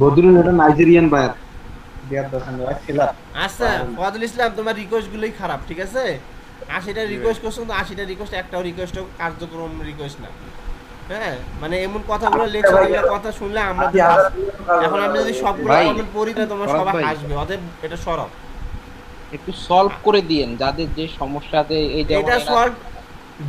বদরুল এটা Nigerian buyer বিয়ার দোকান ভাই ছিলাম আচ্ছা বায়ার ফজল ইসলাম, তোমার রিকোয়েস্ট গুলোই খারাপ, ঠিক আছে? 80টা জি ভাই। রিকোয়েস্ট করছো, তো 80টা রিকোয়েস্ট একটাও রিকোয়েস্ট কার্যক্রম রিকোয়েস্ট না। হ্যাঁ, মানে এমন কথাগুলো লেখছো ভাই যেগুলো কথা শুনলে আমরা আশি তো হাজার কাজ এখন হবে আমি যদি সবগুলো ভাই কমেন্ট পড়ি তাহলে তোমার ফরাদ সবাই ভাই হাসবে, অতএব এটা সরব। একটু সলভ করে দিয়েন যাদের যে সমস্যাতে এই যেমন এটা এরা। সলভ,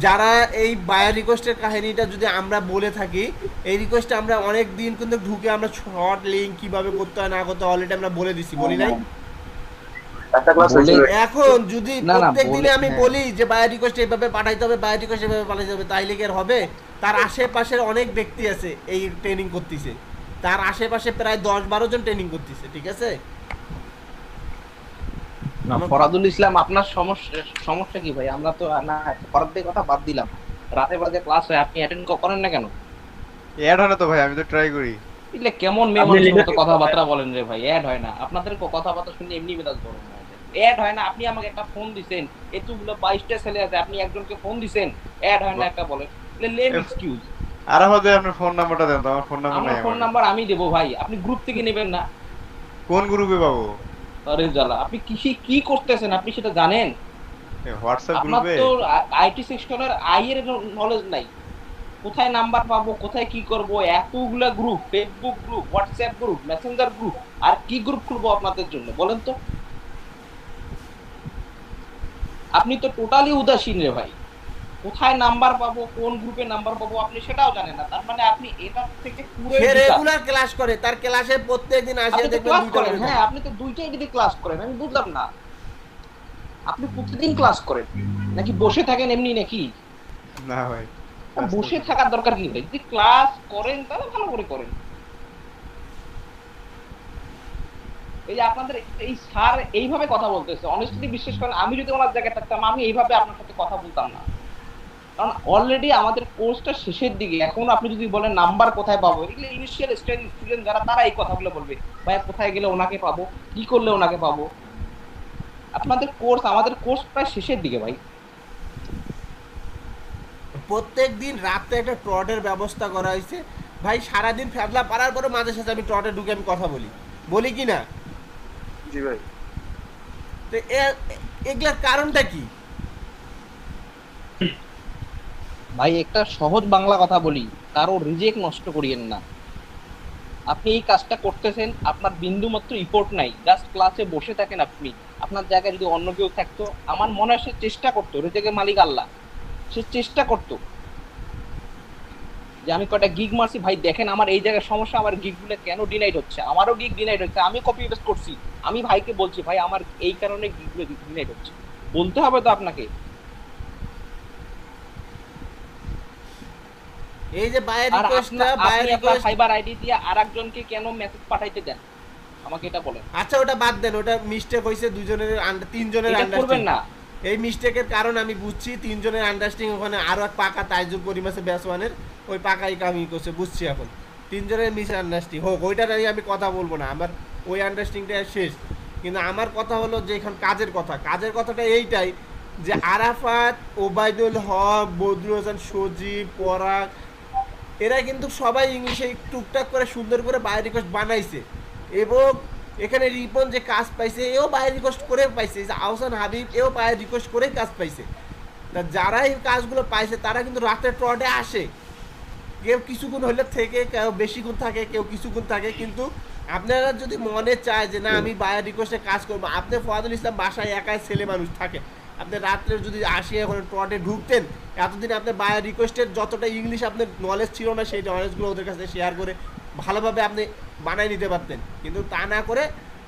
যারা এই বায়ার রিকোয়েস্টের কাহিনীটা যদি আমরা বলে থাকি, এই রিকোয়েস্টে আমরা অনেক দিন কিন্তু ঢুকে আমরা শর্ট লিঙ্ক কিভাবে করতে হয় না করতে হয় অলরেডি আমরা বলে দিছি, বলি নাই? একটা ক্লাস হয়েছে বলে ভাই। এখন যদি না না প্রত্যেক বলে দিনে আমি হ্যাঁ। বলি যে বায়ার রিকোয়েস্ট এইভাবে পাঠাইতে হবে, বায়ার রিকোয়েস্ট এইভাবে পাঠাইতে হবে, তাইলে কি আর হবে? তার আশেপাশের অনেক ব্যক্তি আছে এই ট্রেনিং করতেছে, তার আশেপাশে প্রায় 10-12 জন ট্রেনিং করতেছে, ঠিক আছে? না আমার ফরাদুল ইসলাম আপনার সমস্যা সমস্যা কি ভাই? আমরা তো না, ফরাদের কথা বাদ দিলাম, রাতে বেলা যে ক্লাস হয় আপনি অ্যাটেন্ড করেন না কেন? অ্যাড হয় না তো ভাই, আমি তো ট্রাই করি। বুঝলে কেমন মেয়ে আপনি মানুষের মতো লিডারশিপ কথাবার্তা বলেন রে ভাই, অ্যাড হয় না আপনাদের কথাবার্তা শুনে এমনি মেজাজ গরম হয়ে যায়। অ্যাড হয় না, আপনি আমাকে একটা ফোন দিছেন, এতগুলো 22টা ছেলে আছে, আপনি একজনকে ফোন দিছেন, অ্যাড হয় না একটা বলেন, লেম এক্সকিউজ। আর আমাদের আপনার ফোন নাম্বারটা দেন তো, আমার ফোন নাম্বার আমার নাই ফোন আমার কাছে। নাম্বার আমি দেবো ভাই, আপনি গ্রুপ থেকে নেবেন না? কোন গ্রুপে পাবো? আরে জ্বালা, আপনি কৃষি কি করতেছেন আপনি সেটা জানেন? হোয়াটসঅ্যাপ আপনার গ্রুপে? তো আইটি সেকশনের আই এর নলেজ নাই। কোথায় নাম্বার পাবো, কোথায় কি করব, এতগুলা group, Facebook group, WhatsApp group, Messenger group, আর কি গ্রুপ খুলবো আপনাদের জন্য বলেন তো? আপনি তো টোটালি উদাসীন রে ভাই। কোথায় নাম্বার পাবো, কোন গ্রুপে নাম্বার পাবো আপনি সেটাও জানেন না, তার মানে আপনি এটা থেকে পুরোই সে ডিটাচ। রেগুলার ক্লাস করে, তার ক্লাসে প্রত্যেক দিন আপনি আসিয়া তো দেখবেন ক্লাস 2টা করেন, করে হ্যাঁ থাকে। আপনি তো দুইটা আইডিতে ক্লাস করেন, আমি বুঝলাম না আপনি প্রতিদিন ক্লাস করেন নাকি বসে থাকেন এমনি নাকি? না ভাই, ক্লাস তো বসে করি। থাকার দরকার কি ভাই? যদি ক্লাস করেন তাহলে ভালো করে করেন। এই যে আপনাদের এই স্যার এইভাবে কথা বলতেছে, অনেস্টলি বিশ্বাস করেন আমি যদি ওনার জায়গায় থাকতাম আমি এইভাবে আপনার সাথে কথা বলতাম না। কারণ অলরেডি আমাদের কোর্সটা শেষের দিকে, এখন আপনি যদি বলেন নাম্বার কোথায় পাবো, এগুলো ইনিশিয়াল স্টেজ স্টুডেন্ট যারা, তারা এই কথাগুলো বলবে, ভাইয়া কোথায় গেলে ওনাকে পাবো, কি করলে ওনাকে পাবো। আপনাদের কোর্স, আমাদের কোর্স প্রায় শেষের দিকে ভাই। প্রত্যেক দিন রাতে একটা ট্রটের ব্যবস্থা করা হয়েছে। ভাই সারাদিন ফেদলা পারার পরে মাঝে সাথে আমি ট্রটে ঢুকে আমি কথা বলি, বলি কি না? জি ভাই। তো এগুলার কারণটা কি? ভাই একটা সহজ বাংলা কথা বলি, কারো রিজেক্ট নষ্ট করিয়েন না। আপনি এই কাজটা করতেছেন, আপনার বিন্দু মাত্র ইফোর্ট নাই, জাস্ট ক্লাসে বসে থাকেন আপনি। আপনার জায়গায় যদি অন্য কেউ থাকতো, আমার মনে হয় সে চেষ্টা করতো, রেজেকের মালিক আল্লাহ, সে চেষ্টা করতো যে আমি কয়টা গিগ মারছি ভাই, দেখেন আমার এই জায়গায় সমস্যা, আমার গিগ গুলো কেন ডিনাইড হচ্ছে, আমারও গিগ ডিনাইড হচ্ছে, আমি কপি পেস্ট করছি, আমি ভাইকে বলছি ভাই আমার এই কারণে গিগ গুলো ডিনাইড হচ্ছে, বলতে হবে তো আপনাকে। এই যে বায়ের আর রিকোয়েস্টটা, আপনার, বায়ের আপনি আপনার রিকোয়েস্ট। ফাইবার আইডি দিয়ে আরেকজনকে কেন মেসেজ পাঠাইতে দেন, আমাকে এটা বলেন। আচ্ছা ওটা বাদ দেন, ওটা মিস্টেক হয়েছে দুজনের, তিনজনের এটা করবেন আন্ডারস্ট্যান্ডিং। না। এই মিস্টেকের কারণ আমি বুঝছি, তিনজনের আন্ডারস্ট্যান্ডিং, ওখানে আরো এক পাকা তাইজুল পরিমাসে ব্যাসওয়ানের ওই পাকাই কামি করছে, বুঝছি এখন। তিনজনের মিস আন্ডারস্ট্যান্ডিং হোক, ওইটা নিয়ে আমি কথা বলবো না, আমার ওই আন্ডারস্ট্যান্ডিংটা শেষ। কিন্তু আমার কথা হলো যে এখন কাজের কথা, কাজের কথাটা এইটাই যে আরাফাত, ওবায়দুল হক, বদরুল হাসান, সজীব, পরাগ, এরা কিন্তু সবাই ইংলিশে টুকটাক করে সুন্দর করে বাই রিকোয়েস্ট বানাইছে। এবং এখানে রিপন যে কাজ পাইছে এও বাই রিকোয়েস্ট করে পাইছে, যে আহসান হাবিব এও বাই রিকোয়েস্ট করে কাজ পাইছে। তা যারা এই কাজগুলো পাইছে তারা কিন্তু রাতের ট্রডে আসে, কেউ কিছুক্ষণ হলে থেকে, কেউ বেশিক্ষণ থাকে, কেউ কিছুক্ষণ থাকে। কিন্তু আপনারা যদি মনে চায় যে না আমি বায়ার রিকোয়েস্টে কাজ করবো, আপনি ফয়াদুল ইসলাম বাসায় একাই ছেলে মানুষ থাকে, আপনি রাত্রে যদি আসিয়ে এখন ট্রটে ঢুকতেন, এতদিন আপনার বায়ার রিকোয়েস্টের যতটা ইংলিশ আপনার নলেজ ছিল না, সেই নলেজগুলো ওদের কাছে শেয়ার করে ভালোভাবে আপনি বানাই নিতে পারতেন। কিন্তু তা না করে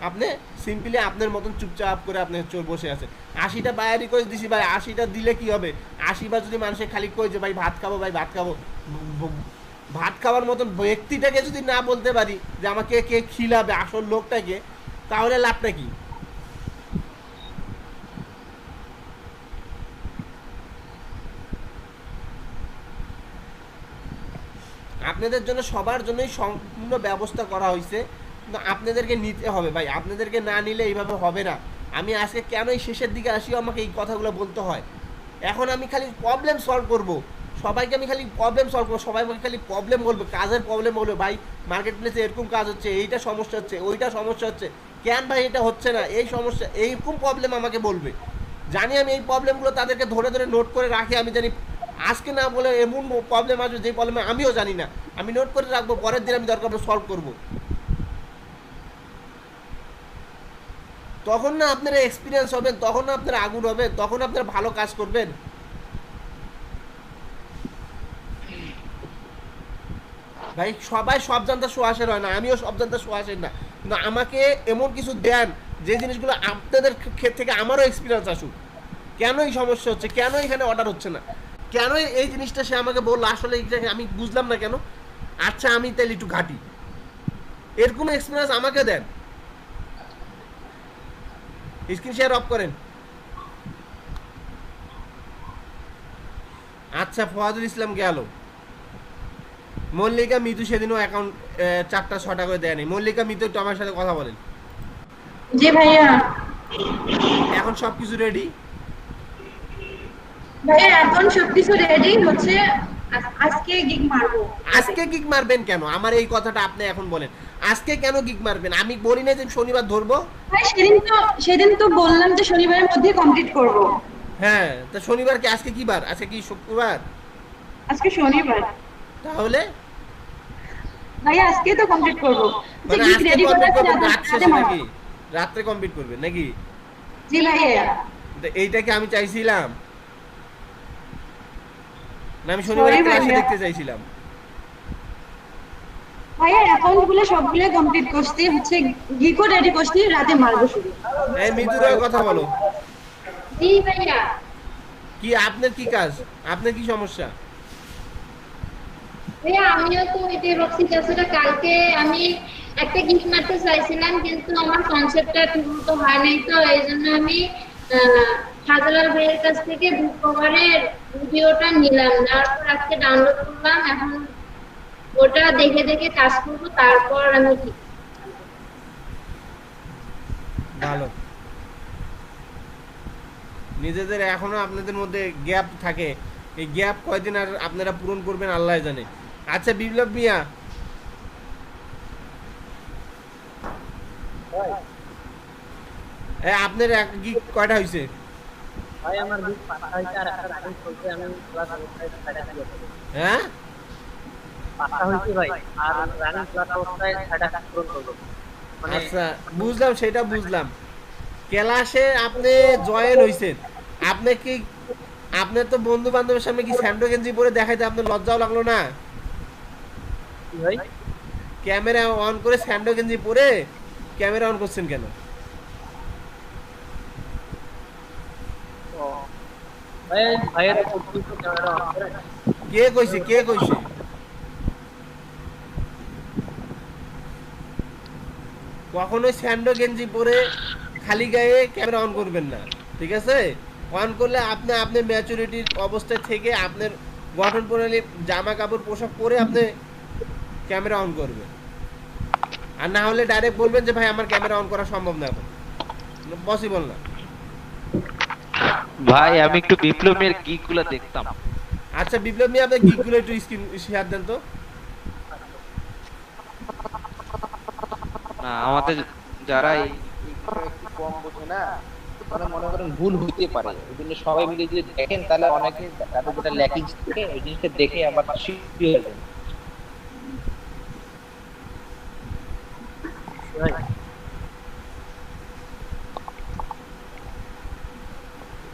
আপনি সিম্পলি আপনার মতন চুপচাপ করে আপনি চোর বসে আছেন। 80টা বায়ার রিকোয়েস্ট দিছি ভাই, 80টা দিলে কি হবে? 80বার যদি মানুষে খালি কই যে ভাই ভাত খাবো, ভাই ভাত খাবো, ভাত খাওয়ার মতন ব্যক্তিটাকে যদি না বলতে পারি যে আমাকে কে খিলাবে, আসল লোকটাকে, তাহলে লাভটা কি? আপনাদের জন্য সবার জন্যই সম্পূর্ণ ব্যবস্থা করা হয়েছে, কিন্তু আপনাদেরকে নিতে হবে ভাই, আপনাদেরকে না নিলে এইভাবে হবে না। আমি আজকে কেন এই শেষের দিকে আসিও আমাকে এই কথাগুলো বলতে হয়? এখন আমি খালি প্রবলেম সলভ করব, সবাইকে আমি খালি প্রবলেম সলভ করবো, সবাই আমাকে খালি প্রবলেম বলবে, কাজের প্রবলেম বলবে, ভাই মার্কেট প্লেসে এরকম কাজ হচ্ছে, এইটা সমস্যা হচ্ছে, ওইটা সমস্যা হচ্ছে, কেন ভাই এটা হচ্ছে না, এই সমস্যা, এইরকম প্রবলেম আমাকে বলবে। জানি আমি এই প্রবলেমগুলো তাদেরকে ধরে ধরে নোট করে রাখি, আমি জানি আজকে না বলে এমন প্রবলেম আসবে যে প্রবলেম আমিও জানি না, আমি নোট করে রাখবো, পরের দিন আমি দরকার সলভ করবো। তখন না আপনারা এক্সপিরিয়েন্স হবেন, তখন না আপনারা আগুন হবেন, তখন আপনারা ভালো কাজ করবেন। ভাই সবাই সব জানতে সোয়াশের হয় না, আমিও সব জানতে সোয়াশের না, কিন্তু আমাকে এমন কিছু দেন যে জিনিসগুলো আপনাদের থেকে আমারও এক্সপিরিয়েন্স আসুক। কেন এই সমস্যা হচ্ছে, কেন এখানে অর্ডার হচ্ছে না, কেন এই জিনিসটা সে আমাকে বললো, আসলে আমি বুঝলাম না কেন, আচ্ছা আমি তাহলে একটু ঘাটি, এরকম এক্সপিরিয়েন্স আমাকে দেন। স্ক্রিন শেয়ার অফ করেন। আচ্ছা ফয়াদুল ইসলাম গেল। মল্লিকা মিতু সেদিনও অ্যাকাউন্ট 4টা 6টা করে দেয়নি। মল্লিকা মিতু একটু আমার সাথে কথা বলেন। জি ভাইয়া। এখন সবকিছু রেডি ভাইয়া এখন সবকিছু রেডি হচ্ছে, আজকে গিগ মারবো। আজকে গিগ মারবেন কেন, আমার এই কথাটা আপনি এখন বলেন, আজকে কেন গিগ মারবেন? আমি বলি না যে শনিবার ধরবো। ভাই সেদিন তো বললাম যে শনিবারের মধ্যে কমপ্লিট করব। হ্যাঁ তা শনিবার কি, আজকে কি বার, আজকে কি শুক্রবার? আজকে শনিবার। তাহলে ভাইয়া আজকে তো কমপ্লিট করব। যে মানে গিগ আজকে রেডি কমপ্লিট করে করবেন, রাত রাতে শেষে মারবো। নাকি রাত্রে কমপ্লিট করবেন নাকি? জি ভাইয়া। তো এইটা কি আমি চাইছিলাম না, আমি শনিবার Sorry ক্লাসে ভাইয়া। দেখতে চাইছিলাম। ভাইয়া অ্যাকাউন্ট গুলো সবগুলো কমপ্লিট করছি, হচ্ছে গিগও রেডি করছি, রাতে মারবো শুধু। এই মিতুরের কথা বলো। জি ভাইয়া। কি আপনার কি কাজ, আপনার কি সমস্যা? ভাইয়া আমিও তো এটাই ভাবছি, আসলে কালকে আমি একটা গিফট মারতে চাইছিলাম, কিন্তু আমার কনসেপ্টটা ঠিকমতো হয় নাই, তো এই জন্য আমি হাজালাল ভাইয়ের কাছ থেকে বুক কভারের ভিডিওটা নিলাম, তারপর আজকে ডাউনলোড করলাম, এখন ওটা দেখে দেখে কাজ করবো, তারপর আমি ভালো। নিজেদের এখনো আপনাদের মধ্যে গ্যাপ থাকে, এই গ্যাপ কয়দিন আর আপনারা পূরণ করবেন আল্লাহ জানে। আচ্ছা বিপ্লব মিয়া, আপনার এক গিগ কয়টা হয়েছে? ভাই আমার বুক পাতা হইছে আর একটা রানিং চলছে, আমি ক্লাস অবস্থায় ছাড়া দিয়েছি। হ্যাঁ পাতা হইছে ভাই, আর রানিং ক্লাস অবস্থায় ছাড়া পূরণ করব। মানে আচ্ছা বুঝলাম, সেটা বুঝলাম। ক্লাসে আপনি জয়েন হইছেন, আপনি কি আপনার তো বন্ধু বান্ধবের সামনে কি স্যান্ডো গেঞ্জি পরে দেখাইতে আপনার লজ্জাও লাগলো না? কি ভাই? ক্যামেরা অন করে স্যান্ডো গেঞ্জি পরে ক্যামেরা অন করছেন কেন? তো ভাই ভাইয়ের উপর তো ক্যামেরা অন করে। কে কইছে, কে কইছে? কখনোই স্যান্ডো গেঞ্জি পরে খালি গায়ে ক্যামেরা অন করবেন না, ঠিক আছে? অন করলে আপনি আপনার ম্যাচুরিটির অবস্থায় থেকে আপনার গঠন প্রণালী, জামা কাপড় পোশাক পরে আপনি ক্যামেরা অন করবেন, আর না হলে ডাইরেক্ট বলবেন যে ভাই আমার ক্যামেরা অন করা সম্ভব না, এখন পসিবল না। ভাই আমি একটু বিপ্লবের গিকগুলো দেখতাম। আচ্ছা বিপ্লব মিয়া, আপনার গিকগুলো একটু স্ক্রিন শেয়ার দেন তো। না আমাদের যারা এই একটু কম বোঝে না, মানে মনে করেন ভুল হইতে পারে, ওই জন্য সবাই মিলে যদি দেখেন তাহলে অনেকে তাদের যেটা ল্যাকিংস থাকে ওই জিনিসটা দেখে আবার শিখতে হবে। ভাই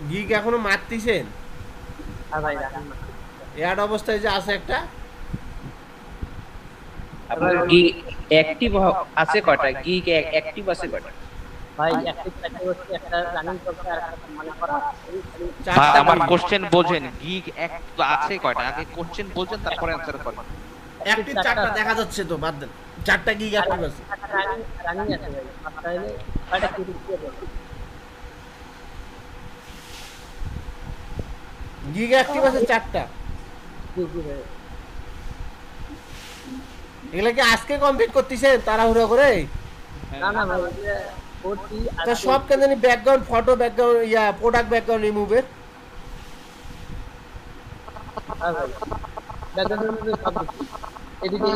গিক এখনো মারতেছেন? আর ভাই রানিং এড অবস্থায় যে আছে একটা, আপনার গিগ অ্যাক্টিভ আছে কয়টা, গিগ অ্যাক্টিভ আছে কয়টা? ভাই একটা চারটে বসে একটা রানিং করতে আর একটা মানে করা ভাই চারটা আমার gig। কোশ্চেন বোঝেন, গিক এক আছে কয়টা, আগে কোশ্চেন বোঝেন তারপরে অ্যানসার করেন। অ্যাক্টিভ চারটা দেখা যাচ্ছে তো, বাদ দেন, চারটা গিগ অ্যাক্টিভ আছে। রানিং রানিং আছে ভাই, মাত্রা হলে কয়টা কি দিতে হবে? গিগ অ্যাক্টিভ আছে চারটা। জি জি ভাই। এগুলা কি আজকে কমপ্লিট করতেছেন তাড়াহুড়ো করে? না না ভাই এটা করছি আর তা সব কেন জানি background photo, background product background রিমুভের। আর ভাই ব্যাকগ্রাউন্ডের মধ্যে সব দিচ্ছি। এদিকে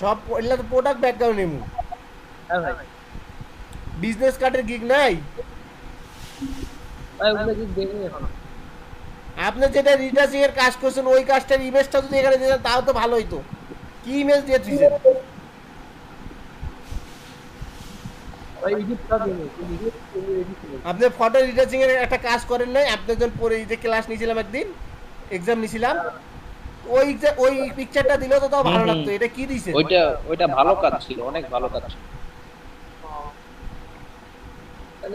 সব এগুলা তো প্রোডাক্ট ব্যাকগ্রাউন্ড নেমু হ্যাঁ ভাই বিজনেস কার্ডের গিগ নাই ভাই ওগুলো কি দেখি এখন আপনি যেটা রিটাচিং এর কাজ করছেন ওই কাজটার ইমেজটা যদি এখানে দিতেন তাও তো ভালো হইতো কি ইমেজ দিয়ে দিয়েছেন ভাই এডিট করে দিন আপনি ফটো রিটাচিং এর একটা কাজ করেন নাই আপনি যখন পরে এই যে ক্লাস নিয়েছিলাম একদিন এক্সাম নিয়েছিলাম ওই পিকচারটা দিলে তো তাও ভালো লাগতো এটা কি দিয়েছেন ওইটা ভালো কাজ ছিল, অনেক ভালো কাজ ছিল।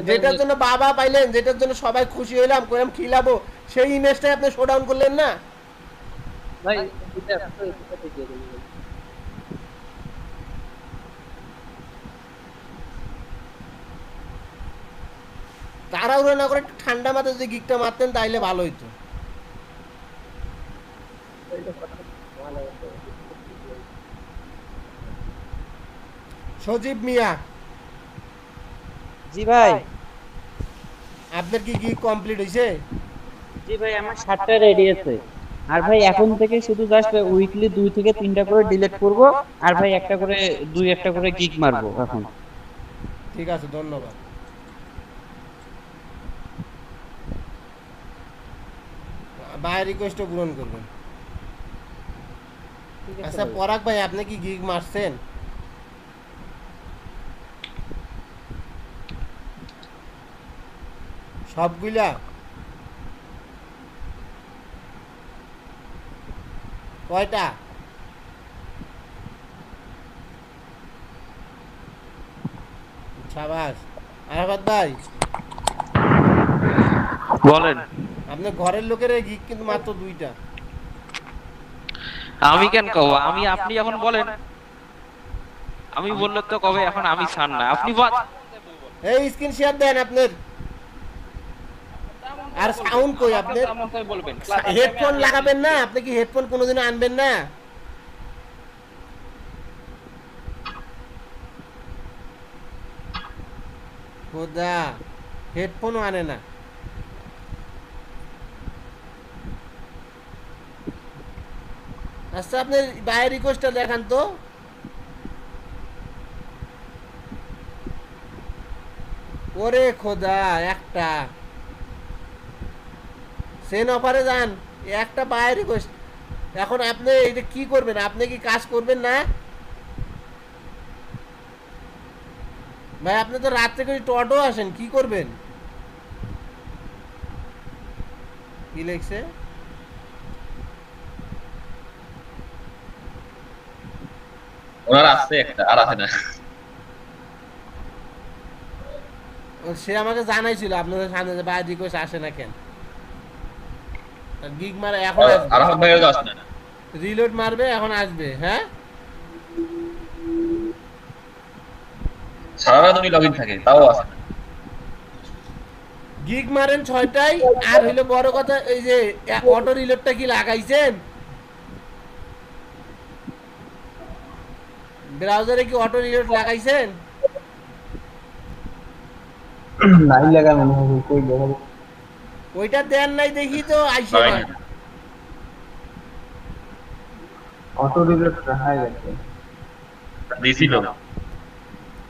যেটার জন্য বাবা পাইলেন যেটার জন্য সবাই খুশি হইলাম কইলাম খিলাবো সেই ইমেজটাই আপনি শো ডাউন করলেন না ভাই এটা দিয়ে দিন তাড়াহুড়ো না করে একটু ঠান্ডা মাথায় যদি গিকটা মারতেন তাইলে ভালো হইতো সজীব মিয়া জি ভাই আপনার কি গিগ কমপ্লিট হইছে জি ভাই আমার 7টা রেডি আছে আর ভাই এখন থেকে শুধু জাস্ট উইকলি 2 থেকে 3টা করে ডিলিট করব আর ভাই একটা করে গিগ মারবো এখন ঠিক আছে ধন্যবাদ ভাই রিকোয়েস্ট পূরণ করবেন আচ্ছা পরাগ ভাই আপনি কি গিগ মারছেন সবগুলা কয়টা শাবাশ আরাফাত ভাই বলেন আপনি ঘরের লোকের গিগ কিন্তু মাত্র 2টা আমি কেন কব আমি আপনি এখন বলেন আমি বললে তো কবে এখন আমি ছাড় না আপনি এই স্ক্রিন শেয়ার দেন আপনার আর সাউন্ড কই আপনার বলবেন হেডফোন লাগাবেন না আপনি কি হেডফোন কোনোদিন আনবেন না খোদা হেডফোনও আনে না আচ্ছা আপনার বাইরের রিকোয়েস্টটা দেখান তো ওরে খোদা একটা সেন অফারে যান একটা বাইরের রিকোয়েস্ট এখন আপনি এটা কি করবেন আপনি কি কাজ করবেন না ভাই আপনি তো রাত্রে করে টোটো আসেন কি করবেন কি লিখছে ওনার আছে একটা আর আছে না সে আমাকে জানাইছিল আপনাদের সামনে যে বাইরে রিকোয়েস্ট আসে না কেন গিগ মারা এখন আরাফাত ভাইয়ের তো আসে না রিলোড মারবে এখন আসবে হ্যাঁ সারা রাত উনি লগইন থাকে তাও আসে না গিগ মারেন 6টায় আর হইলো বড় কথা এই যে অটো রিলোডটা কি লাগাইছেন ব্রাউজারে কি অটো রিলোড লাগাইছেন নাই লাগা মনে হয় কই দেখাবো ওইটা দেন নাই দেখি তো আইছে না অটো রিলোড হাই গেছে দিছিল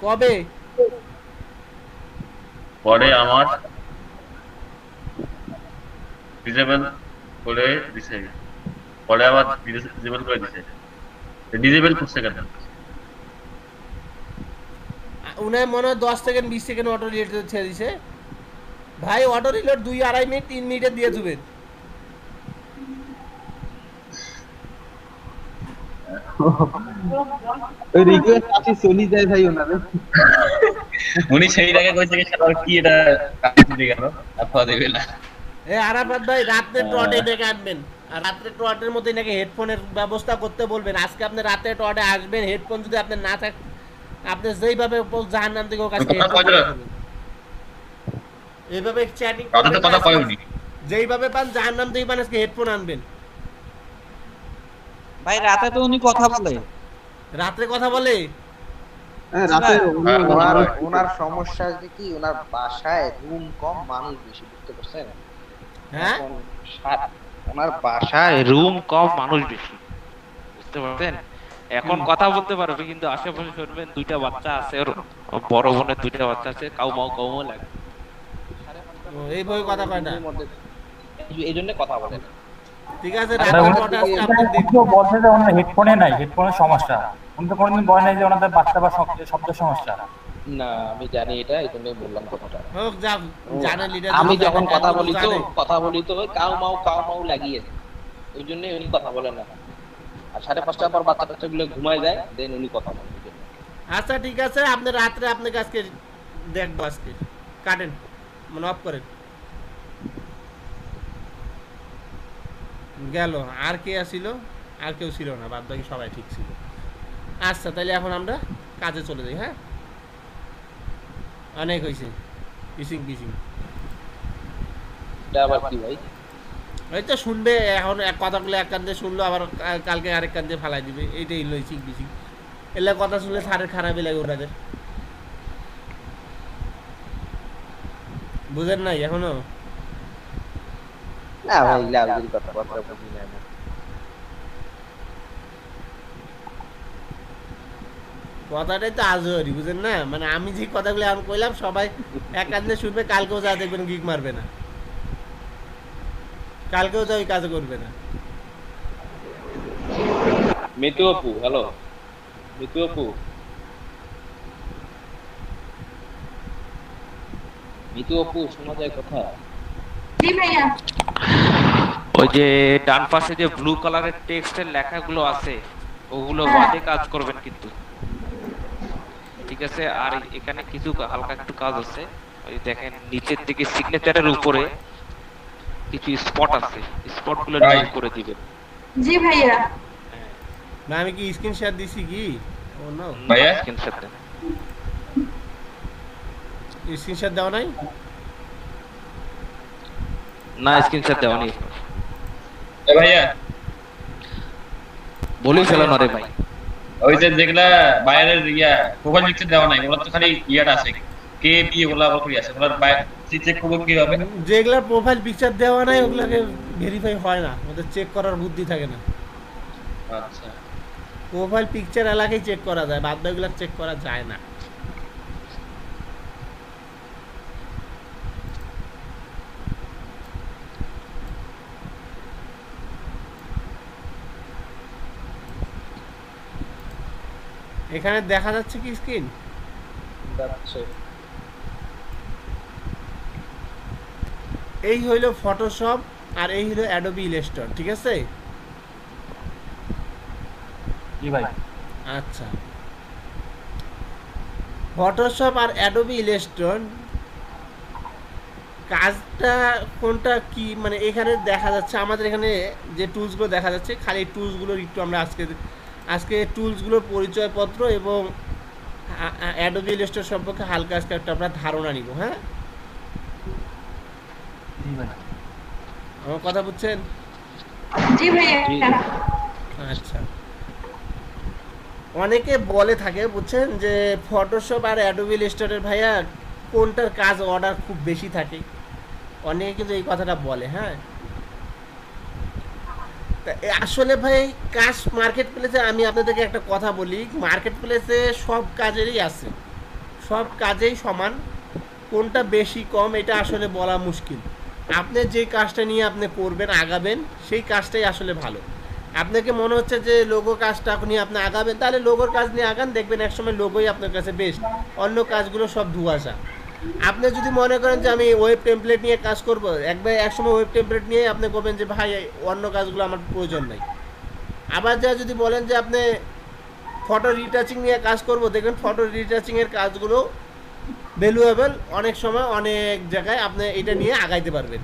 কবে পরে আমার ডিসেবল করে দিছে পরে আবার ডিসেবল করে দিছে ডিসেবল করছে কেন উনায় মনে হয় 10 সেকেন্ড 20 সেকেন্ড অটো রিলোড ছেড়ে দিছে ভাই অটো রিলোড 2-2.5 মিনিট 3 মিনিটে দিয়ে দিবেন ওই রিকোয়েস্ট আসি চলি যায় ভাই ওনারে উনি সেই আগে কইছে কি সেটা কি এটা কাজ দিয়ে গেল আপা দেবে না এ আরাফাত ভাই রাতে টটে ডেকে আনবেন আর রাতে টটের মধ্যে নাকি হেডফোনের ব্যবস্থা করতে বলবেন আজকে আপনি রাতে টটে আসবেন হেডফোন যদি আপনি না থাকে আপনি যেইভাবে জাহান্নাম থেকে কাছে এইভাবে চ্যাটিং কথা কথা কয়নি যেইভাবে পান জাহান্নাম থেকে পান আজকে হেডফোন আনবেন ভাই রাতে তো উনি কথা বলে রাতে কথা বলে হ্যাঁ রাতে ওনার সমস্যা যে কি ওনার বাসায় রুম কম মানুষ বেশি বুঝতে পারছেন হ্যাঁ ওনার বাসায় রুম কম মানুষ বেশি, বুঝতে পারছেন? এখন কথা বলতে পারবে কিন্তু আশেপাশে শুনবেন দুইটা বাচ্চা আছে, ওর বড় বোনের দুইটা বাচ্চা আছে, কাউ মাউ লাগে। এই বই কথা কয় না, এই জন্য কথা বলে না। ঠিক আছে রাত 9টা আজকে আপনি কেউ বলছে যে ওনার হেডফোনে নাই, হেডফোনের সমস্যা। উনি তো কোনোদিন বলে নাই যে ওনাদের বাচ্চা বা শব্দ সমস্যা। না আমি জানি এটা, এই জন্যই বললাম কথাটা। হোক যাক, জানে লিডার। আমি যখন কথা বলি তো কাউ মাউ লাগিয়ে, ওই জন্যই উনি কথা বলেন না। আর 5:30টার পর বাচ্চা গুলো ঘুমায় যায়, দেন উনি কথা বলেন। আচ্ছা ঠিক আছে, আপনি রাত্রে আপনাকে আজকে দেখবো, আজকে কাটেন, মানে অফ করেন। গেল, আর কে আসিল? আর কেউ ছিল না, বাদ বাকি সবাই ঠিক ছিল। আচ্ছা তাহলে এখন আমরা কাজে চলে যাই। হ্যাঁ, অনেক হয়েছে পিসিং। এটা আবার কি ভাই? ওই তো শুনবে এখন, এক কথাগুলো এক কান দিয়ে শুনলো, আবার কালকে আরেক কান দিয়ে ফালাই দিবে, এইটাই লইছি পিসিং। এলে কথা শুনলে সারের খারাপই লাগে ওনাদের, বুঝেন নাই এখনো? না ভাই লাউজির কথা বুঝি না। কথাটাই তো আজরি, বুঝেন না? মানে আমি যে কথাগুলো এখন কইলাম সবাই এক কান দিয়ে শুনবে, কালকেও যা দেখবেন গিক মারবে না, কালকেও যা ওই কাজ করবে না। মিতু আপু, হ্যালো মিতু আপু। মিতু আপু শোনা যায় কথা? জি ভাইয়া। ওই যে ডান পাশে যে ব্লু কালারের টেক্সটের লেখাগুলো আছে ওগুলো বাদে কাজ করবেন কিন্তু, ঠিক আছে? আর এখানে কিছু হালকা একটু কাজ আছে, ওই দেখেন নিচের দিকে সিগনেচারের উপরে কিছু স্পট আছে, স্পটগুলো রিমুভ করে দিবেন। জি ভাইয়া। না আমি কি স্ক্রিনশট দিছি কি? ও নো ভাইয়া স্ক্রিনশট দেন। স্ক্রিনশট দাও নাই? না স্ক্রিনশট দেওয়া নেই ভাইয়া, বলি ফেলো না রে ভাই। ওই যে যেগুলা বাইরের প্রোফাইল পিকচার দেওয়া নাই, ওগুলো তো খালি ইয়াটা আছে, কে বি ওগুলা আবার কি আছে, ওগুলা চেক করব কিভাবে? যেগুলা প্রোফাইল পিকচার দেওয়া নাই ওগুলাকে ভেরিফাই হয় না, ওদের চেক করার বুদ্ধি থাকে না। আচ্ছা, প্রোফাইল পিকচার এলাকায় চেক করা যায়, বাদ বাকিগুলো চেক করা যায় না। এখানে দেখা যাচ্ছে কি স্ক্রিন? যাচ্ছে। এই হইলো ফটোশপ আর এই হইলো অ্যাডোবি ইলাস্ট্রেটর, ঠিক আছে? জি ভাই। আচ্ছা, ফটোশপ আর অ্যাডোবি ইলাস্ট্রেটর কাজটা কোনটা কি, মানে এখানে দেখা যাচ্ছে আমাদের এখানে যে টুলসগুলো দেখা যাচ্ছে, খালি টুলসগুলোর একটু আমরা আজকে টুলসগুলোর পরিচয়পত্র এবং অ্যাডোবি ইলাস্ট্রেটর সম্পর্কে হালকা আজকে একটা আমরা ধারণা নিব। হ্যাঁ, আমার কথা বুঝছেন? জি ভাইয়া। আচ্ছা, অনেকে বলে থাকে বুঝছেন যে ফটোশপ আর অ্যাডোবি ইলাস্ট্রেটর ভাইয়া কোনটার কাজ অর্ডার খুব বেশি থাকে, অনেকে কিন্তু এই কথাটা বলে। হ্যাঁ, আসলে ভাই কাজ মার্কেট প্লেসে, আমি আপনাদেরকে একটা কথা বলি, মার্কেট প্লেসে সব কাজেরই আছে, সব কাজেই সমান, কোনটা বেশি কম এটা আসলে বলা মুশকিল। আপনি যে কাজটা নিয়ে আপনি করবেন আগাবেন সেই কাজটাই আসলে ভালো। আপনাকে মনে হচ্ছে যে লোগো কাজটা নিয়ে আপনি আগাবেন, তাহলে লোগোর কাজ নিয়ে আগান, দেখবেন একসময় লোগোই আপনার কাছে বেস্ট, অন্য কাজগুলো সব ধোঁয়াশা। আপনি যদি মনে করেন যে আমি ওয়েব টেমপ্লেট নিয়ে কাজ করব, একসময় ওয়েব টেমপ্লেট নিয়ে আপনি করবেন যে ভাই অন্য কাজগুলো আমার প্রয়োজন নাই। আবার যা যদি বলেন যে আপনি ফটো রিটাচিং নিয়ে কাজ করব, দেখবেন ফটো রিটাচিংয়ের কাজগুলো ভ্যালুয়েবল, অনেক সময় অনেক জায়গায় আপনি এটা নিয়ে আগাইতে পারবেন।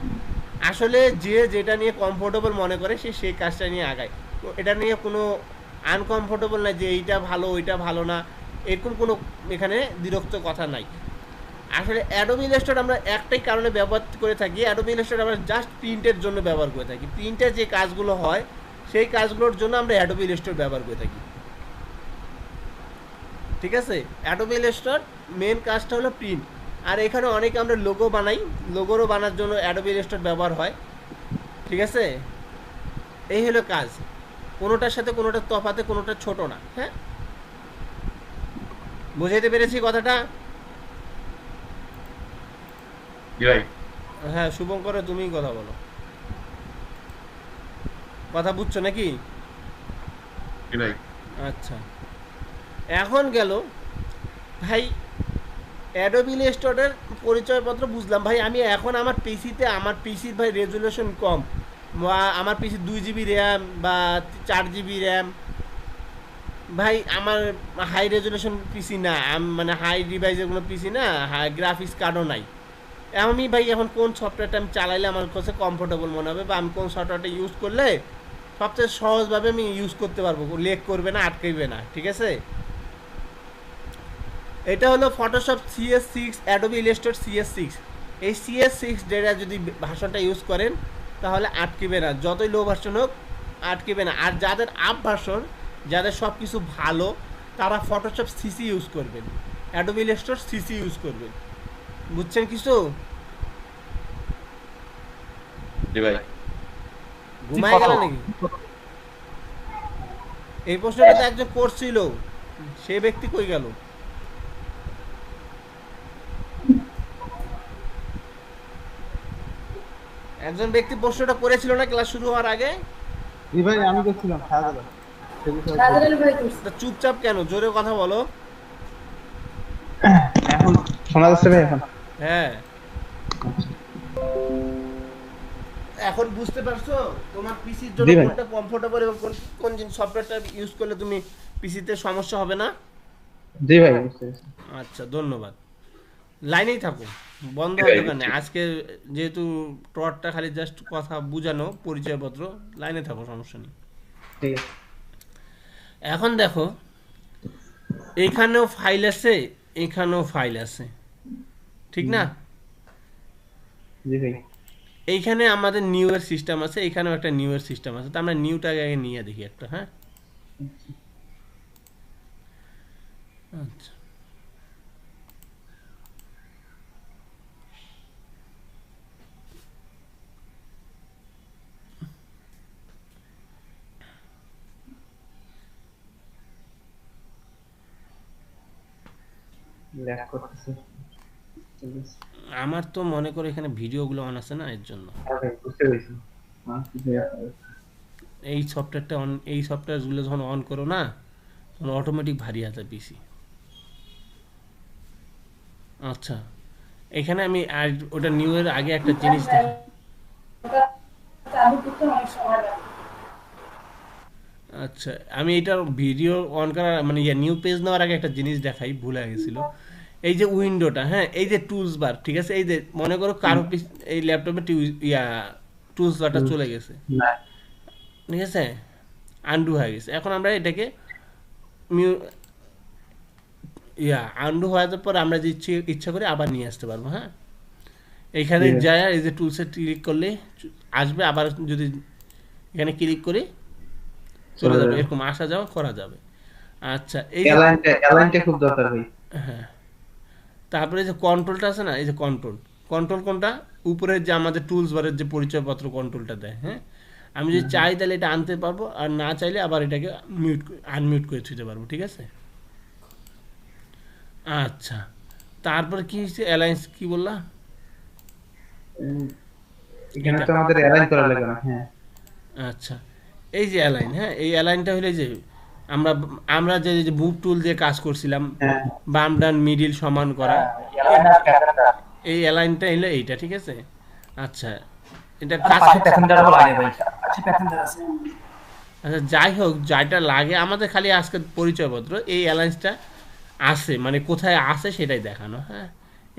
আসলে যে যেটা নিয়ে কমফোর্টেবল মনে করে সে সেই কাজটা নিয়ে আগায়, তো এটা নিয়ে কোনো আনকমফোর্টেবল না যে এইটা ভালো ওইটা ভালো না, এরকম কোনো এখানে বিরক্ত কথা নাই। আসলে অ্যাডোবি ইলাস্ট্রেটর আমরা একটাই কারণে ব্যবহার করে থাকি, অ্যাডোবি ইলাস্ট্রেটর আমরা জাস্ট প্রিন্টের জন্য ব্যবহার করে থাকি, প্রিন্টের যে কাজগুলো হয় সেই কাজগুলোর জন্য আমরা অ্যাডোবি ইলাস্ট্রেটর ব্যবহার করে থাকি, ঠিক আছে? অ্যাডোবি ইলাস্ট্রেটর মেন কাজটা হলো প্রিন্ট, আর এখানে অনেকে আমরা লোগো বানাই, লোগোরও বানার জন্য অ্যাডোবি ইলাস্ট্রেটর ব্যবহার হয়, ঠিক আছে? এই হলো কাজ, কোনোটার সাথে কোনোটার তফাতে, কোনোটা ছোট না। হ্যাঁ, বুঝাইতে পেরেছি কথাটা? হ্যাঁ শুভঙ্কর, তুমিই কথা বলো। কথা বুঝছো নাকি? আচ্ছা, এখন গেল ভাই অ্যাডোবি ইলাস্ট্রেটরের পরিচয়পত্র বুঝলাম ভাই। আমি এখন আমার পিসিতে, আমার পিসির ভাই রেজুলেশন কম, আমার পিসি 2 জিবি র্যাম বা 4 জিবি র্যাম ভাই, আমার হাই রেজুলেশন পিসি না, মানে হাই ডিভাইসের কোনো পিসি না, হাই গ্রাফিক্স কার্ডও নাই। আমি ভাই এখন কোন সফটওয়্যারটা আমি চালাইলে আমার কাছে কমফোর্টেবল মনে হবে, বা আমি কোন সফটওয়্যারটা ইউজ করলে সবচেয়ে সহজভাবে আমি ইউজ করতে পারবো, লেগ করবে না, আটকাইবে না, ঠিক আছে? এটা হলো Photoshop CS6, Adobe Illustrator CS6। এই CS6 ডেটা যদি ভার্সনটা ইউজ করেন তাহলে আটকিবে না, যতই লো ভার্সন হোক আটকিবে না। আর যাদের আপ ভার্সন, যাদের সব কিছু ভালো, তারা ফটোশপ CC ইউজ করবেন, অ্যাডোবি ইলাস্ট্রেটর CC ইউজ করবেন। বুঝছেন কিছু? ঘুমায় গেল নাকি? এই প্রশ্নটা তো একজন করছিল, সে ব্যক্তি কই গেল? একজন ব্যক্তি প্রশ্নটা করেছিল না ক্লাস শুরু হওয়ার আগে? জি ভাই আমি করছিলাম। সাদরুল ভাই করছে। চুপচাপ কেন? জোরে কথা বলো। এখন শোনা যাচ্ছে ভাই? এখন হ্যাঁ, এখন বুঝতে পারছো তোমার পিসির জন্য কোনটা কমফোর্টেবল এবং কোন সফটওয়্যারটা ইউজ করলে তুমি পিসিতে সমস্যা হবে না? জি ভাই বুঝতে পেরেছি। আচ্ছা ধন্যবাদ, লাইনেই থাকো, বন্ধ হবে না। আজকে যেহেতু টটটা খালি জাস্ট কথা বুঝানো, পরিচয়পত্র, লাইনে থাকো, সমস্যা নেই। ঠিক আছে, এখন দেখো এইখানেও ফাইল আছে, এইখানেও ফাইল আছে, ঠিক না? জি ভাই। এইখানে আমাদের নিউ এর সিস্টেম আছে, এইখানেও একটা নিউ এর সিস্টেম আছে। তো আমরা নিউটাকে আগে নিয়ে দেখি একটা। হ্যাঁ আচ্ছা, ল্যাগ করতেছে। আমার তো মনে করো এখানে ভিডিওগুলো অন আছে না, এর জন্য। বুঝতে পেরেছি। এই সফটওয়্যারটা অন, এই সফটওয়্যারগুলো যখন অন করো না, তখন অটোমেটিক ভারী আছে পিসি। আচ্ছা, এখানে আমি আর ওটা নিউ এর আগে একটা জিনিস দেখি। আচ্ছা, আমি এটা ভিডিও অন করার মানে নিউ পেজ নেওয়ার আগে একটা জিনিস দেখাই, ভুলে গেছিল। এই যে উইন্ডোটা, হ্যাঁ, এই যে টুলস বার, ঠিক আছে? এই যে মনে করো কারো এই ল্যাপটপে টুলস বারটা চলে গেছে, ঠিক আছে, আন্ডু হয়ে গেছে। এখন আমরা এটাকে আন্ডু হওয়ার পর আমরা যে ইচ্ছা করে আবার নিয়ে আসতে পারবো। হ্যাঁ, এইখানে যায় এই যে টুলসে ক্লিক করলে আসবে, আবার যদি এখানে ক্লিক করি চলে যাবে, এরকম আসা যাওয়া করা যাবে। আচ্ছা, এই অ্যালাইনটা খুব দরকার ভাই। হ্যাঁ, তারপরে যে কন্ট্রোলটা আছে না, এই যে কন্ট্রোল কোনটা? উপরে যে আমাদের টুলস বারের যে পরিচয়পত্র কন্ট্রোলটা দেয়। হ্যাঁ, আমি যদি চাই তাহলে এটা আনতে পারবো, আর না চাইলে আবার এটাকে আনমিউট করে দিতে পারবো, ঠিক আছে? আচ্ছা, তারপরে কি হচ্ছে? অ্যালায়েন্স কি বললা? এখানে তো আমাদের অ্যালাইন করা লাগে না। হ্যাঁ আচ্ছা, এই যে অ্যালাইন, হ্যাঁ, এই অ্যালাইনটা হলে যে আমরা যে মুভ টুল দিয়ে কাজ করছিলাম, বাম ডান মিডিল সমান করা, এই অ্যালাইনটা এলো এইটা, ঠিক আছে? আচ্ছা, এটা কাজ আচ্ছা, যাই হোক, যাইটা লাগে আমাদের খালি আজকে পরিচয়পত্র, এই অ্যালায়েন্সটা আছে, মানে কোথায় আছে সেটাই দেখানো। হ্যাঁ,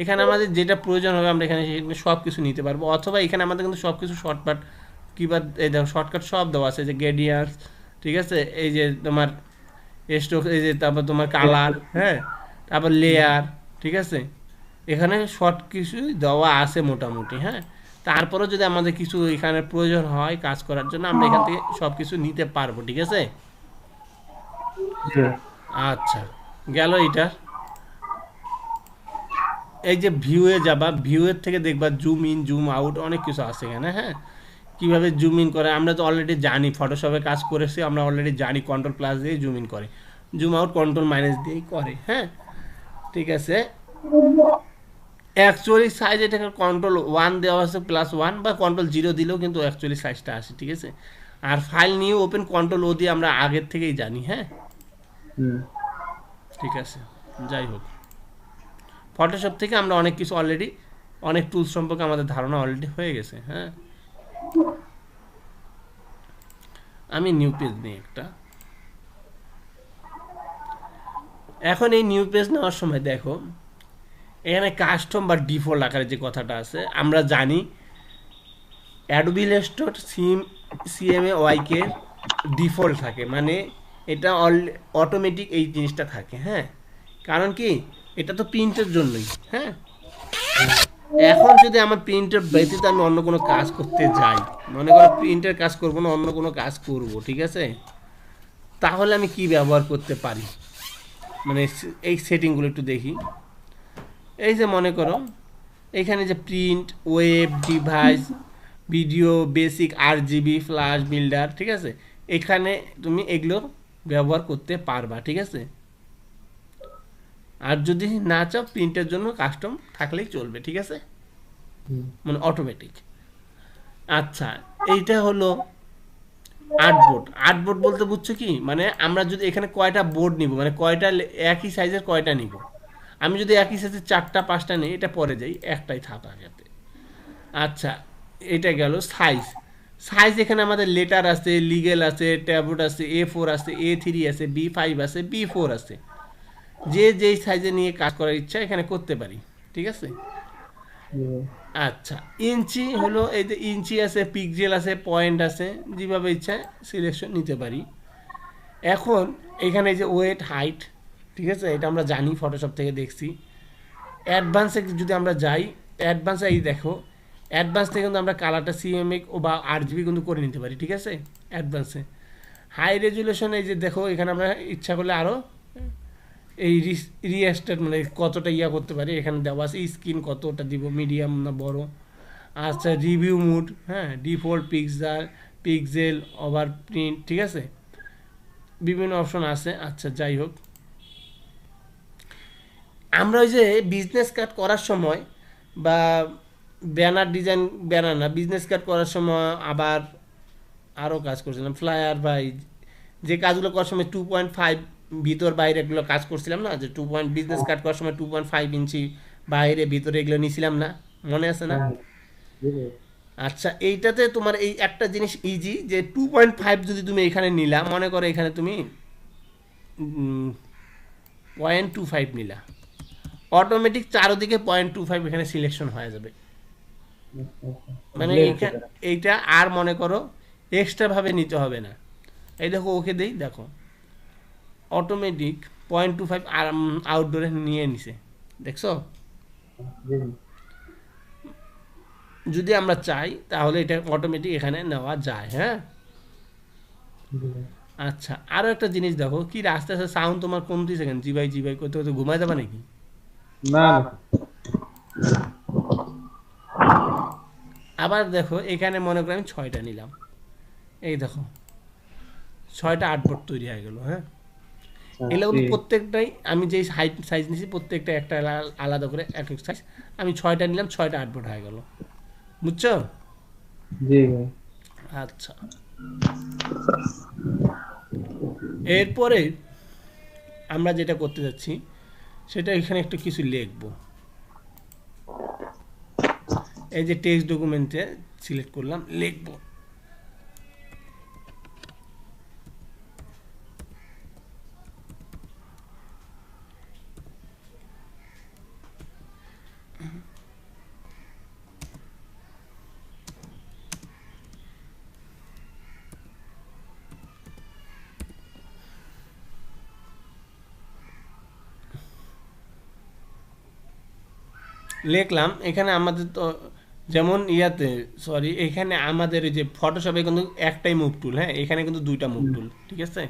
এখানে আমাদের যেটা প্রয়োজন হবে আমরা এখানে সব কিছু নিতে পারবো, অথবা এখানে আমাদের কিন্তু সব কিছু শর্টকাট কিবার এই দেখো শর্টকাট সব দেওয়া আছে, যে গ্রেডিয়েন্টস, ঠিক আছে, এই যে তোমার স্ট্রোক, এই যে তারপর তোমার কালার, হ্যাঁ, তারপর লেয়ার, ঠিক আছে, এখানে শর্ট কিছু দেওয়া আছে মোটামুটি। হ্যাঁ, তারপরেও যদি আমাদের কিছু এখানে প্রয়োজন হয় কাজ করার জন্য, আমরা এখান থেকে সব কিছু নিতে পারবো, ঠিক আছে? আচ্ছা, গেল এটা। এই যে ভিউয়ে যাবা, ভিউয়ের থেকে দেখবা জুম ইন জুম আউট অনেক কিছু আছে এখানে। হ্যাঁ, কিভাবে জুম ইন করে আমরা তো অলরেডি জানি, ফটোশপে কাজ করেছি আমরা অলরেডি জানি, কন্ট্রোল প্লাস দিয়ে জুম ইন করে, জুম আউট কন্ট্রোল মাইনাস দিয়েই করে। হ্যাঁ ঠিক আছে, অ্যাকচুয়ালি সাইজ এটাকে কন্ট্রোল 1 দেওয়া আছে +1 বা কন্ট্রোল 0 দিলেও কিন্তু অ্যাকচুয়ালি সাইজটা আসে। ঠিক আছে, আর ফাইল নিয়ে ওপেন কন্ট্রোল ও দিয়ে আমরা আগের থেকেই জানি। হ্যাঁ ঠিক আছে, যাই হোক ফটোশপ থেকে আমরা অনেক কিছু অলরেডি, অনেক টুলস সম্পর্কে আমাদের ধারণা অলরেডি হয়ে গেছে। হ্যাঁ আমি নিউ পেজ নিই একটা। এখন এই নিউ পেজ নেওয়ার সময় দেখো এখানে কাস্টম বা ডিফল্ট আকারে যে কথাটা আছে আমরা জানি অ্যাডোবি ইলাস্ট্রেটর CMYK ডিফল্ট থাকে, মানে এটা অটোমেটিক এই জিনিসটা থাকে। হ্যাঁ কারণ কি এটা তো প্রিন্টের জন্যই। হ্যাঁ এখন যদি আমার প্রিন্টের ব্যতীত আমি অন্য কোনো কাজ করতে যাই, মনে করো প্রিন্টের কাজ করবো না, অন্য কোনো কাজ করব, ঠিক আছে, তাহলে আমি কি ব্যবহার করতে পারি, মানে এই সেটিংগুলো একটু দেখি। এই যে মনে করো এখানে যে print, web, device, video, basic, RGB, flash, builder, ঠিক আছে, এখানে তুমি এগুলো ব্যবহার করতে পারবা। ঠিক আছে, আর যদি না চাও প্রিন্টের জন্য কাস্টম থাকলেই চলবে। ঠিক আছে, মানে অটোমেটিক। আচ্ছা এইটা হলো আর্টবোর্ড। আর্টবোর্ড বলতে বুঝছো কি, মানে আমরা যদি এখানে কয়টা বোর্ড নিব, মানে কয়টা একই সাইজের কয়টা নিব, আমি যদি একই সাইজের 4টা 5টা নিই এটা পরে যাই, একটাই থাকা যাতে। আচ্ছা এটা গেল সাইজ। সাইজ এখানে আমাদের লেটার আছে, লিগেল আছে, ট্যাবলেট আছে, A4 আছে, A3 আছে, B5 আছে, B4 আছে, যে যেই সাইজে নিয়ে কাজ করার ইচ্ছা এখানে করতে পারি। ঠিক আছে, আচ্ছা ইঞ্চি হলো এই যে ইঞ্চি আছে, পিক্সেল আছে, পয়েন্ট আছে, যেভাবে ইচ্ছা সিলেকশন নিতে পারি। এখন এখানে যে ওয়েট, হাইট, ঠিক আছে, এটা আমরা জানি ফটোশপ থেকে দেখছি। অ্যাডভান্সে যদি আমরা যাই, অ্যাডভান্সে এই দেখো অ্যাডভান্স থেকে কিন্তু আমরা কালারটা CMYK বা RGB কিন্তু করে নিতে পারি। ঠিক আছে, অ্যাডভান্সে হাই রেজুলেশন এই যে দেখো এখানে আমরা ইচ্ছা করলে আরও এই রিস্টার্ট মানে কতটা ইয়া করতে পারি, এখানে দেওয়া আছে স্ক্রিন কতটা দিব, মিডিয়াম না বড়। আচ্ছা রিভিউ মুড, হ্যাঁ ডিফল্ট, পিক্সেল, ওভার প্রিন্ট, ঠিক আছে, বিভিন্ন অপশন আছে। আচ্ছা যাই হোক, আমরা ওই যে বিজনেস কার্ড করার সময় বা ব্যানার ডিজাইন, ব্যানার না বিজনেস কার্ড করার সময় আবার আরও কাজ করছিলাম, ফ্লায়ার বা যে কাজগুলো করার সময় 2.5 ভিতর বাইরে এগুলো কাজ করছিলাম না, যে বিজনেস কার্ড করার সময় 2.5 ইঞ্চি বাইরে ভিতরে এগুলো নিয়েছিলাম না, মনে আছে না? আচ্ছা এইটাতে তোমার এই একটা জিনিস ইজি, যে 2.5 যদি তুমি এখানে নিলা, মনে করো এখানে তুমি 0.25 নিলা, অটোমেটিক চারোদিকে 0.25 এখানে সিলেকশন হয়ে যাবে। মানে এইটা আর মনে করো এক্সট্রা ভাবে নিতে হবে না। এই দেখো ওকে দেই, দেখো অটোমেটিক 0.25 আউটডোরে নিয়ে নিছে, দেখছো? যদি আমরা চাই তাহলে এটা অটোমেটিক এখানে নেওয়া যায়। হ্যাঁ আচ্ছা আরো একটা জিনিস দেখো, কি আস্তে আস্তে সাউন্ড তোমার কমতেছে কেন? জি ভাই করতে করতে ঘুমায় যাবা নাকি? না আবার দেখো এখানে মনে করি আমি 6টা নিলাম, এই দেখো 6টা আর্টবোর্ড তৈরি হয়ে গেল। হ্যাঁ এগুলো কিন্তু প্রত্যেকটাই আমি যেই সাইজ নিয়েছি প্রত্যেকটা একটা আলাদা করে এক এক সাইজ, আমি 6টা নিলাম, 6টা আর্টবোর্ড হয়ে গেল, বুঝছো? জি ভাই। আচ্ছা এরপরে আমরা যেটা করতে যাচ্ছি সেটা এখানে একটু কিছু লিখবো। এই যে টেক্সট ডকুমেন্টে সিলেক্ট করলাম, লিখবো। লিখলাম এখানে আমাদের তো যেমন ইয়াতে সরি এখানে আমাদের এই যে ফটোশপে কিন্তু একটাই মুভ টুল, হ্যাঁ এখানে কিন্তু দুইটা মুভ টুল, ঠিক আছে?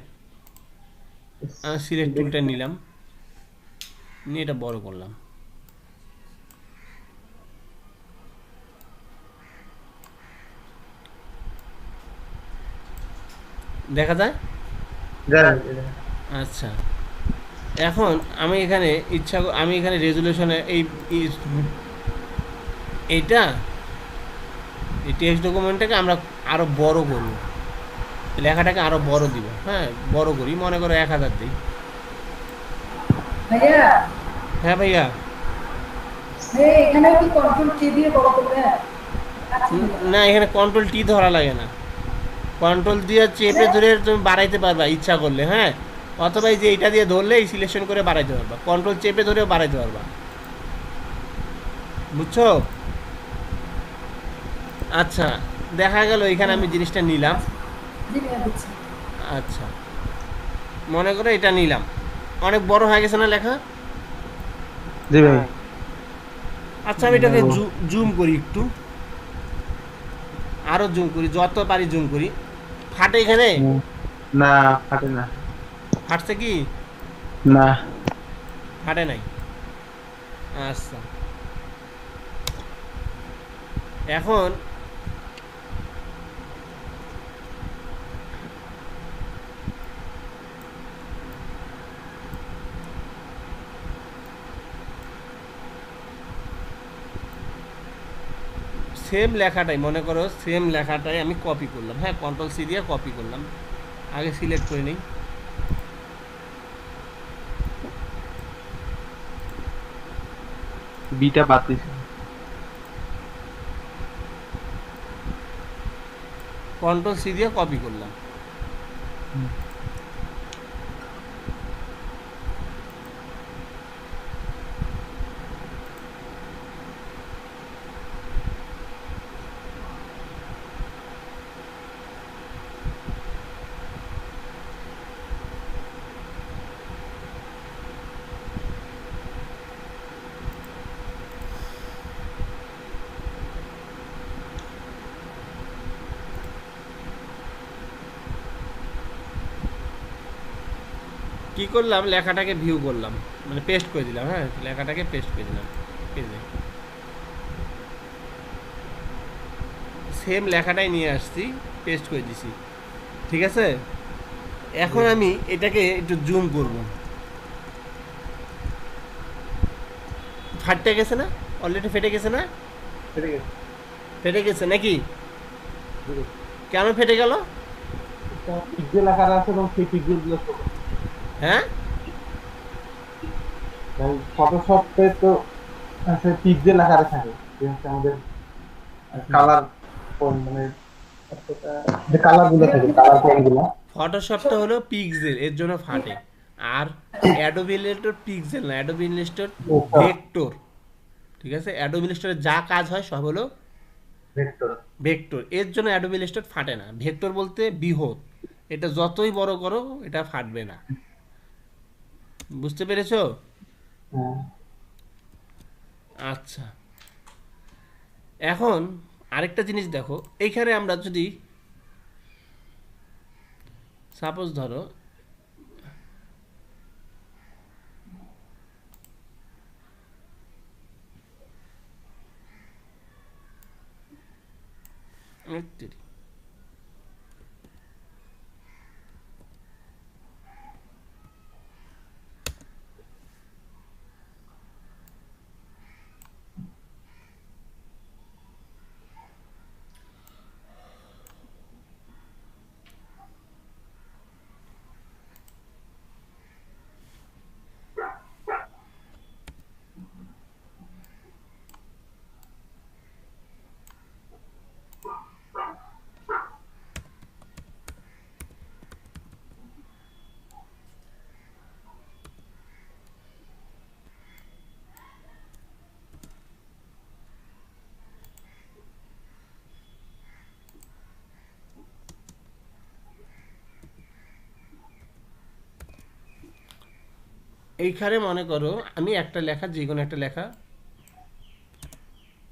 আমি সিলেক্ট টুলটা নিলাম, নিয়ে এটা বড় করলাম। দেখা যায়? আচ্ছা, এখন আমি এখানে আমি এখানে রেজুলেশনে এইটা এই টেক্সট ডকুমেন্টটাকে আমরা আরো বড় করব, লেখাটাকে আরো বড় দিব। হ্যাঁ, বড় করি, মনে করো 1000 দিই। ভাইয়া, হ্যাঁ ভাইয়া, এখানে কি কন্ট্রোল টি দিয়ে বড় করবে? না, এখানে কন্ট্রোল টি ধরা লাগে না, কন্ট্রোল দিয়ে চেপে ধরে তুমি বাড়াইতে পারবা ইচ্ছা করলে। হ্যাঁ, অথবা এই যে এটা দিয়ে ধরলে এই সিলেকশন করে বাড়াইতে পারবা, কন্ট্রোল চেপে ধরেও বাড়াইতে পারবা, বুঝছো? আচ্ছা, দেখা গেল এখানে আমি জিনিসটা নিলাম। আচ্ছা, মনে করো এটা নিলাম, অনেক বড় হয়ে গেছে না লেখা? জি ভাই। আচ্ছা, আমি এটাকে জুম করি একটু, আরো জুম করি, যত পারি জুম করি। ফাটে এখানে? না, ফাটে না। ফাটছে কি? না, ফাটে নাই। আচ্ছা, এখন সেম লেখাটাই, মনে করো সেম লেখাটাই আমি কপি করলাম। হ্যাঁ, কন্ট্রোল সি দিয়ে কপি করলাম, আগে সিলেক্ট করে নিই। বিটা বাদ দিছি। কন্ট্রোল সি দিয়ে কপি করলাম। কি করলাম, লেখাটাকে ভিউ করলাম, মানে পেস্ট করে দিলাম। হ্যাঁ, লেখাটাকে পেস্ট করে দিলাম পেজে, সেম লেখাটাই নিয়ে আসছি, পেস্ট করে দিছি। ঠিক আছে, এখন আমি এটাকে একটু জুম করব। ফাটতে গেছে না? অলরেডি ফেটে গেছে না? ফেটে গেছে নাকি? কেন ফেটে গেল? পিক্সেল আকার আছে এবং সেই পিক্সেলগুলো ছোট। হ্যাঁ, ফটোশপে তো আছে পিক্সেল আকারে থাকে, আমাদের কালার মানে যে কালারগুলো থাকে, কালার কোডগুলো। ফটোশপটা হলো পিক্সেল, এর জন্য ফাটে। আর অ্যাডোবি ইলাস্ট্রেটর পিক্সেল না, অ্যাডোবি ইলাস্ট্রেটর ভেক্টর। ঠিক আছে, অ্যাডোবি ইলাস্ট্রেটরে যা কাজ হয় সব হলো ভেক্টর, এর জন্য অ্যাডোবি ইলাস্ট্রেটর ফাটে না। ভেক্টর বলতে বৃহৎ, এটা যতই বড় করো এটা ফাটবে না। বুঝতে পেরেছো? আচ্ছা, এখন আরেকটা জিনিস দেখো, এইখানে আমরা যদি সাপোজ ধরো এইখানে মনে করো আমি একটা লেখা, যে কোনো একটা লেখা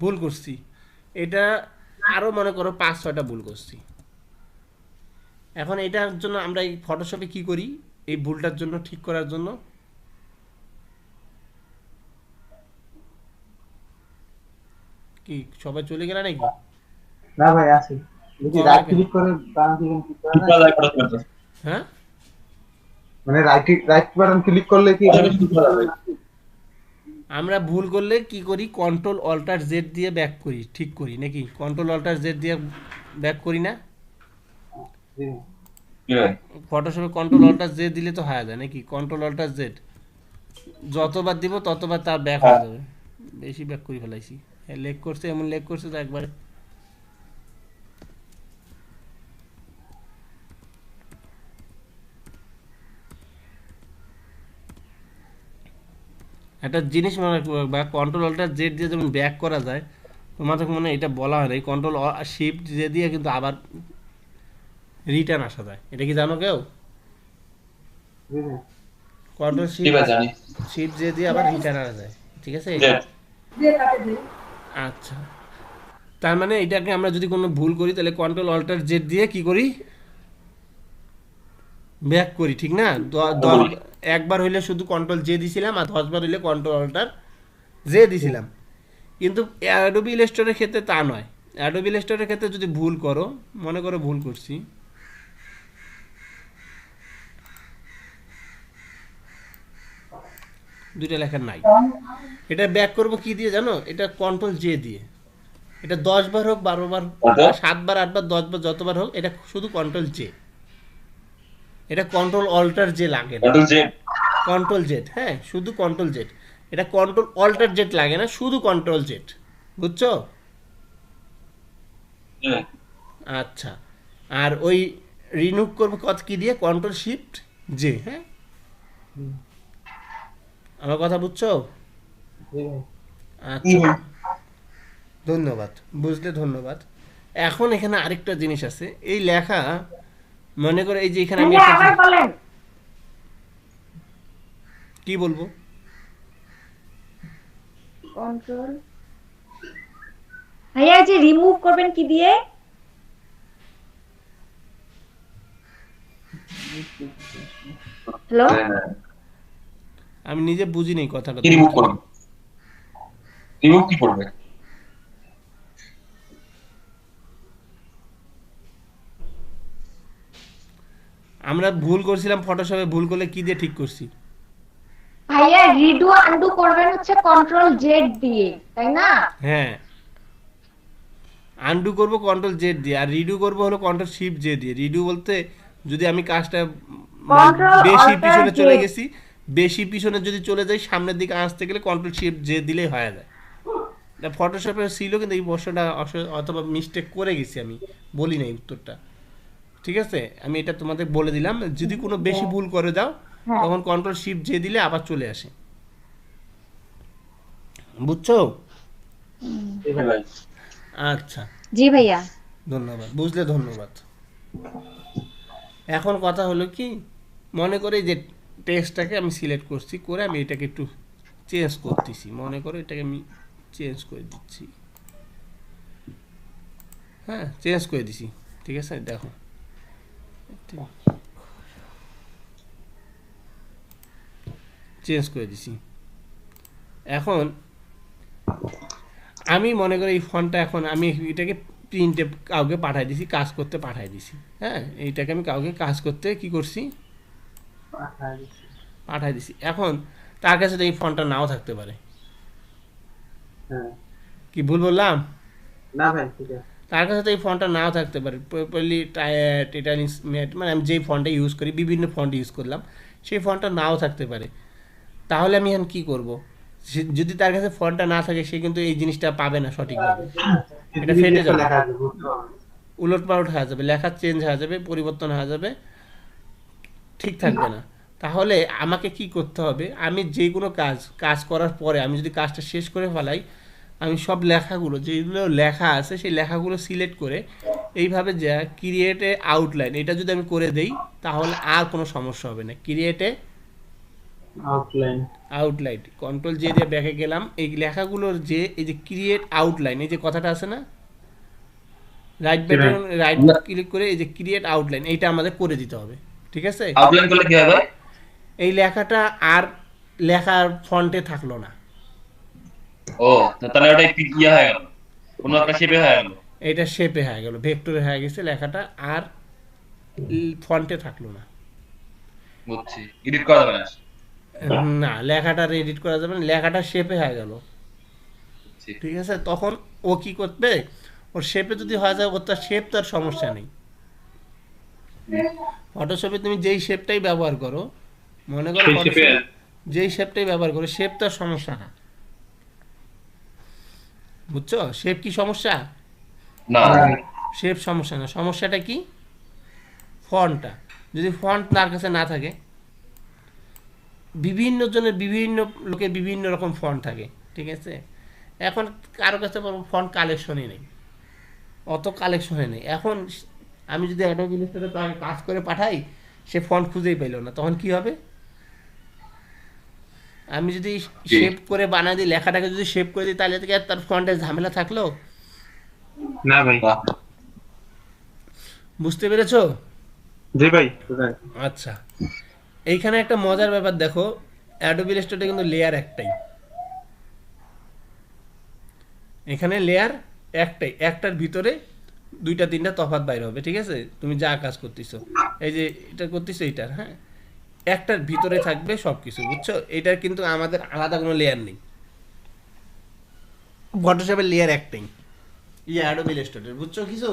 ভুল করছি, এটা আরো মনে করো 5-6টা ভুল করছি। এখন এটার জন্য আমরা এই ফটোশপে কি করি, এই ভুলটার জন্য ঠিক করার জন্য কি সবাই চলে গেল নাকি? না ভাই, আছি। যদি রাইট ক্লিক করে বাম দিকে ক্লিক করা যায় হ্যাঁ মানে রাইট বাটন ক্লিক করলে কি আমরা ভুল করলে কি করি কন্ট্রোল অল্টার জেড দিয়ে ব্যাক করি ঠিক করি নাকি কন্ট্রোল অল্টার জেড দিয়ে ব্যাক করি না ফটোশপে কন্ট্রোল অল্টার জেড দিলে তো হয়ে যায় নাকি কন্ট্রোল অল্টার জেড যতবার দিব ততবার তার ব্যাক হয়ে যাবে বেশি ব্যাক করে ফেলাইছি লেগ করছে এমন লেগ করছে তো একবারে একটা জিনিস মনে রাখবা কন্ট্রোল অল্টার জেড দিয়ে যেমন ব্যাক করা যায় তোমাদের মনে এটা বলা হয় না এই কন্ট্রোল শিফট জে দিয়ে কিন্তু আবার রিটার্ন আসা যায় এটা কি জানো কেউ কন্ট্রোল শিফট জে দিয়ে আবার রিটার্ন আসা যায় ঠিক আছে আচ্ছা তার মানে এটাকে আমরা যদি কোনো ভুল করি তাহলে কন্ট্রোল অল্টার জেড দিয়ে কি করি ব্যাক করি ঠিক না একবার হইলে শুধু কন্ট্রোল জে দিছিলাম আর 10 বার হইলে কন্ট্রোল অল্টার জে দিছিলাম কিন্তু অ্যাডোবি ইলাস্ট্রেটরের ক্ষেত্রে তা নয় অ্যাডোবি ইলাস্ট্রেটরের ক্ষেত্রে যদি ভুল করো মনে করো ভুল করছি দুইটা লেখা নাই এটা ব্যাক করব কি দিয়ে জানো এটা কন্ট্রোল জে দিয়ে এটা 10 বার হোক 12 বার 7 বার 8 বার 10 বার যতবার হোক এটা শুধু কন্ট্রোল জে এটা কন্ট্রোল অল্টার জে লাগে না কন্ট্রোল জেড হ্যাঁ শুধু কন্ট্রোল জেড এটা কন্ট্রোল অল্টার জেড লাগে না শুধু কন্ট্রোল জেড বুঝছো আচ্ছা আর ওই রিমুভ করব কত কি দিয়ে কন্ট্রোল শিফট জে হ্যাঁ আমার কথা বুঝছো আচ্ছা ধন্যবাদ বুঝলে ধন্যবাদ এখন এখানে আরেকটা জিনিস আছে এই লেখা মনে করে এই যে এখানে আমি কি বলবো কন্ট্রোল ভাইয়া যে রিমুভ করবেন কি দিয়ে হ্যালো আমি নিজে বুঝি নাই কথাটা রিমুভ করব রিমুভ কি করবে আমরা ভুল করছিলাম ফটোশপে ভুল করলে কি দিয়ে ঠিক করছি ভাইয়া রিডু আনডু করবেন হচ্ছে কন্ট্রোল জেড দিয়ে তাই না হ্যাঁ আনডু করব কন্ট্রোল জেড দিয়ে আর রিডু করব হলো কন্ট্রোল শিফট জে দিয়ে রিডু বলতে যদি আমি কাজটা বেশি পিছনে চলে গেছি বেশি পিছনে যদি চলে যাই সামনের দিকে আসতে গেলে কন্ট্রোল শিফট জে দিলেই হয়ে যায় এটা ফটোশপে ছিল কিন্তু এই প্রশ্নটা অথবা মিস্টেক করে গেছি আমি বলি নাই উত্তরটা ঠিক আছে আমি এটা তোমাদের বলে দিলাম যদি কোনো বেশি ভুল করে দাও তখন কন্ট্রোল শিফট জে দিলে আবার চলে আসে বুঝছো আচ্ছা জি ভাইয়া ধন্যবাদ বুঝলে ধন্যবাদ এখন কথা হলো কি মনে করে যে টেক্সটটাকে আমি সিলেক্ট করছি করে আমি এটাকে একটু চেঞ্জ করতেছি মনে করো এটাকে আমি চেঞ্জ করে দিচ্ছি হ্যাঁ চেঞ্জ করে দিছি ঠিক আছে দেখো চেঞ্জ করে দিছি এখন আমি মনে করি এই ফন্টটা এখন আমি এটাকে প্রিন্টে কাউকে পাঠাই দিছি কাজ করতে পাঠাই দিছি হ্যাঁ এইটাকে আমি কাউকে কাজ করতে কি করছি পাঠাই দিছি এখন তার কাছে তো এই ফন্টটা নাও থাকতে পারে কি ভুল বললাম না ভাই ঠিক আছে তার কাছে তো এই ফন্টটা নাও থাকতে পারে প্রপারলি টাইটানিস ম্যাট মানে আমি যেই ফন্টটা ইউজ করি বিভিন্ন ফন্ট ইউজ করলাম সেই ফন্টটা নাও থাকতে পারে তাহলে আমি এখন কি করব যদি তার কাছে ফন্টটা না থাকে সে কিন্তু এই জিনিসটা পাবে না সঠিকভাবে এটা ফেটে যাবে উলটপালট হয়ে যাবে লেখা চেঞ্জ হয়ে যাবে পরিবর্তন হয়ে যাবে ঠিক থাকবে না তাহলে আমাকে কি করতে হবে আমি যে কোনো কাজ করার পরে আমি যদি কাজটা শেষ করে ফেলাই আমি সব লেখাগুলো যেগুলো লেখা আছে সেই লেখাগুলো সিলেক্ট করে এইভাবে যা ক্রিয়েটে আউটলাইন এটা যদি আমি করে দেই তাহলে আর কোনো সমস্যা হবে না ক্রিয়েটে আউটলাইন কন্ট্রোল জে দিয়ে ব্যাকে গেলাম এই লেখাগুলোর যে এই যে ক্রিয়েট আউটলাইন এই যে কথাটা আছে না রাইট বাটন রাইট ক্লিক করে এই যে ক্রিয়েট আউটলাইন এইটা আমাদের করে দিতে হবে ঠিক আছে আউটলাইন করলে কি হবে এই লেখাটা আর লেখার ফন্টে থাকলো না ও তাহলে ওটা কি হয়ে গেল কোন একটা শেপে হয়ে গেল এটা শেপে হয়ে গেল, ভেক্টরে হয়ে গেছে লেখাটা, আর ফন্টে থাকলো না। বুঝছি, এডিট করা যাবে না। না, লেখাটা এডিট করা যাবে না, লেখাটা শেপে হয়ে গেল। ঠিক আছে, তখন ও কি করবে, ওর শেপে যদি হয়ে যায়, ওর তার শেপ তার সমস্যা নেই। ফটোশপে তুমি যেই শেপটাই ব্যবহার করো, মনে করো যেই শেপটাই ব্যবহার করো, শেপ তার সমস্যা না। বুঝছো, শেপ কি সমস্যা? না, শেপ সমস্যা না, সমস্যাটা কি? ফন্টটা। যদি ফন্ট তার কাছে না থাকে, বিভিন্ন জনের বিভিন্ন লোকের বিভিন্ন রকম ফন্ট থাকে, ঠিক আছে? এখন কারো কাছে ফন্ট কালেকশনই নেই, অত কালেকশনে নেই। এখন আমি যদি অ্যাডোবি ইলাস্ট্রেটরে তাকে কাজ করে পাঠাই, সে ফন্ট খুঁজেই পেল না, তখন কি হবে? আমি যদি শেপ করে বানাই দিই, লেখাটাকে যদি শেপ করে দিই, তাহলে থেকে তার ফন্টের ঝামেলা থাকলো না ভাই। বুঝতে পেরেছো? জি ভাই। আচ্ছা, এইখানে একটা মজার ব্যাপার দেখো, অ্যাডোবি ইলাস্ট্রেটরে কিন্তু লেয়ার একটাই, এখানে লেয়ার একটাই, একটার ভিতরে দুইটা তিনটা তফাৎ বাইরে হবে, ঠিক আছে? তুমি যা কাজ করতেছো, এই যে এটা করতেছো, এইটার, হ্যাঁ, একটার ভিতরে থাকবে সবকিছু, বুঝছো? এটার কিন্তু আমাদের আলাদা কোনো লেয়ার নেই, ফটোশপের লেয়ার একটাই, অ্যাডোবি ইলাস্ট্রেটর, বুঝছো কিছু?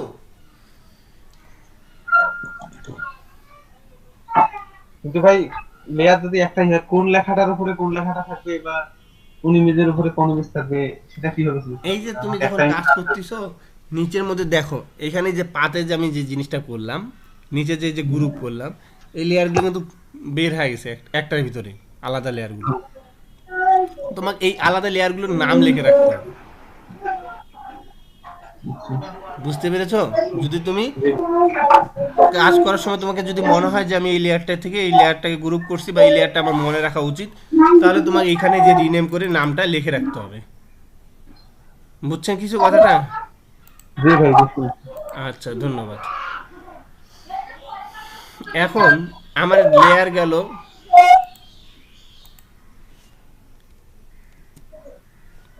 কিন্তু ভাই লেয়ার যদি একটাই হয়, কোন লেখাটার উপরে কোন লেখাটা থাকবে বা কোন ইমেজের উপরে কোন ইমেজ থাকবে সেটা কি হবে? এই যে তুমি যখন কাজ করতেছো, নিচের মধ্যে দেখো, এখানে যে পাতে যে আমি যে জিনিসটা করলাম, নিচে যে যে গ্রুপ করলাম, এই লেয়ারগুলো কিন্তু বের হয়ে গেছে একটার ভিতরে, আলাদা লেয়ারগুলো। তোমাকে এই আলাদা লেয়ারগুলোর নাম লিখে রাখতে হবে, বুঝতে পেরেছো? যদি তুমি কাজ করার সময় তোমাকে যদি মনে হয় যে আমি এই লেয়ারটা থেকে এই লেয়ারটাকে গ্রুপ করছি বা এই লেয়ারটা আমার মনে রাখা উচিত, তাহলে তোমার এখানে যে রিনেম করে নামটা লিখে রাখতে হবে। বুঝছেন কিছু কথাটা? জি ভাই, বুঝছি। আচ্ছা, ধন্যবাদ। এখন আমার লেয়ার গেল,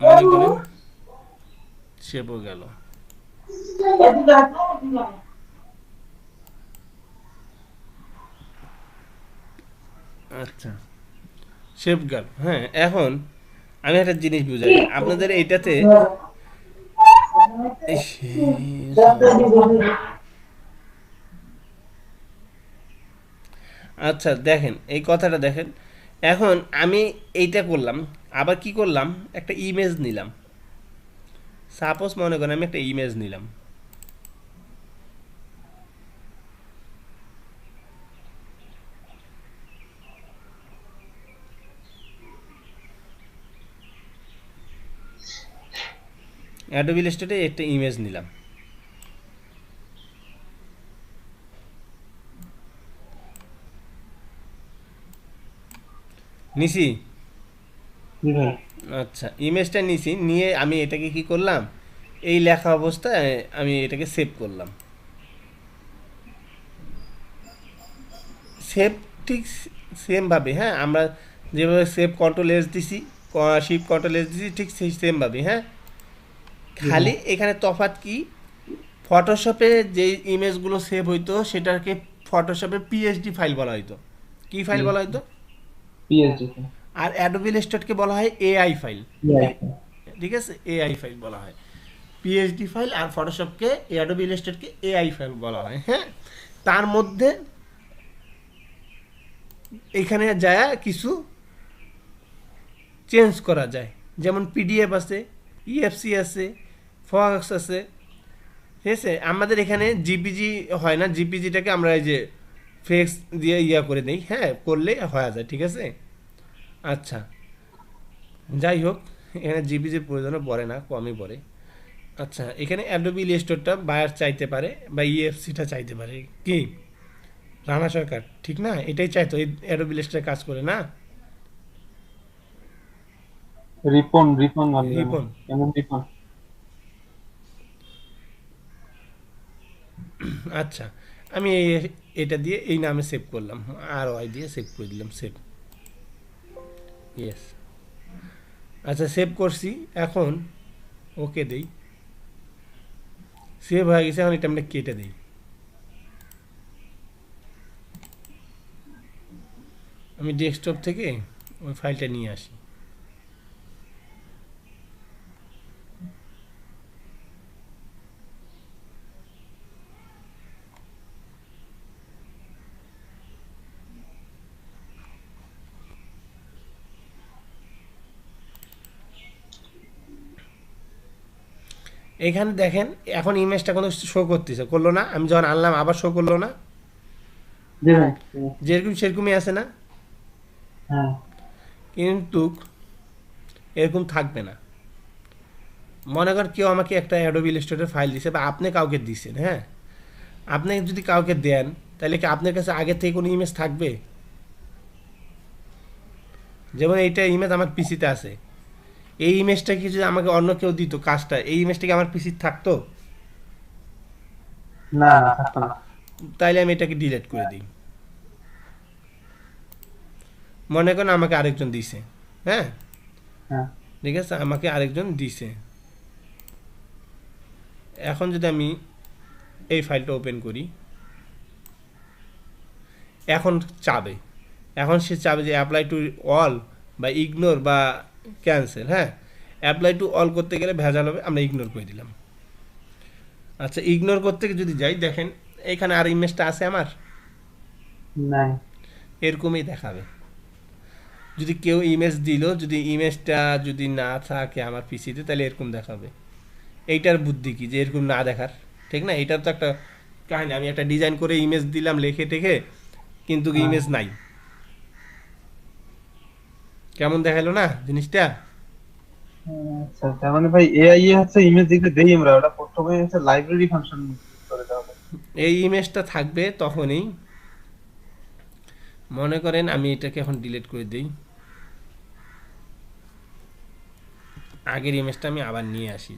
মনে করেন শেপও গেল। আচ্ছা, শেপ গেল। হ্যাঁ, এখন আমি একটা জিনিস বুঝাই আপনাদের, এইটাতে আচ্ছা দেখেন, এই কথাটা দেখেন, এখন আমি এইটা করলাম, আবার কি করলাম, একটা ইমেজ নিলাম, সাপোজ মনে করেন আমি একটা ইমেজ নিলাম, অ্যাডোবি ইলাস্ট্রেটরে একটা ইমেজ নিলাম, নিছি। আচ্ছা, ইমেজটা নিছি, নিয়ে আমি এটাকে কি করলাম, এই লেখা অবস্থায় আমি এটাকে সেভ করলাম। সেভ ঠিক সেমভাবে, হ্যাঁ, আমরা যেভাবে সেভ কন্ট্রোল এস দিছি, শিফট কন্ট্রোল এস দিছি, ঠিক সেই সেমভাবে, হ্যাঁ। খালি এখানে তফাৎ কি, ফটোশপে যে ইমেজগুলো সেভ হইতো সেটাকে ফটোশপে পিএসডি ফাইল বলা হইতো। কি ফাইল বলা হইতো? পিএসডি। আর অ্যাডোবি ইলাস্ট্রেটরকে বলা হয় এআই ফাইল, ঠিক আছে? এআই ফাইল বলা হয়, পিএসডি ফাইল, আর ফটোশপকে, অ্যাডোবি ইলাস্ট্রেটরকে এআই ফাইল বলা হয়, হ্যাঁ। তার মধ্যে এখানে যায় কিছু চেঞ্জ করা যায়, যেমন পিডিএফ আছে, ইএফসি আছে, ফক্স আছে, ঠিক আছে? আমাদের এখানে জিপিজি হয় না, জিপিজিটাকে আমরা এই যে ফ্লেক্স দিয়ে ইয়া করে দিই, হ্যাঁ, করলে হয়ে যায়, ঠিক আছে? আচ্ছা, যাই হোক, এখানে জিপিজির প্রয়োজনও পড়ে না, কমই পড়ে। আচ্ছা, এখানে অ্যাডোবি ইলাস্ট্রেটরটা বায়ার চাইতে পারে বা ইএফসিটা চাইতে পারে, কি রানা সরকার, ঠিক না? এটাই চাইতো এই অ্যাডোবি ইলাস্ট্রেটর কাজ করে না? রিপন কেমন রিপন? আচ্ছা, আমি এটা দিয়ে এই নামে সেভ করলাম, আর ওয়াই দিয়ে সেভ করে দিলাম, সেভ, ইয়েস। আচ্ছা, সেভ করছি, এখন ওকে দেই, সেভ হয়ে গেছে, এখন এটা আমরা কেটে দিই। আমি ডেস্কটপ থেকে ওই ফাইলটা নিয়ে আসি। এখানে দেখেন এখন ইমেজটা কোনো শো করতেছে, করলো না? আমি যখন আনলাম আবার শো করলো না? জি ভাই। যেরকম সেরকমই আছে না? হ্যাঁ। কিন্তু এরকম থাকবে না। মনে কর কেউ আমাকে একটা অ্যাডোবি ইলাস্ট্রেটর ফাইল দিছে বা আপনি কাউকে দিচ্ছেন, হ্যাঁ, আপনি যদি কাউকে দেন তাহলে কি আপনার কাছে আগে থেকে কোনো ইমেজ থাকবে? যেমন এইটা ইমেজ আমার পিসিতে আছে, এই ইমেজটা কি যদি আমাকে অন্য কেউ দিত কাজটা, এই ইমেজটা কি আমার পিসিতে থাকতো? না, থাকতো না। তাইলে আমি এটাকে ডিলিট করে দিই। মনে করেন আমাকে আরেকজন দিছে, হ্যাঁ, ঠিক আছে, আমাকে আরেকজন দিছে। এখন যদি আমি এই ফাইলটা ওপেন করি, এখন চাবে, এখন সে চাবে যে অ্যাপ্লাই টু অল বা ইগনোর বা ক্যান্সেল। হ্যাঁ, অ্যাপ্লাই টু অল করতে গেলে ভেজাল হবে, আমরা ইগনোর করে দিলাম। আচ্ছা, ইগনোর করতে যদি যাই, দেখেন এখানে আর ইমেজটা আছে আমার নাই, এরকমই দেখাবে। যদি কেউ ইমেজ দিল, যদি ইমেজটা যদি না থাকে আমার পিসিতে, তাহলে এরকম দেখাবে। এইটার বুদ্ধি কি যে এরকম না দেখার, ঠিক না? এটার তো একটা কাহিনী, আমি একটা ডিজাইন করে ইমেজ দিলাম লেখে টেখে, কিন্তু ইমেজ নাই, কেমন দেখালো না জিনিসটা? আচ্ছা, তার মানে ভাই এআই হচ্ছে ইমেজ দিতে দেই আমরা, ওটা প্রথমে হচ্ছে লাইব্রেরি ফাংশন করে দেওয়া হবে। এই ইমেজটা থাকবে তখনই, মনে করেন আমি এটাকে এখন ডিলিট করে দেই, আগের ইমেজটা আমি আবার নিয়ে আসি।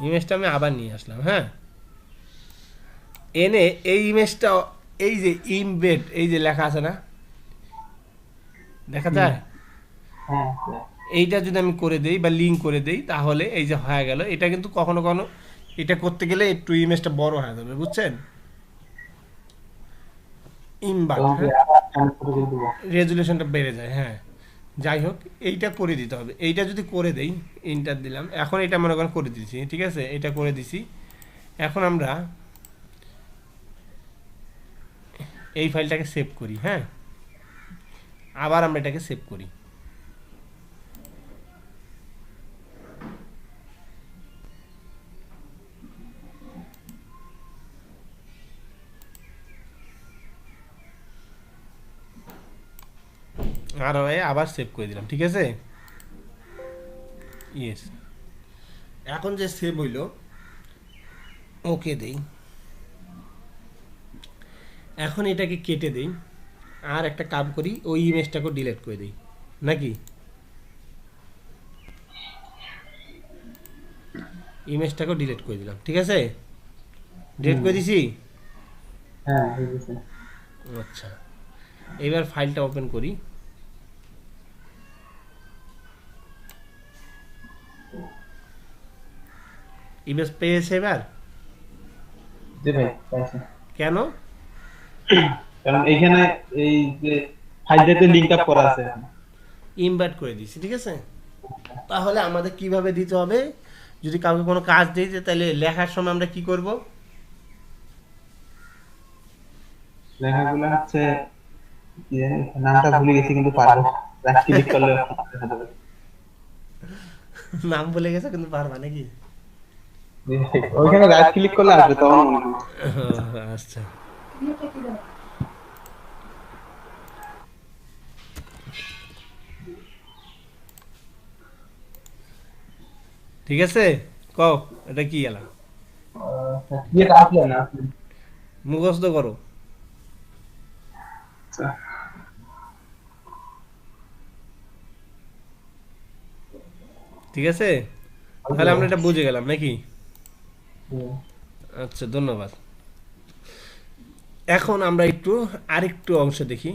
ইমেজটা আমি আবার নিয়ে আসলাম, হ্যাঁ, এনে এই ইমেজটা, এই যে ইমবেড, এই যে লেখা আছে না, দেখা যায়? এইটা যদি আমি করে দেই বা লিঙ্ক করে দেই, তাহলে এই যে হয়ে গেল। এটা কিন্তু কখনো কখনো এটা করতে গেলে একটু ইমেজটা বড় হয়ে যাবে, বুঝছেন? ইমবাট রেজুলেশনটা বেড়ে যায়। হ্যাঁ, যাই হোক, এইটা করে দিতে হবে। এইটা যদি করে দেই, ইন্টার দিলাম, এখন এটা মনে করেন করে দিয়েছি, ঠিক আছে, এটা করে দিছি। এখন আমরা এই ফাইলটাকে সেভ করি। হ্যাঁ, আবার আমরা এটাকে সেভ করি। আর আবার সেভ করে দিলাম, ঠিক আছে, ইয়েস। এখন যে সেভ হইল, ওকে দেই। এখন এটাকে কেটে দেই, আর একটা কাজ করি, ওই ইমেজটাকে ডিলিট করে দিই, নাকি? ইমেজটাকে ডিলিট করে দিলাম, ঠিক আছে, ডিলিট করে দিছি। হ্যাঁ, আচ্ছা, এবার ফাইলটা ওপেন করি। ইমেজ পেয়েছে এবার? জি ভাই, পেয়েছে। কেন? কারণ এখানে এই যে ফাইলটাতে লিংক আপ করা আছে, ইমবেড করে দিয়েছি, ঠিক আছে। তাহলে আমাদের কিভাবে দিতে হবে, যদি কাউকে কোনো কাজ দিই, তাহলে লেখার সময় আমরা কি করব? লেখাগুলো হচ্ছে নামটা ভুলে গেছি, কিন্তু পারবো, রাইট ক্লিক করলে নাম ভুলে গেছে কিন্তু পারবা নাকি? ওইখানে রাইট ক্লিক করলে আসবে, তখন আচ্ছা, ঠিক আছে, কও এটা কি এলা? আচ্ছা এটা আসলে না আসলে মুখস্থ করো। আচ্ছা ঠিক আছে, তাহলে আমরা এটা বুঝে গেলাম নাকি? আচ্ছা ধন্যবাদ। এখন আমরা একটু আরেকটু অংশ দেখি।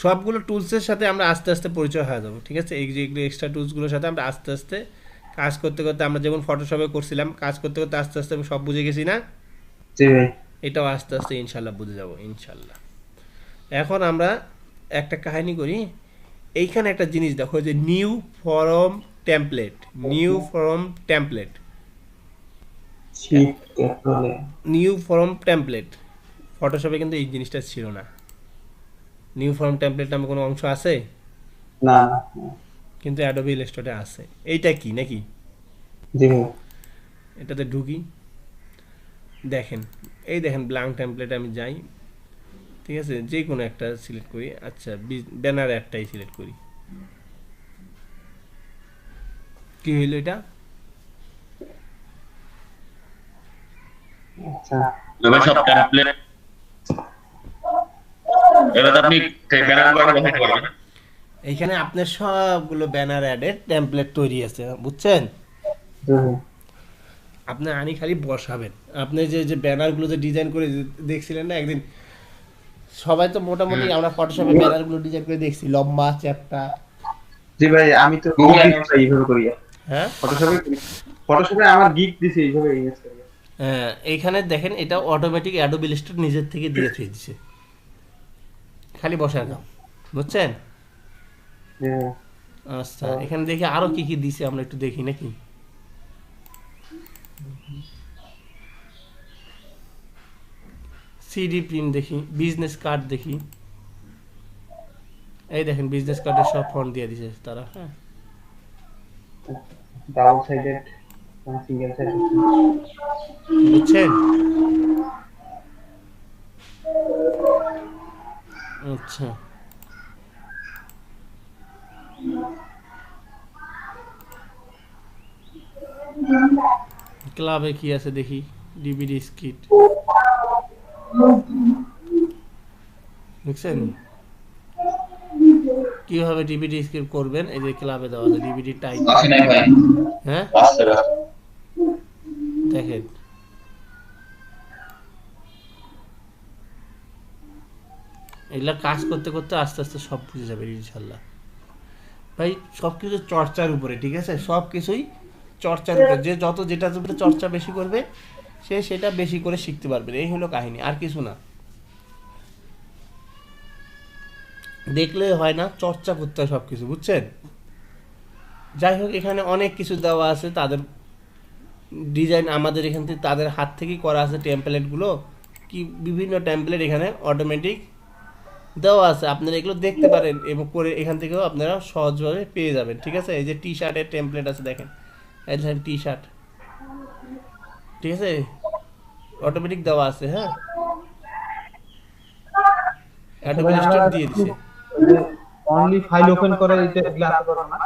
সবগুলো টুলসের সাথে আমরা আস্তে আস্তে পরিচয় হয়ে যাবো, ঠিক আছে? এই যে এক্সট্রা টুলসগুলোর সাথে আমরা আস্তে আস্তে কাজ করতে করতে, আমরা যেমন ফটোশপে করছিলাম, কাজ করতে করতে আস্তে আস্তে সব বুঝে গেছি না? জি ভাই। এটাও আস্তে আস্তে ইনশাল্লাহ বুঝে যাবো ইনশাল্লাহ। এখন আমরা একটা কাহিনী করি। এইখানে একটা জিনিস দেখো যে new form template, new form template, new form template. ফটোশপে কিন্তু এই জিনিসটা ছিল না। নিউ ফর্ম টেমপ্লেট নামে কোনো অংশ আছে না, কিন্তু অ্যাডোবি ইলাস্ট্রেটরে আছে। এইটা কি নাকি? জি এটাতে ঢুকি, দেখেন এই দেখেন ব্ল্যাঙ্ক টেমপ্লেট। আমি যাই, ঠিক আছে, যে কোনো একটা সিলেক্ট করি। আচ্ছা ব্যানার একটাই সিলেক্ট করি। কি হইল এটা? আচ্ছা সব টেমপ্লেট এবার আপনি ব্যানারগুলো দেখাতে পারবেন। এইখানে আপনার সবগুলো ব্যানার অ্যাডের টেমপ্লেট তৈরি আছে, বুঝছেন? আপনি আনি খালি বসাবেন। আপনি যে যে ব্যানারগুলো যে ডিজাইন করে দেখছিলেন না একদিন, সবাই তো মোটামুটি আমরা ফটোশপে ব্যানারগুলো ডিজাইন করে দেখছি, লম্বা চ্যাপ্টা। জি ভাই, আমি তো এইভাবে করি। হ্যাঁ ফটোশপে আমার গিগ দিছি এইভাবে ইউজ করি। হ্যাঁ, এইখানে দেখেন এটা অটোমেটিক অ্যাডোবি ইলাস্ট্রেটর নিজের থেকে দিয়ে দিয়েছে, খালি বসায় দাও, বুঝছেন? আচ্ছা এখানে দেখি আরো কি কি দিছে, আমরা একটু দেখি নাকি? সিডি প্রিন্ট দেখি, বিজনেস কার্ড দেখি। এই দেখেন বিজনেস কার্ডের সব ফন্ট দিয়ে দিয়েছে তারা। হ্যাঁ, ডাবল সাইডেড, সিঙ্গেল সাইডেড, বুঝছেন? আচ্ছা ক্লাবে কি আছে দেখি। ডিভিডি স্কিট, বুঝছেন কিভাবে ডিভিডি স্কিপ করবেন? এই যে ক্লাবে দেওয়া আছে ডিভিডি টাইপ। হ্যাঁ দেখেন, এগুলা কাজ করতে করতে আস্তে আস্তে সব বুঝে যাবে ইনশাল্লাহ। ভাই সবকিছু চর্চার উপরে, ঠিক আছে? সবকিছুই চর্চার উপরে। যে যত যেটার উপরে চর্চা বেশি করবে সে সেটা বেশি করে শিখতে পারবে। এই হলো কাহিনী, আর কিছু না। দেখলে হয় না, চর্চা করতে হয় সবকিছু, বুঝছেন? যাই হোক, এখানে অনেক কিছু দেওয়া আছে, তাদের ডিজাইন আমাদের এখান থেকে তাদের হাত থেকেই করা আছে। টেমপ্লেটগুলো কি বিভিন্ন টেমপ্লেট এখানে অটোমেটিক দেওয়া আছে, আপনারা এগুলো দেখতে পারেন এবং করে এখান থেকেও আপনারা সহজভাবে পেয়ে যাবেন, ঠিক আছে? এই যে টি শার্টের টেমপ্লেট আছে, দেখেন এই দেখেন টি শার্ট, ঠিক আছে, অটোমেটিক দেওয়া আছে। হ্যাঁ, অ্যাডোবি ইলাস্ট্রেটর দিয়ে দিয়েছে। অনলি ফাইল ওপেন করে এটা গ্লাস করা না,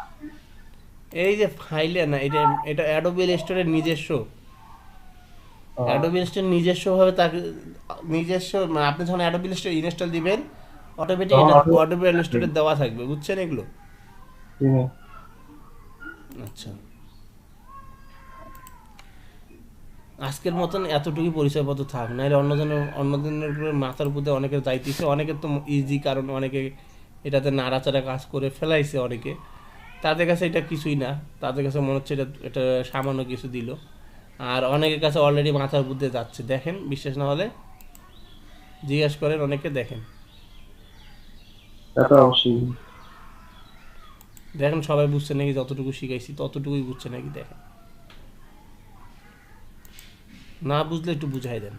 এই যে ফাইলে না, এটা এটা অ্যাডোবি ইলাস্ট্রেটরের নিজস্ব। অ্যাডোবি ইলাস্ট্রেটর নিজস্ব ভাবে তাকে নিজস্ব, আপনি যখন অ্যাডোবি ইলাস্ট্রেটর ইনস্টল দিবেন অটোমেটিক এটা অ্যাডোবি ইলাস্ট্রেটর দেওয়া থাকবে, বুঝছেন এগুলো? আচ্ছা, আজকের মতন এতটুকুই পরিচয়পত্র থাক, নাহলে অন্যজনের উপরে মাথার উপরে অনেকের যাইতেছে। অনেকের তো ইজি, কারণ অনেকে এটাতে নাড়াচাড়া কাজ করে ফেলাইছে অনেকে। তাদের কাছে এটা কিছুই না, তাদের কাছে মনে হচ্ছে এটা সামান্য কিছু দিল। আর অনেকের কাছে অলরেডি মাথার বুদ্ধে যাচ্ছে। দেখেন, বিশ্বাস না হলে জিজ্ঞেস করেন অনেকে, দেখেন দেখেন সবাই বুঝছে নাকি? যতটুকু শিখাইছি ততটুকুই বুঝছে নাকি? দেখেন, না বুঝলে একটু বুঝাই দেন।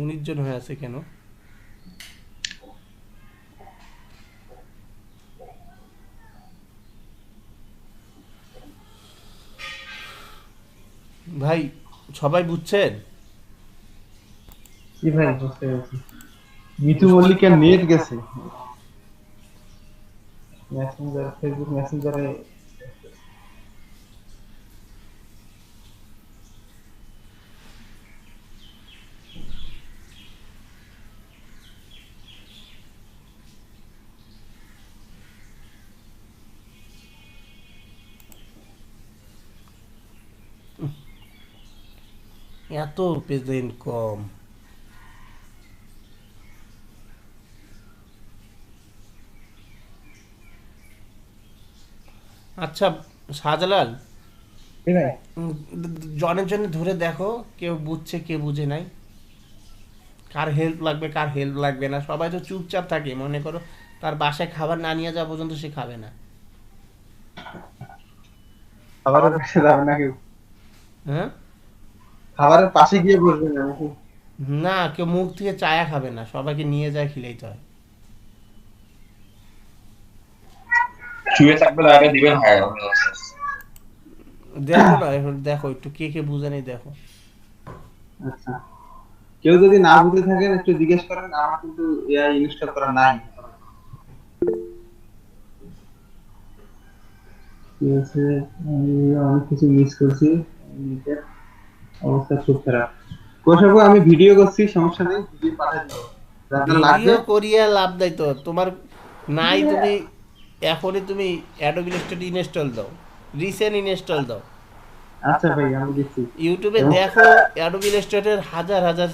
উনিশ জন হয়ে আছে কেন? ভাই সবাই বুঝছেন? কি ভাই বুঝতে পেরেছি। মিঠু মল্লিকের নেট গেছে মেসেঞ্জার, ফেসবুক মেসেঞ্জারে। এত পেজেন্ট কম। আচ্ছা শাহজালাল, জনের জন্য ধরে দেখো কেউ বুঝছে কে বুঝে নাই, কার হেল্প লাগবে কার হেল্প লাগবে না। সবাই তো চুপচাপ থাকে, মনে করো তার বাসায় খাবার না নিয়ে যাওয়া পর্যন্ত সে খাবে না। খাবারের পাশে যাবে না কেউ? হ্যাঁ, খাবারের পাশে গিয়ে বসবে না নাকি? না, কেউ মুখ থেকে চায়া খাবে না, সবাইকে নিয়ে যায় খিলাইতে হয়। শুয়ে থাকবে লাগে দিবেন। হ্যাঁ দেখো না এখন, দেখো একটু কে কে বুঝে নেই দেখো। আচ্ছা, কেউ যদি না বুঝে থাকেন একটু জিজ্ঞেস করেন, আমার কিন্তু এআই ইনস্টল করা নাই। ঠিক আছে, আমি অনেক কিছু মিস করছি, নিজের অবস্থা খুব খারাপ। কোথাও আমি ভিডিও করছি, সমস্যা নেই, ভিডিও পাঠিয়ে দেব। যাদের লাগবে ভিডিও করিয়া লাভ নাই তো তোমার, নাই তুমি এখনই তুমি অ্যাডোবি ইলাস্ট্রেটর ইনস্টল দাও, রিসেন্ট ইনস্টল দাও। আচ্ছা ভাই, আমি দিচ্ছি। ইউটিউবে দেখো অ্যাডোবি ইলাস্ট্রেটর হাজার হাজার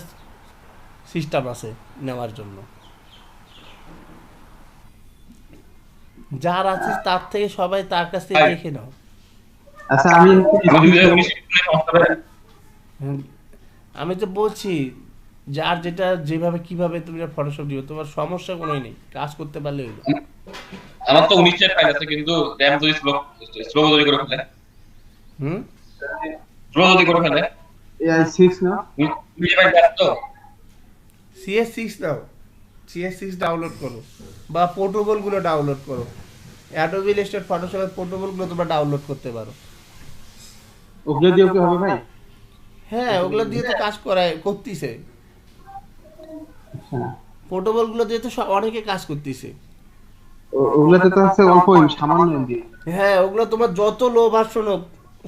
সিস্টেম আছে নেওয়ার জন্য, যার আছে তার থেকে সবাই তার কাছ থেকে দেখে নাও। আচ্ছা, আমি তো বলছি যার যেটা যেভাবে কিভাবে তুমি ফটোশপ দিও, তোমার সমস্যা কোনোই নেই, কাজ করতে পারলে হইলো। আমার তো 19 এর ফাইল আছে, কিন্তু র‍্যাম যদি স্লো যদি করে ফেলে, স্লো যদি করে ফেলে AI6 না CS6 নাও, CS6 ডাউনলোড করো বা পোর্টেবল গুলো ডাউনলোড করো। অ্যাডোবি ইলাস্ট্রেটর ফটোশপের পোর্টেবল গুলো তোমরা ডাউনলোড করতে পারো। ওগুলো দিয়ে কি হবে ভাই? হ্যাঁ, ওগুলো দিয়ে তো কাজ করায় করতেছে, পোর্টেবল গুলো দিয়ে তো অনেকে কাজ করতেছে। ওগুলোতে তো আছে অল্প সামান্য দিয়ে। হ্যাঁ, ওগুলো তোমার যত লো ভার্সন হোক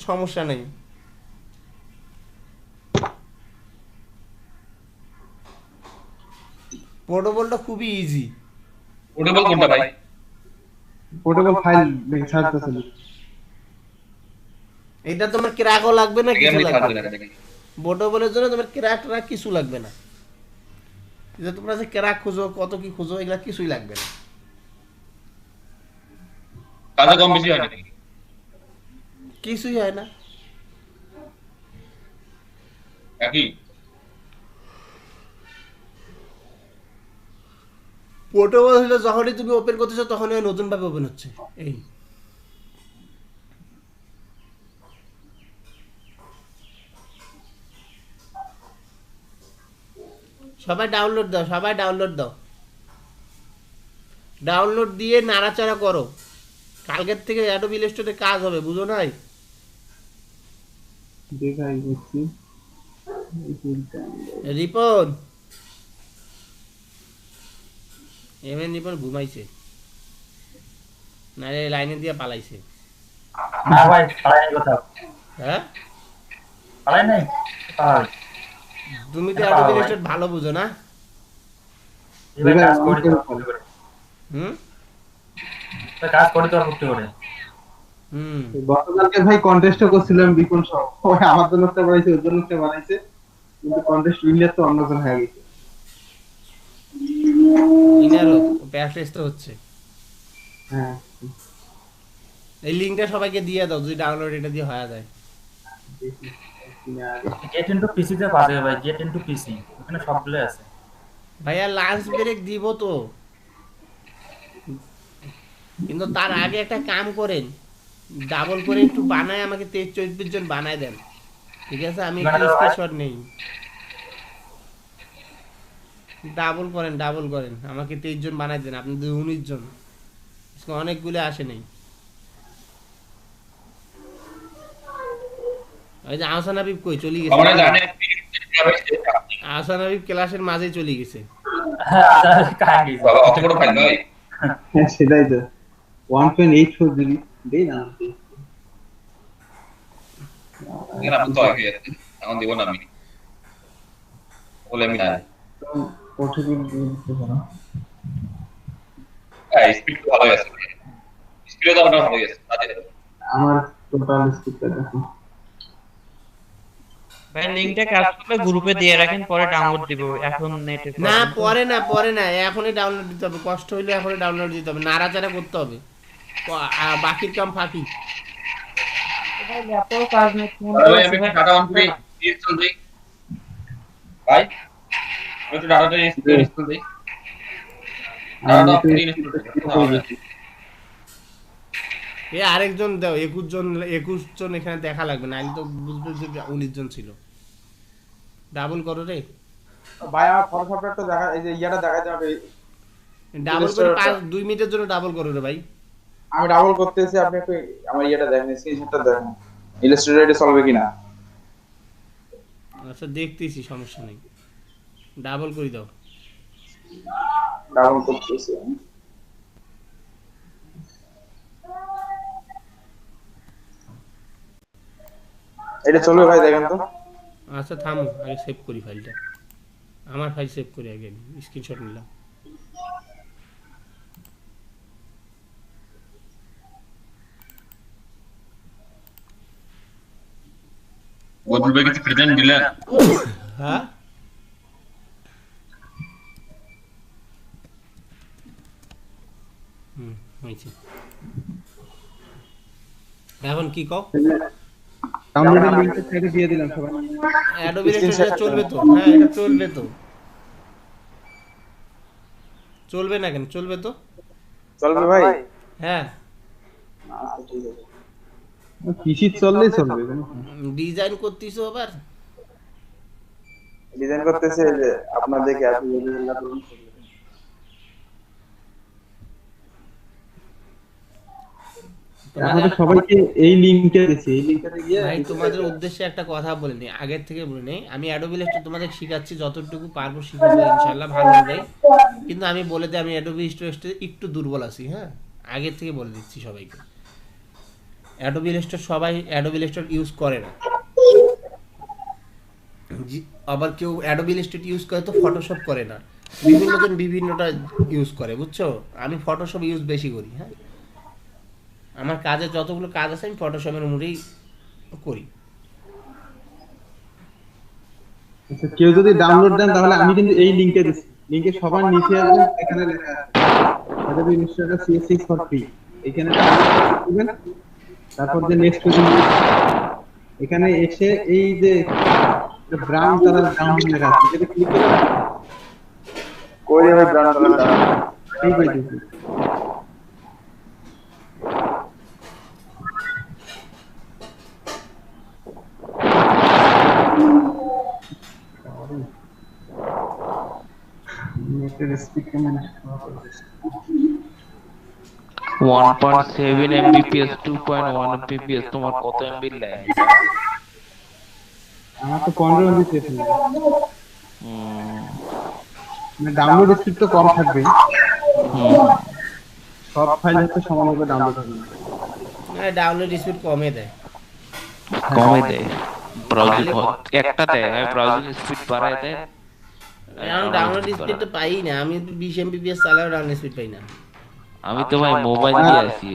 সমস্যা নেই। পোর্টেবলটা খুবই ইজি। পোর্টেবল কোনটা ভাই? পোর্টেবল ফাইল ছাড়তেছে। এটা তোমার ক্র্যাকও লাগবে না, কিছু লাগবে না। পোর্টেবলের জন্য তোমার ক্র্যাক কিছু লাগবে না। এটা তোমরা যে ক্র্যাক খুঁজো, কত কি খুঁজো, এগুলা কিছুই লাগবে না। কাজে কম বেশি হয় না, কিছুই হয় না, একই। পোর্টেবল হলো যখনই তুমি ওপেন করতেছো তখনই নতুন ভাবে ওপেন হচ্ছে। এই সবাই ডাউনলোড দাও, সবাই ডাউনলোড দাও, ডাউনলোড দিয়ে নাড়াচাড়া করো। কালকের থেকে অ্যাডোবি ইলাস্ট্রেটরে কাজ হবে, বুঝো নাই? দেখাই দিচ্ছি। রিপন রিপন ঘুমাইছে, নারে লাইনে দিয়ে পালাইছে। না ভাই, পালাই কোথাও। হ্যাঁ, পালাই নাই। তুমি তো অ্যাডোবি ইলাস্ট্রেটর ভালো বুঝো না? এবার কাজ করি তো কাজ করি তো করতে করে। গতকালকে ভাই কন্টেস্টও করছিলাম বিপুল সহ, ওই আমার জন্য একটা বানাইছে, ওর জন্য একটা বানাইছে, কিন্তু কন্টেস্ট উইনার তো অন্যজন হয়ে গেছে। ইনারও প্র্যাকটিস তো হচ্ছে। হ্যাঁ, এই লিংকটা সবাইকে দিয়ে দাও, যদি ডাউনলোড এটা দিয়ে হয়ে যায়। গেট ইনটু পিসি তে পাবে ভাই, গেট ইনটু পিসি ওখানে সবগুলো আছে ভাইয়া। লাঞ্চ ব্রেক দিব তো, কিন্তু তার আগে একটা কাম করেন, ডাবল করে একটু বানায় আমাকে 23-24 জন বানায় দেন, ঠিক আছে? আমি একটু স্ক্রিনশট নেই। ডাবল করেন আমাকে 23 জন বানায় দেন। আপনি 19 জন, অনেকগুলো আসে নাই। ওই যে আহসান হাবিব কই চলে গেছে? আসান হাবিব ক্লাসের মাঝেই চলে গেছে। বাবা অত বড় ফাইল ভাই। হ্যাঁ সেটাই তো 1.84 জিবি দেই না এর আপনি তো আগে এখন দিব না আমি বলে আমি না ওটিপি দিতে পারো। স্পিড ভালো আছে, স্পিডও তো আপনার ভালো আছে তাদের। আমার টোটাল স্পিডটা দেখো ভাই লিংকটা কাজ করলে গ্রুপে দিয়ে রাখেন, পরে ডাউনলোড দিব। এখন নেটে না পরে না এখনই ডাউনলোড দিতে হবে, কষ্ট হইলে এখনই ডাউনলোড দিতে হবে, নাড়াচাড়া করতে হবে, বাকির কাম ফাঁকি। ভাই ল্যাপটপ কাজ নেই ফোন ভাই আমি ডাটা অন করে ইনস্টল দেই ভাই, আমি তো ডাটাটা ইনস্টল দেই। ডাটা অন করে ইনস্টল দেই। এ আরেকজন দাও, 21 জন এখানে দেখা লাগবে, নাইলে তো বুঝবে যে 19 জন ছিল। ডাবল করো রে ভাই, আমার ফটোশপটা একটু দেখা, এই যে ইয়াটা দেখাতে হবে। ডাবল করে 2 মিনিটের জন্য ডাবল করো রে ভাই। আমি ডাবল করতেছি, আপনি একটু আমার ইয়াটা দেখেন, স্ক্রিনশটটা দেখেন, ইলাস্ট্রেটর এটা চলবে কিনা। আচ্ছা দেখতেছি, সমস্যা নেই, ডাবল করে দাও। ডাবল করতেছি। এটা চলবে ভাই, দেখেন তো। আচ্ছা থামো, আগে সেভ করি ফাইলটা, আমার ফাইল সেভ করি আগে, স্ক্রিনশট নিলাম। বদল ভাই কিছু প্রেজেন্ট দিলেন? হ্যাঁ হয়েছে। এখন কি কও? ডাউনলোডের লিংকটা ছেড়ে দিয়ে দিলাম সবাই। অ্যাডোবি ইলাস্ট্রেটর চলবে তো? হ্যাঁ এটা চলবে তো। চলবে না কেন? চলবে তো। চলবে ভাই? হ্যাঁ আচ্ছা ঠিক আছে। পিসি চললেই চলবে। ডিজাইন করতেছো আবার? ডিজাইন করতেছে যে আপনাদেরকে আপনি না করুন। আমাদের সবাইকে এই লিংকটা দিছি, এই লিংকটাতে গিয়ে ভাই তোমাদের উদ্দেশ্যে একটা কথা বলে নি, আগের থেকে বলে নেই, আমি অ্যাডোবি ইলাস্ট্রেটর তোমাদের শিখাচ্ছি, যতটুকু পারবো শিখাবো ইনশাআল্লাহ, ভালো হবে। কিন্তু আমি বলে দিই আমি অ্যাডোবি ইলাস্ট্রেটর একটু দুর্বল আছি, হ্যাঁ আগের থেকে বলে দিচ্ছি সবাইকে। অ্যাডোবি ইলাস্ট্রেটর সবাই অ্যাডোবি ইলাস্ট্রেটর ইউজ করে না, আবার কেউ অ্যাডোবি ইলাস্ট্রেটর ইউজ করে তো ফটোশপ করে না, বিভিন্ন জন বিভিন্নটা ইউজ করে, বুঝছো? আমি ফটোশপ ইউজ বেশি করি। হ্যাঁ আমার কাজে যতগুলো কাজ আছে আমি ফটোশপের মধ্যেই করি। আচ্ছা কেউ যদি ডাউনলোড দেন তাহলে আমি কিন্তু এই লিংকে দিছি, লিংকে সবার নিচে আসবেন, এখানে লেখা আছে Adobe Illustrator CS6 for free, এখানে দিবেন, তারপর যে নেক্সট পর্যন্ত এখানে এসে এই যে ব্রাউন কালার ডাউনলোড লেখা আছে এটা ক্লিক করে কই ভাই ব্রাউন কালারটা এই পাইতেছি। নেটের স্পিড কেমন? 1.7 mbps 2.1 mbps তোমার কত এমবি ল্যাগ? আমার তো 15 এমবি পেয়েছি। মানে ডাউনলোড স্পিড তো কম থাকবে, সব ফাইল হচ্ছে সমানভাবে ডাউনলোড হবে না, ডাউনলোড স্পিড কমে দেয়, ব্রাউজিং একটা দেয়, ব্রাউজিং স্পিড বাড়ায় দেয়। আমি ডাউনলোড স্পিড তো পাই না, আমি 20 mbps চালাও ডাউনলোড স্পিড পাই না। আমি তো ভাই মোবাইল দিয়ে আছি,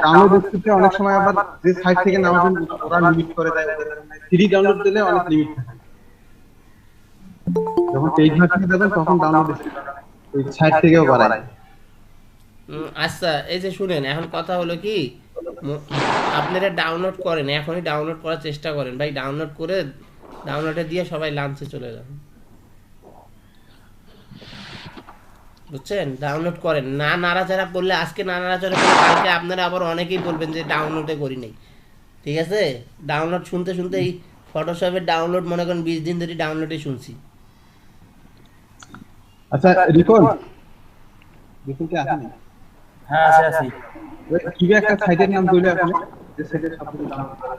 ডাউনলোড স্পিডে অনেক সময় আবার যে সাইট থেকে নামাবেন ওরা লিমিট করে দেয়, ফ্রি ডাউনলোড দিলে অনেক লিমিট থাকে, যখন পেজ ভার্সনে যাবেন তখন ডাউনলোড স্পিড ওই সাইট থেকেও বাড়ায়। আচ্ছা এই যে শুনেন, এখন কথা হলো কি, আপনারা ডাউনলোড করেন, এখনই ডাউনলোড করার চেষ্টা করেন ভাই, ডাউনলোড করে ডাউনলোডে দিয়ে সবাই লাঞ্চে চলে যান, বুঝছেন? ডাউনলোড করেন, না নাড়াচাড়া করলে আজকে না নাড়াচাড়া করলে কালকে আপনারা আবার অনেকেই বলবেন যে ডাউনলোডে করি নাই, ঠিক আছে? ডাউনলোড শুনতে শুনতে এই ফটোশপের ডাউনলোড মনে করেন 20 দিন ধরে ডাউনলোডে শুনছি। আচ্ছা রিপন কি আছে? হ্যাঁ আছে। কি একটা সাইটের নাম বলে আপনি, যে সাইটে সবকিছু ডাউনলোড করা?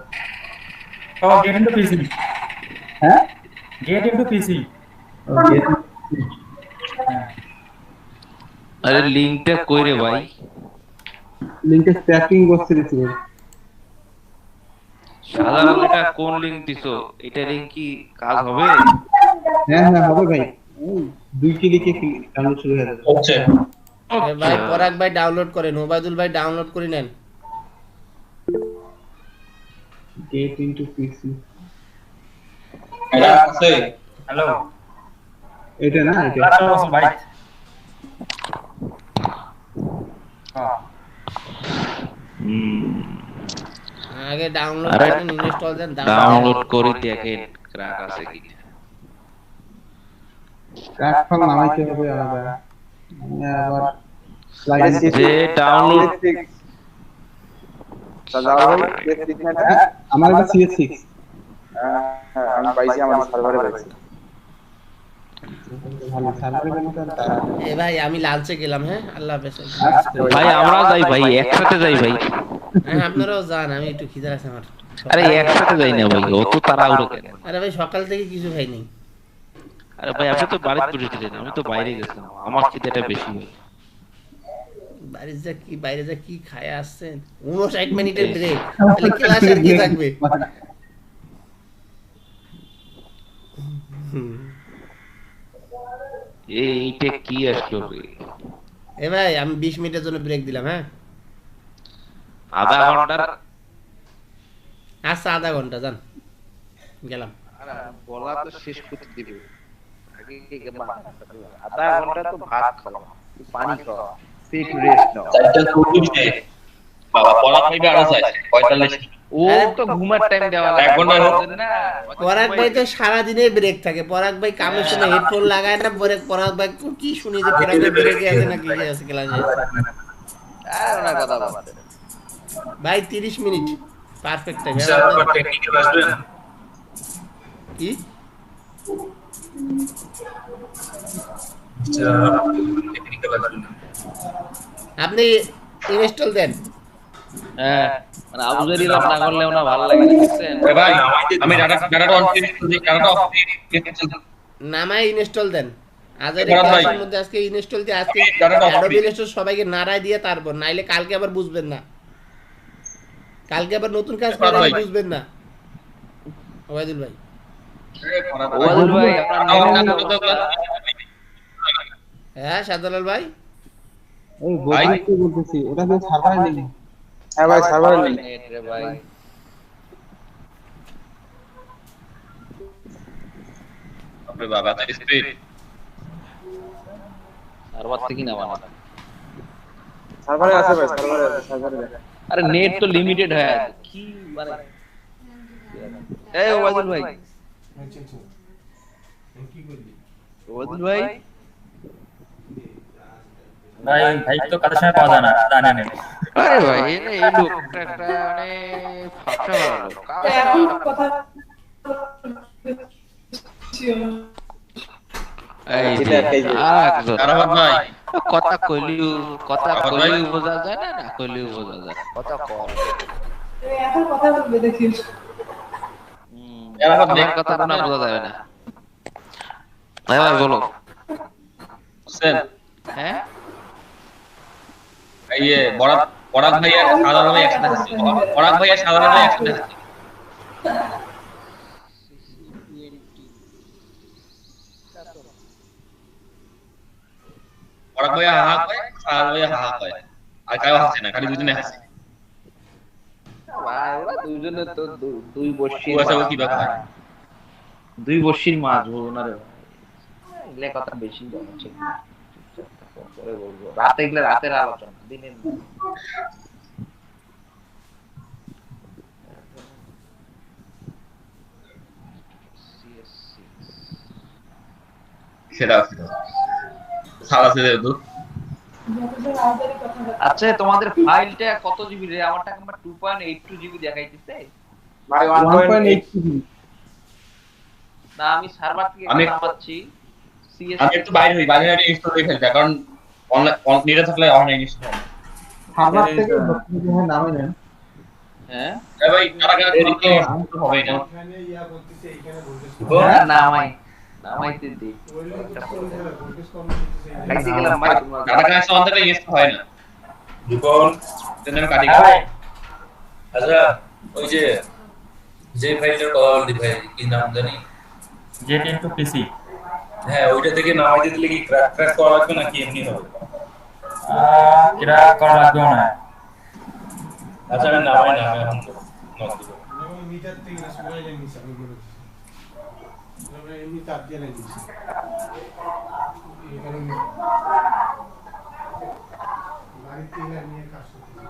গেট ইনটু পিসি। হ্যাঁ গেট ইনটু পিসি। আরে লিংকটা কই রে ভাই? লিংকে ট্র্যাকিং করতে দিছি। সাধারণ এটা কোন লিংক দিছো? এটা লিংক কি কাজ হবে? হ্যাঁ হ্যাঁ হবে ভাই। 2 ক্লিকে ডাউনলোড শুরু হয়ে যাবে। হচ্ছে ভাই পরাগ ভাই ডাউনলোড করেন, ওবায়দুল ভাই ডাউনলোড করে নেন। গেট ইনটু পিসি। এটা আছে। হ্যালো এটা না এটা ভাই আগে ডাউনলোড আরে করেন, ইনস্টল দেন, ডাউনলোড করে দেখেন ক্র্যাক আছে কি। ক্র্যাক ফাইল নামাইতে হবে আলাদা। আবার যে ডাউনলোড আমার এটা CS6 আমি পাইছি আমার সার্ভারে পাইছি। ভালো সার্ভারে কিন্তু এ ভাই আমি লালচে গেলাম। হ্যাঁ আল্লাহ হাফেজ ভাই। আমরা যাই ভাই, একসাথে যাই ভাই। হ্যাঁ আপনারাও যান, আমি একটু খিদা আছে আমার। আরে একসাথে যাই না ভাই, অত তাড়াহুড়ো কেন? আরে ভাই সকাল থেকে কিছু খাইনি। আরে ভাই আপনি তো বাড়িতে বসেছিলেন, আমি তো বাইরে গেছিলাম, আমার খিদেটা বেশি হয়। বাইরে যা কি খায় আসছেন? 59 মিনিটের ব্রেক, তাহলে ক্লাস আর কি থাকবে? এইটা কি আসলো রে? এ ভাই আমি 20 মিনিটের জন্য ব্রেক দিলাম। হ্যাঁ আধা ঘন্টার। আচ্ছা আধা ঘন্টা যান, গেলাম। বলা তো শেষ করতে দিবে আগে আধা ঘন্টা তো ভাত খাওয়া, পানি খাওয়া, ফিট রেস্ট নাও। বাবা পড়া খাইবে আর আছে 45। ও তো ঘুমার টাইম দেওয়া লাগে 1 ঘন্টা না। পরাগ ভাই তো সারা দিনে ব্রেক থাকে। পরাগ ভাই কামের সময় হেডফোন লাগায় না, পরাগ ভাই কি শুনি যে পরাগ ভাই ব্রেকে আছে না কি আছে ক্লাসে। আর ওনা কথা বলতে ভাই 30 মিনিট পারফেক্ট টাইম। স্যার আবার টেকনিক্যাল আসবেন কি? টেকনিক্যাল আসবেন আপনি ইনস্টল দেন। হ্যাঁ মানে আবুজারি লাভ না করলে ওনা ভালো লাগে বুঝছেন ভাই। আমি ডাটা অন করে দিই, ডাটা অফ করে নামায় ইনস্টল দেন। আজের ভাই। ক্লাসের মধ্যে আজকে ইনস্টল দিয়ে আজকে অ্যাডোবি ইনস্টল সবাইকে নাড়ায় দিয়ে তারপর, নাইলে কালকে আবার বুঝবেন না। কালকে আবার নতুন কাজ করে বুঝবেন না। ওবায়দুল ভাই ওয়াদুল ভাই আপনার হ্যাঁ শাহজালাল ভাই ওই বলছি কি বলতেছি, ওটা তো সার্ভারে নেই। হ্যাঁ ভাই সার্ভারে নেই রে ভাই। আপনি বাবা তাই স্পিড সার্ভার থেকে না বানা। সার্ভারে আছে ভাই, সার্ভারে আছে, সার্ভারে আছে। আরে নেট তো লিমিটেড হয়ে আছে কি মানে। এই ওয়াদুল ভাই, ওয়াদুল ভাই ভাই তো কাদের সময় পাওয়া যায় না জানেন। আরে ভাই এই লোকটা একটা মানে ফাঁসা ভালো লোক। এখন কথা কথা কইলিও বোঝা যায় না, না কইলিও বোঝা যায়। কথা কর, এখন কথা বলবে দেখিস। আমার কথা না বোঝা যাবে না। এবার বলো স্যার। হ্যাঁ এই পরাগ ভাই আর সাধারণ ভাই একসাথে আছে। পরাগ ভাই আর সাধারণ ভাই একসাথে আছে। পরাগ ভাই হাহা কয়, সাধারণ ভাই হাহা কয়, আর কাউ হাসে না, খালি দুজনে হাসে। ভাই ওরা দুইজনে তো দুই বর্ষী ও আছে, ও কি ব্যাপার? দুই বর্ষীর মাছ বলবো না রে ভাই, এগুলো কথা বেশি বলা ঠিক না। পরে বলবো রাতে, এগুলো রাতের আলোচনা, দিনের না। সেটা সারা আছে তো। আচ্ছা তোমাদের ফাইলটা কত জিবি রে? আমারটা আমার 2.82 জিবি দেখাইতেছে ভাই 1.82 না। আমি সার্ভার থেকে নামাচ্ছি সিএস। আমি একটু বাইরে হই, বাইরে একটা ইনস্টল করে ফেলতে, কারণ অনলাইন নেটে থাকলে অনলাইন ইনস্টল হবে। সার্ভার থেকে নামে নেন। হ্যাঁ ভাই কারা কারা হবে না। না ভাই নামাইতে দি খাইতে গেলাম ভাই ডাটা কানেকশন অন্তত ইনস্টল হয় না রিপন তেন কাটি গেল আচ্ছা ওই যে ফাইলটার কথা বলতে ভাই কি নাম জানি জেট ইনটু পিসি হ্যাঁ ওইটা থেকে নামাইতে দিলে কি ক্র্যাক করা লাগবে নাকি এমনি হবে ক্র্যাক করা লাগবে না আচ্ছা আমি নামাই না আমি এখন নক দিব মিটার থেকে সবাই নিছে আমি বলেছি আমরা এমনি তাপ দিয়ে নিছি এই কারণে বাড়িতে নিয়ে কাজ করতে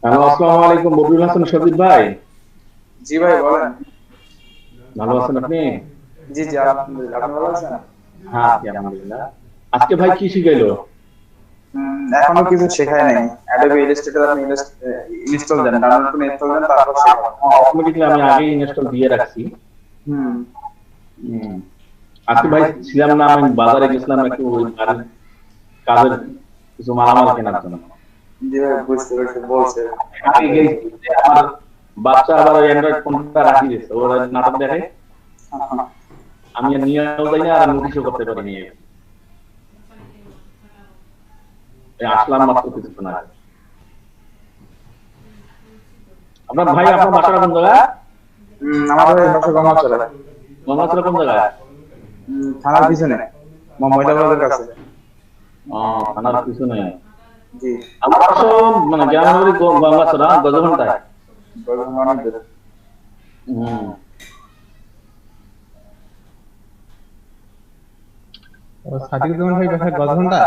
হ্যালো আসসালামু আলাইকুম বদরুল হাসান সজীব ভাই। জি ভাই বলেন। ভালো আছেন আপনি? জি জি আলহামদুলিল্লাহ, আপনি ভালো আছেন? হ্যাঁ আলহামদুলিল্লাহ। আজকে ভাই কি শিখাইলো? এখনো কিছু শেখায় নাই। অ্যাডোবি ইলাস্ট্রেটর আপনি ইনস্টল দেন, ডাউনলোড করে ইনস্টল দেন, তারপর শেখাবো। অটোমেটিক্যালি আমি আগেই ইনস্টল দিয়ে রাখছি। আজকে ভাই ছিলাম না, আমি বাজারে গেছিলাম একটু ওই কাজের কিছু মালামাল কেনার জন্য। জি ভাই বুঝতে পারছি, বলছে আমার বাচ্চা আবার ওই অ্যান্ড্রয়েড ফোনটা রাখি দিয়েছে, ওরা নাটক দেখে, আমি আর নিয়েও যাই না আর নোটিশও করতে পারি নিয়ে আসলাম মাত্র কিছুক্ষণ আগে। আপনার ভাই আপনার বাসাটা কোন জায়গায়? আমাদের বাসা গঙ্গাচড়া। গঙ্গাচড়া কোন জায়গায়? থানার পিছনে, ময়দাবাজারের কাছে। থানার পিছনে। জি আমার বাসা মানে গ্রামের গঙ্গাচড়া, গজঘন্টায়। গজঘন্টা?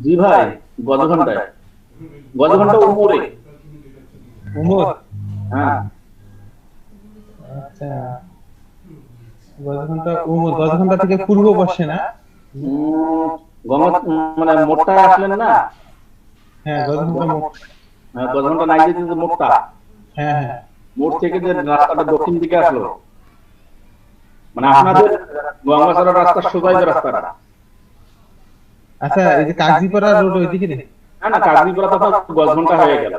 জি ভাই গজঘন্টায়। গজঘন্টা উপরে। উমর? হ্যাঁ আচ্ছা, গজঘন্টা উমর। গজঘন্টা থেকে পূর্ব পাশে না? গঙ্গা মানে মোটটা আসলেন না? হ্যাঁ গজঘন্টা মোট। হ্যাঁ গজঘন্টা নাই যে মোটটা। হ্যাঁ হ্যাঁ, মোট থেকে যে রাস্তাটা দক্ষিণ দিকে আসলো, মানে আপনাদের গঙ্গাচড়া রাস্তার সোজা যে রাস্তাটা। আচ্ছা, এই যে কাগজিপাড়া রোড ওইদিকে রে? না কাগজিপাড়া তো গজঘন্টা হয়ে গেল।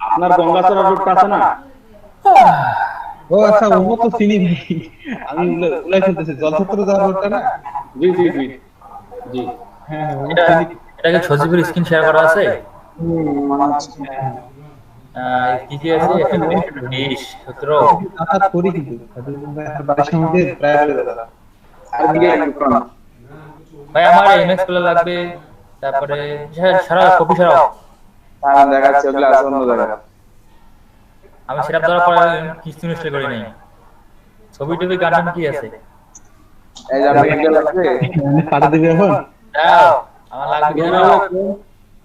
আপনার গঙ্গাচড়া রোডটা আছে না? ও আচ্ছা, উমর তো চিনি ভাই, আমি উলাই ফেলতেছি। জলছত্র যাওয়ার রোডটা না? জি জি জি জি। হ্যাঁ এটা কি সজীবের স্ক্রিন শেয়ার করা আছে? কি কি আছে? ডিশ সূত্র আচ্ছা করি কিন্তু বাড়ির সামনে প্রায় ভাই আমার এমএক্স প্লে লাগবে, তারপরে সারা কপি ছাড়াও দেখাচ্ছে ওগুলো আছে অন্য জায়গায়। আমি সেটআপ দেওয়ার পরে কিছু ইনস্টল করি নাই। ছবি টবি গান কি আছে? এই যে আপনি এটা লাগবে পাঠা দিবে এখন? দাও আমার লাগবে কি জানো?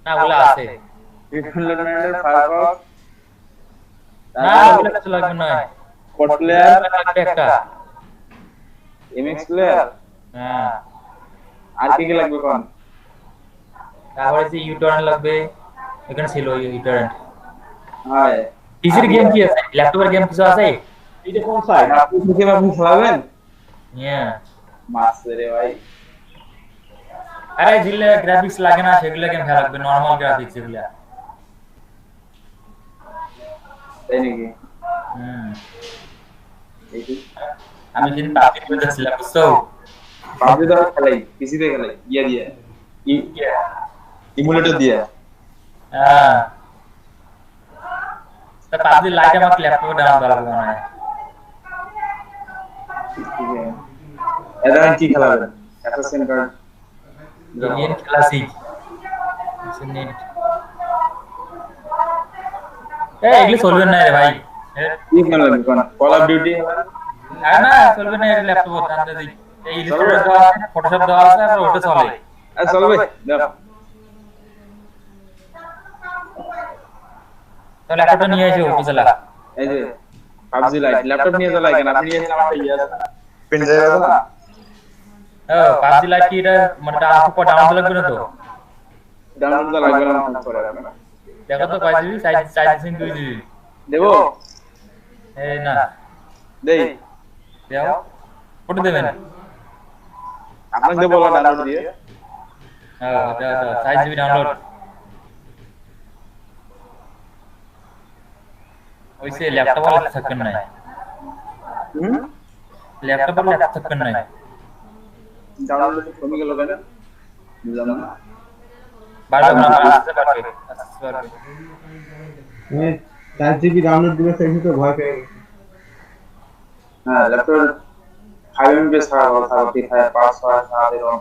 না ওগুলো আছে। ফায়ারফক্স না ওগুলো কিছু লাগবে না। কোড প্লেয়ার লাগবে একটা। এমএক্স প্লেয়ার হ্যাঁ। আর কি লাগবে কোন? তারপরে যে ইউটার্ন লাগবে। এখানে ছিল ইউটার্ন। হ্যাঁ। পিসির গেম কি আছে? ল্যাপটপের গেম কিছু আছে? এটা কোন সাইড? আপনি কি আপনি খেলাবেন? হ্যাঁ। মাস রে ভাই। আরে যেগুলো গ্রাফিক্স লাগে না সেগুলো গেম খেলা লাগবে, নরমাল গ্রাফিক্স এগুলো। তাই নাকি? আমি যেদিন পাবজি খেলতেছিলাম বুঝছো? পাবজি তো খেলাই, পিসিতে খেলাই, ইয়া দিয়ে। ইমুলেটর দিয়ে। হ্যাঁ। তা পাবজি লাইট আমার ল্যাপটপে ডাউনলোড করা লাগবে না। এটা কি খেলাবেন? Assassin card game classic. Net. এগুলো চলবে না রে ভাই। কি খেলাবেন কোন? কল অফ ডিউটি খেলাবেন? না চলবে না এর ল্যাপটপ জানতে দিই। এই ইলাস্ট্রেটর দেওয়া আছে, ফটোশপ দেওয়া আছে আর ওটা চলে। চলবে। দাও। তো ল্যাপটপটা নিয়ে এসে উপজেলা। এই যে পাবজি লাইট ল্যাপটপ নিয়ে চলে কেন? আপনি নিয়ে এসেছেন আমার ইয়া আছে না? পেন ড্রাইভ আছে না? পাবজি লাইট কি এটা মানে ডাউনলোড লাগবে না তো? ডাউনলোড লাগবে না করে আপনারা। দেখো তো কয় জিবি? 4 জিবি। দেবো? এই না। দেই। দাও। কত দেবেন? আপনাকে দেবো ডাউনলোড দিয়ে। দাও 4 জিবি ডাউনলোড। ওইসে ল্যাপটপ ওয়ালা থাকবেন না। ল্যাপটপ ওয়ালা থাকবেন না। ডাউনলোড কমে গেল কেন? বুঝলাম না। বাড়বে না, আসতে পারবে। 4 জিবি ডাউনলোড দিলে সেই তো ভয় পেয়ে গেছে। হ্যাঁ ল্যাপটপ 5 MB ছাড়া কথা বলতে 5 ছাড়া এরকম।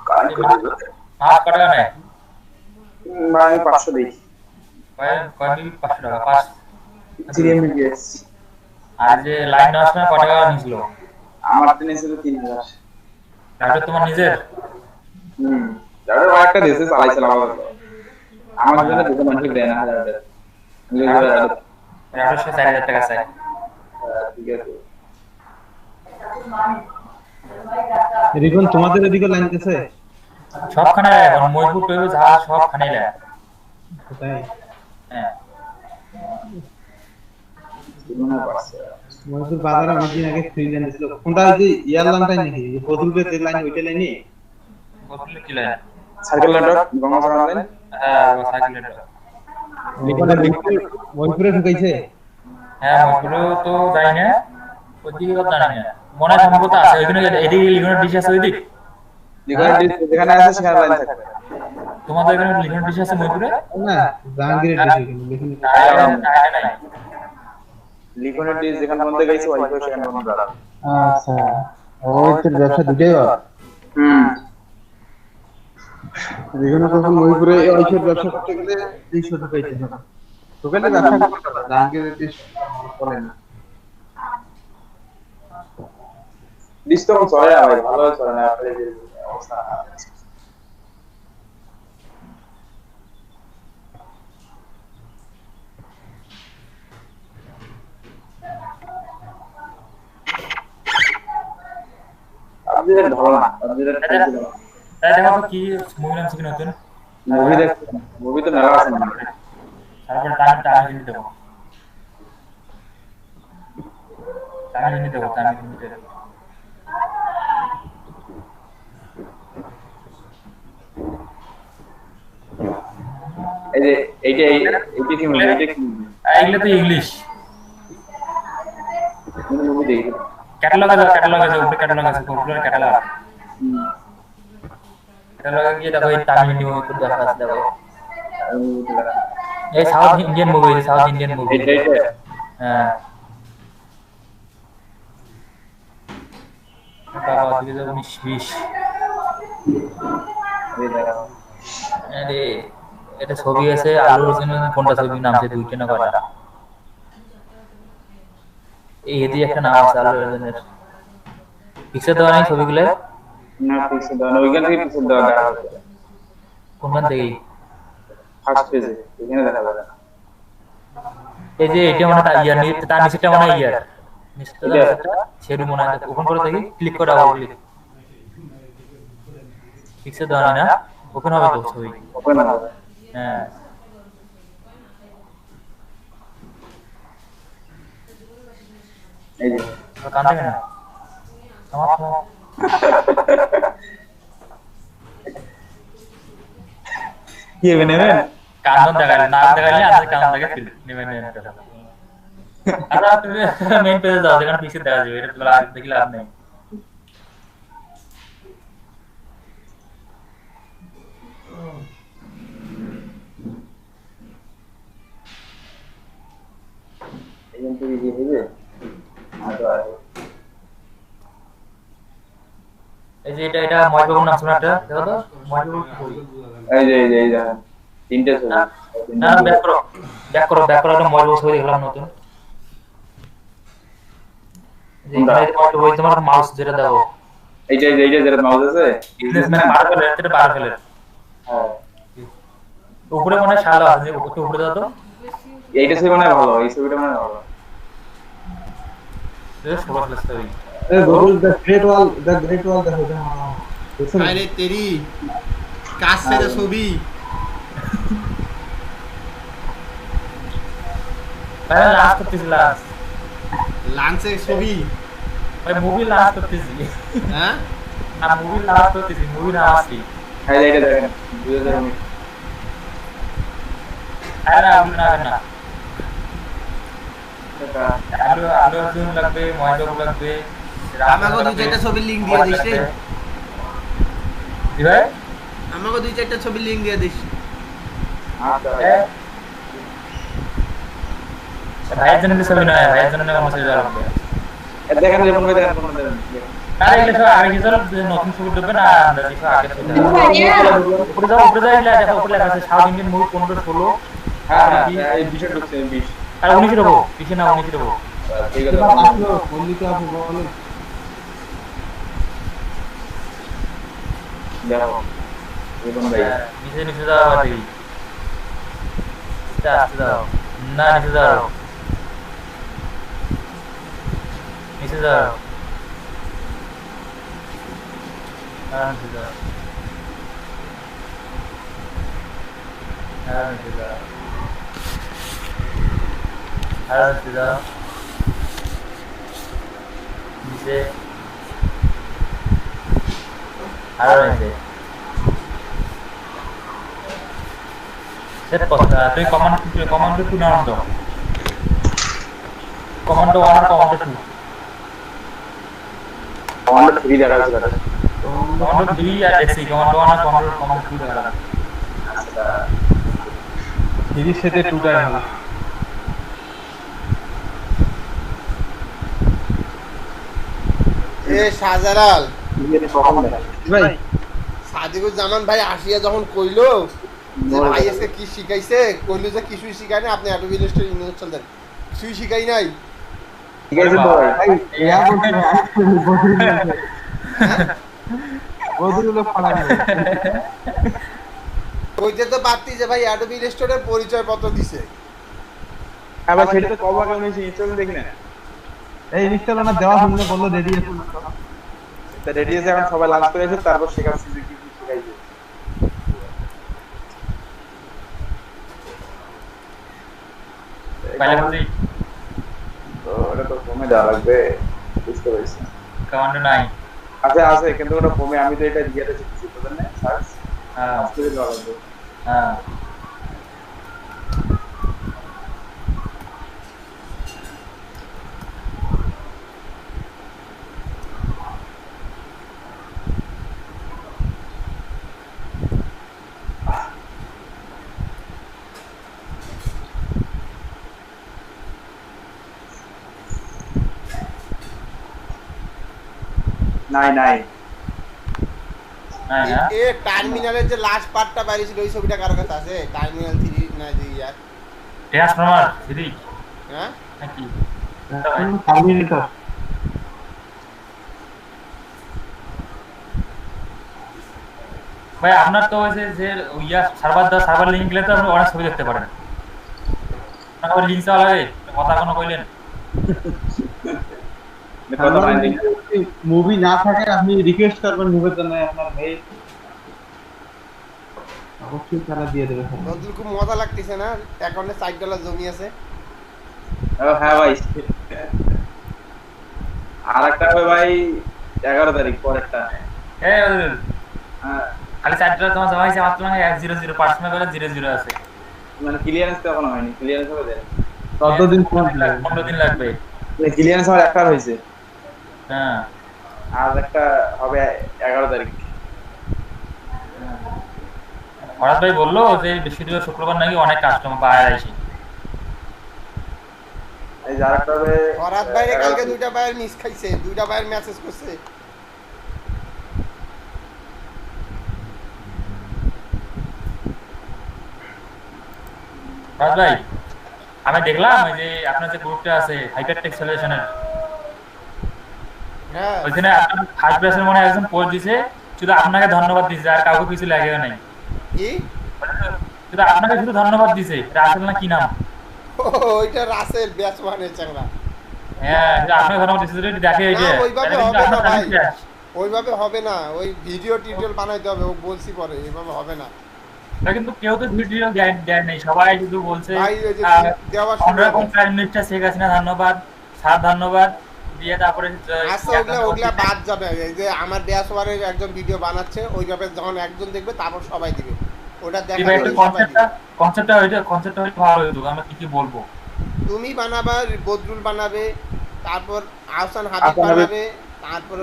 কাজ করে হাফ টাকা নাই। মানে 500 দেই। কয় মিনিট 500 টাকা 5 3 আর যে লাইন আসছে না কত টাকা নিছিল? আমার তো নিছিল 3000। এটা তোমার নিজের? যারা একটা দেশে চালাইছিলাম আমার জন্য দুটো মানুষ দেয় না 1000 টাকা। এটা 4000 টাকা চাই। ঠিক আছে। রিকন তোমাদের এদিকে লাইন আছে? সবখানে এখন মইপুর টইবো যা সবখানে লাইন। তাই? হ্যাঁ। মইপুর বাজারে অনেকদিন আগে ফ্রি লাইন ছিল। কোনটা ওই যে ইয়ার লাইনটাই নাকি? বদলবে যে লাইন ওইটা লাইনে? বদললে কি line? Circle line Gangasagar line? হ্যাঁ সার্কেল লাইন। মইপুরে ঢুকাইছে? হ্যাঁ মইপুরে তো যাই না। ওইদিকে তো জানি না। মনে হয় সম্ভবত আছে ওইখানে এদিকে লিখনের ডিশ আছে ওইদিক। লিখনের ডিশ যেখানে আছে সেখানে লাইন থাকবে। তোমাদের এখানে লিখনের ডিশ আছে মইপুরে? না জাহাঙ্গীরের ডিশ এখানে নাই। লিখনের ডিশ যেখানে বন্ধ গেছে ওইখানে সেখানে বন্ধ করা। আচ্ছা ওই তো ব্যবসা দুটোই হয়। যেখানে তখন মইপুরে ওইসব ব্যবসা করতে গেলে 200 ঢুকাইতে হবে। ঢুকাইলে ব্যবসা করতে পারে জাহাঙ্গীরের ডিশ বলে না। ডিশ তো চলে না ভাই, ভালো চলে না আপনাদের অবস্থা। আপনাদের ভালো না, আপনাদের তাই দেখো তো কি মুভি নাম কি নতুন? মুভি তো মেলা আছে না। তারপর টাইম লিমিট দেবো। টাইম লিমিট দেবো। এই যে এইটা কি মুভি? এটা কি মুভি? এইগুলো তো ইংলিশ। কোন মুভি দেখি? ক্যাটালগ আছে উপরে ক্যাটালগ আছে পপুলার ক্যাটালগ। ক্যাটালগে গিয়ে দেখো এই তামিল নিউ তো দেখা আছে দেখো। এই সাউথ ইন্ডিয়ান মুভি। হ্যাঁ বাবা 2019-20 আরে এটা ছবি আছে আলু অর্জুন কোনটা ছবি নাম আছে দুইটা না কয়টা? এই এদি একটা নাম আছে আলু অর্জুনের। পিক্সেল দেওয়া নাই ছবিগুলো? না পিক্সেল দেওয়া না, ওইখান থেকে পিক্সেল দেওয়া দেখা যাবে। কোনখান থেকে? ফার্স্ট পেজে এখানে দেখা যাবে। এই যে এটা মনে হয় ইয়ার তার নিচেটা মনে হয় ইয়ার নিচেটা শেডু মনে হয়। ওপেন করে দেখি, ক্লিক করে ডাবল ক্লিক। পিক্সেল দেওয়া নাই না? ওপেন হবে তো ছবি? ওপেন হবে। হ্যাঁ এই যে কান দেখে না আমার কি হবে নেবেন? কান দেখালে না দেখালে আজকে কান দেখে ফিল নেবেন নেবেন কথা। আর তুমি মেইন পেজে যাও, যেখানে পিক্সেল দেখা যাবে। এটা লাভ দেখি লাভ নেই। এখান থেকে দিয়ে দিবে। এই যে এটা ময়বাবুর নাম শোনা একটা দেখো তো ময়বাবুর ছবি। এই যে তিনটে ছবি। না ব্যাক করো একটা ময়বাবুর ছবি দেখলাম নতুন। যে ময়বাবুর ওই তোমার মাউস যেটা দাও এইটা যেটা মাউস আছে বিজনেসম্যান বারফেলের এটা বারফেলের। হ্যাঁ উপরে মনে হয় শালা আছে, উপরে দাও তো। এইটা ছবি মনে হয় ভালো, এই ছবিটা মনে হয় ভালো। This was the story. the great wall দেখো আরে তেরি কাজ ছেড়ে ছবি আরে লাস্ট করতেছি লাঞ্চের ছবি ভাই মুভি লাস্ট করতেছি। হ্যাঁ আর মুভি লাস্ট করতেছি, মুভি না আসি। হ্যাঁ এইটা দেখেন 2000 মিনিট। আরে না আলু অর্জুন লাগবে, মহেন্দ্র লাগবে। আমাকে দুই চারটা ছবির লিংক দিয়ে দিস রে। দি ভাই আমাকে দুই চারটা ছবির লিংক দিয়ে দিস। আচ্ছা ভাইয়ের জন্য ছবি নয়, ভাইয়ের জন্য আমার ছবি দেওয়া লাগবে। দেখেন যেমন ভাই দেখেন কোন দেবেন। আরে এটা তো আগে কিছু নতুন ছবি দেবে না, আমরা কিছু আগে ছবি দেব। উপরে যাও দেখো উপরে লেখা আছে সাউথ ইন্ডিয়ান মুভি 15-16। হ্যাঁ এই 20 ঢুকছে 20 আর 19 দেবো, পিছে না 19 দেবো। ঠিক আছে বললি তো আপু বলো দেখো দেখুন ভাই নিচে যাও বাড়ি দাও না, নিচে যাও নিচে যাও নিচে যাও নিচে যাও নিচে যাও নিচে নিচে সেট কথা তুই কমান্ডো 2 নাম দাও। কমান্ডো 1 আর কমান্ডো 2। কমান্ডো 3 দেখা যাচ্ছে। কমান্ডো 3 আর দেখছি কমান্ডো 1 আর কমান্ডো 2 দেখা যাচ্ছে। আচ্ছা দিদি সেটে 2টাই হবে। এ শাহজালাল ভাই সাদিকুর জামান ভাই আসিয়া যখন কইলো যে ভাই আজকে কি শিখাইছে, কইলো যে কিছুই শিখায় না, আপনি অ্যাডোবি ইলাস্ট্রেটর ইনস্টল দেন। কিছুই শিখাই নাই। শিখাইছে তো ভাই ইয়া বলতে ফাড়া দিবে। কইতে তো পারতি যে ভাই অ্যাডোবি ইলাস্ট্রেটরের পরিচয় পত্র দিছে। আবার সেটা তো কবে আগে আমি ইনস্টল দেখি না। এই ইনস্টল না দেওয়া শুনলে বললো রেডি আছে। তা রেডি আছে, এখন সবাই লাঞ্চ করে এসে তারপর শেখাচ্ছি যে কি শিখাইছে। বাইরে তো এটা তো কমে দেওয়া লাগবে, বুঝতে পারছি। কমান্ডো 9 আচ্ছা আছে কিন্তু ওটা কমে, আমি তো এটা দিয়েটা শিখছি তো না সার্চ। হ্যাঁ আজকে দেওয়া লাগবে। হ্যাঁ নাই এ টার্মিনালের যে লাস্ট পার্টটা বাইরে ছিল ওই ছবিটা কারো কাছে আছে? টার্মিনাল 3 না যে ইয়ার ট্রান্সফরমার 3 হ্যাঁ নাকি টার্মিনেটর ভাই আপনার তো ওই যে ইয়া সার্ভার লিংক গেলে তো আপনি অনেক ছবি দেখতে পারেন। আপনার লিংক চাওয়া লাগে কথা কোনো কইলেন? মুভি না থাকে আপনি রিকোয়েস্ট করবেন মুভির জন্য আপনার মেইল অবশ্যই তারা দিয়ে দেবে। নজরুল খুব মজা লাগতেছে না? অ্যাকাউন্টে $60 জমি আছে। হ্যাঁ ভাই, আর একটা হবে ভাই 11 তারিখ পরেরটা। হ্যাঁ খালি $60 তোমার জমা হয়েছে মাত্র 100 পার্সোনাল করে 00 আছে, মানে ক্লিয়ারেন্স তো এখনো হয়নি। ক্লিয়ারেন্স হবে দেন কতদিন 15 দিন লাগবে। ক্লিয়ারেন্স আমার একটা হয়েছে। হ্যাঁ আর একটা হবে 11 তারিখ। ফরাদ ভাই বললো যে বৃহস্পতিবার শুক্রবার নাকি অনেক কাস্টমার পায় আসে। এই যার একটা হবে ফরাদ ভাইরে কালকে দুইটা ভাইয়ের মিস খাইছে, দুইটা ভাইয়ের মেসেজ করছে। ফরাদ ভাই আমি দেখলাম ওই যে আপনার যে গ্রুপটা আছে হাইপারটেক সলিউশনের, হ্যাঁ ওইখানে আপনার ফার্স্ট ব্যাচের মনে একজন পোস্ট দিয়েছে, শুধু আপনাকে ধন্যবাদ দিয়েছে আর কাউকে কিছু লাগেও নাই। কি শুধু আপনাকে শুধু ধন্যবাদ দিয়েছে। রাসেল না কি নাম? ওইটা রাসেল ব্যাচ ওয়ানের চাংড়া। হ্যাঁ আপনাকে ধন্যবাদ দিয়েছে, যদি দেখে এই যে ওইভাবে হবে না ভাই, ওইভাবে হবে না। ওই ভিডিও টিউটোরিয়াল বানাইতে হবে, ও বলছি পরে, এইভাবে হবে না। কিন্তু কেউ তো ভিডিও দেয় নাই, সবাই শুধু বলছে অন্যরকম প্রাইম মিনিস্টার শেখ হাসিনা ধন্যবাদ, স্যার ধন্যবাদ দিয়ে তারপরে আচ্ছা ওগুলা বাদ যাবে। এই যে আমার ব্যাচ ওয়ানের একজন ভিডিও বানাচ্ছে, ওইভাবে যখন একজন দেখবে তারপর সবাই দিবে। ওটা দেখা কনসেপ্টটা ভালো হইতো। আমরা কি বলবো, তুমি বানাবা, বদরুল বানাবে, তারপর আহসান হাবিব বানাবে, তারপরে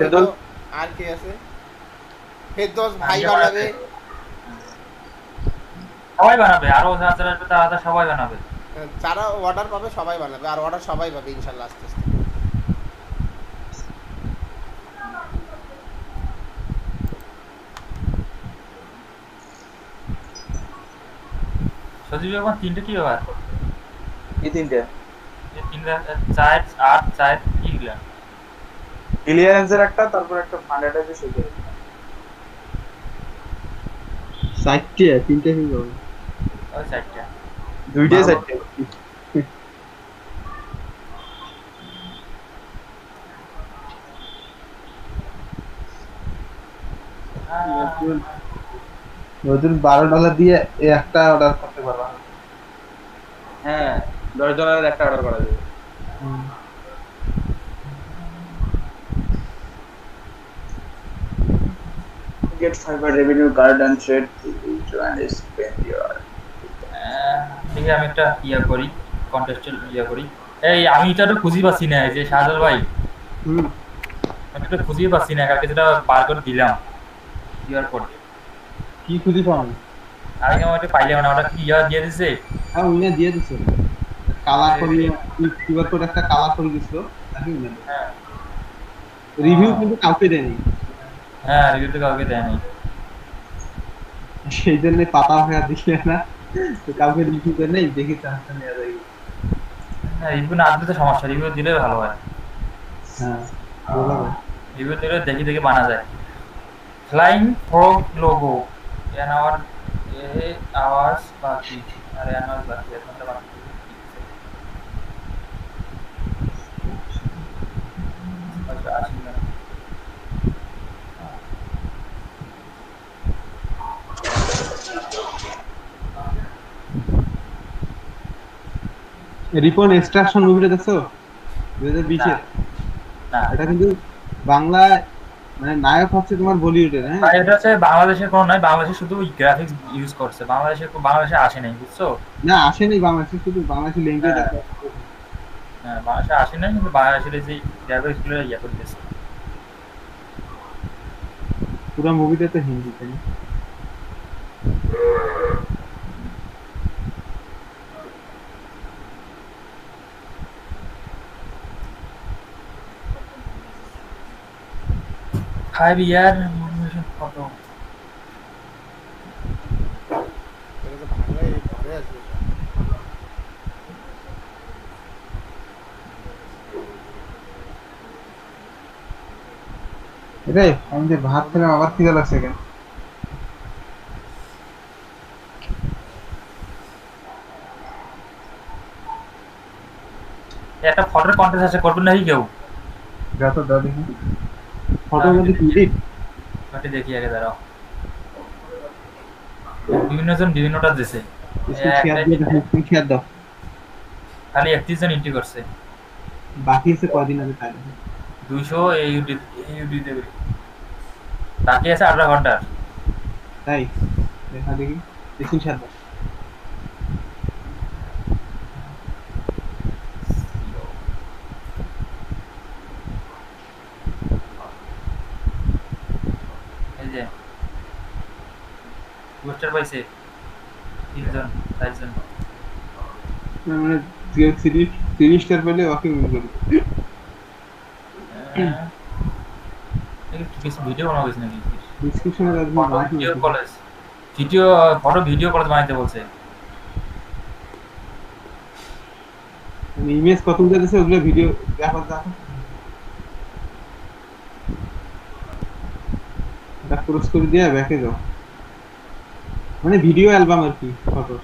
আর কি আছে ফেরদৌস ভাই বানাবে, সবাই বানাবে, আরো যারা আসবে তারা সবাই বানাবে, যারা অর্ডার পাবে সবাই বানাবে, আর অর্ডার সবাই পাবে ইনশাআল্লাহ আস্তে আস্তে। সজীব এখন তিনটে কি ব্যাপার? এই তিনটে চার 8 4 কি গুলা ক্লিয়ারেন্সের একটা, তারপর একটা ফান্ডেড আছে সেটা। চারটে তিনটে কি হবে? ওই চারটে দুইটাই চারটে। নতুন $12 দিয়ে একটা অর্ডার করতে পারবা। হ্যাঁ $10 একটা অর্ডার করা যাবে। Get fiber revenue card and trade to and spend your ঠিক আছে আমি একটা করি, কন্টেস্টের করি। এই আমি এটা তো খুঁজে পাচ্ছি না, যে শাহজাল ভাই আমি এটা খুঁজে পাচ্ছি না, কালকে যেটা বার করে দিলাম কিউআর কোড কি খুঁজে পাও? আমি ওটা পাইলাম না, ওটা কি দিয়ে দিছে? হ্যাঁ উনি দিয়ে দিছে, কালার করে কিউআর কোড একটা কালার করে দিছিল নাকি না? হ্যাঁ রিভিউ কিন্তু কাউকে দেয়নি। হ্যাঁ রিভিউ তো কাউকে দেয়নি, সেই জন্য পাতা হয়ে দিলে না তো কাউকে রিভিউ করে নেই, দেখি চান্সটা নেওয়া যায়। হ্যাঁ রিভিউ না দিলে তো সমস্যা, রিভিউ দিলে ভালো হয়। হ্যাঁ বলা যায়, রিভিউ দিলে দেখি দেখি বানা যায়। Flying frog logo N hours বাকি, আরে আওয়ার্স বাকি এখনটা বাকি আচ্ছা আসি না। রিপন এক্সট্রাকশন মুভিটা দেখছো 2020 এর? না এটা কিন্তু বাংলা মানে নায়ক হচ্ছে তোমার বলিউডের। হ্যাঁ এটা হচ্ছে বাংলাদেশের কোন নয়, বাংলাদেশে শুধু গ্রাফিক্স ইউজ করছে, বাংলাদেশে আসে নাই, বুঝছো? না আসেনি বাংলাদেশে, শুধু বাংলাদেশি ল্যাঙ্গুয়েজ আছে। হ্যাঁ বাংলাদেশে আসে নাই, কিন্তু বাংলাদেশের যে গ্রাফিক্স গুলো করে দিয়েছে। পুরো মুভিটা তো হিন্দিতে। Five year motivation photo. রে আমি যে ভাত খেলাম আবার খিদে লাগছে কেন? একটা ফটোর কন্টেস্ট আছে, করবেন নাকি কেউ? যত দাও দেখি ফটোর মধ্যে কি এডিট ওটা দেখি আগে, দাঁড়াও। বিভিন্ন জন বিভিন্নটা দিছে, শেয়ার দাও। খালি 31 জন এন্ট্রি করছে, বাকি আছে কয়দিন আছে তাই 200 ইউডি দেবে, বাকি আছে 18 ঘন্টা। তাই দেখা দেখি শেয়ার দাও। এই যে পোস্টার পাইছে 3 জন 4 জন, মানে 30টার পেলে ওকে মিল করবে। কিছু ভিডিও বানাবো কিছু নাকি ডিসক্রিপশনে রাখবো। Video college video photo video college বানাইতে বলছে। ইমেজ কত উঠে দিয়েছে ওগুলো ভিডিও দেখো দেখো এটা ক্রস করে দিয়ে ব্যাকে যাও, মানে ভিডিও অ্যালবাম আর কি ফটো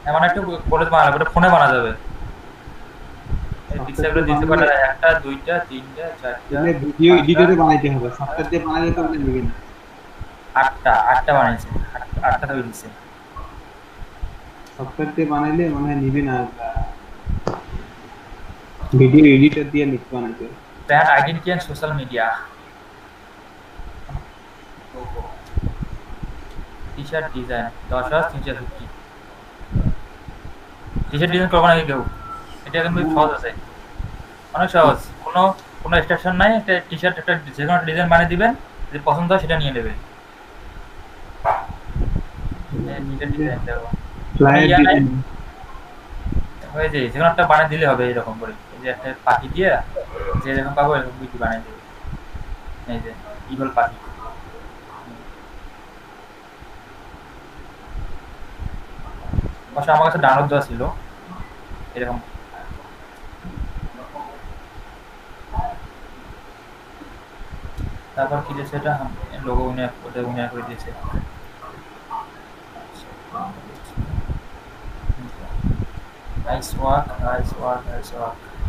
এমন একটা কলেজ বানালে ওটা ফোনে বানা যাবে। এই পিকচারগুলো দিতে পারে 1টা 2টা 3টা 4টা, মানে ভিডিও এডিটরে বানাইতে হবে, সফটওয়্যার দিয়ে বানাইলে তো নেবে না। 8টা বানাইছে, 8টা তো দিছে। সফটওয়্যার দিয়ে বানাইলে মনে হয় নিবি না, ভিডিও এডিটর দিয়ে লিখ বানাইতে। Brand identity and social media, T-shirt design 10,350। T-shirt design করবো নাকি কেউ? এটা কিন্তু সহজ আছে, অনেক সহজ, কোনো স্টেশন নাই। একটা টি-শার্ট একটা যে কোনো ডিজাইন বানিয়ে দিবেন, যদি পছন্দ হয় সেটা নিয়ে নেবে। ডিজাইন দেবো হয়ে যায়, যে কোনো একটা বানিয়ে দিলে হবে এরকম করে। এই যে একটা পাখি দিয়ে যে যেরকম পাবো এরকম কিছু বানিয়ে দেবে। এই যে ঈগল পাখি, অবশ্য আমার কাছে ডাউনলোড দেওয়া ছিল এরকম। তারপর কি দিয়েছে, এটা লোগো ওটা উনি করে দিয়েছে। নাইস ওয়ার্ক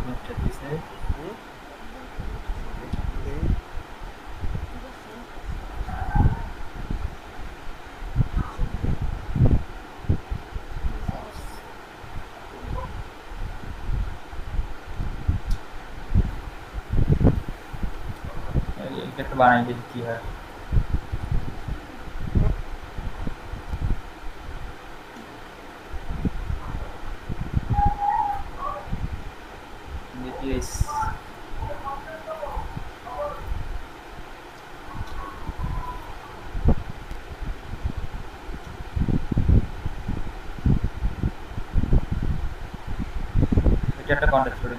নেটটা দিয়েছে। একটা বানাই দেখি কি হয়। এটা একটা কন্টেক্ট করে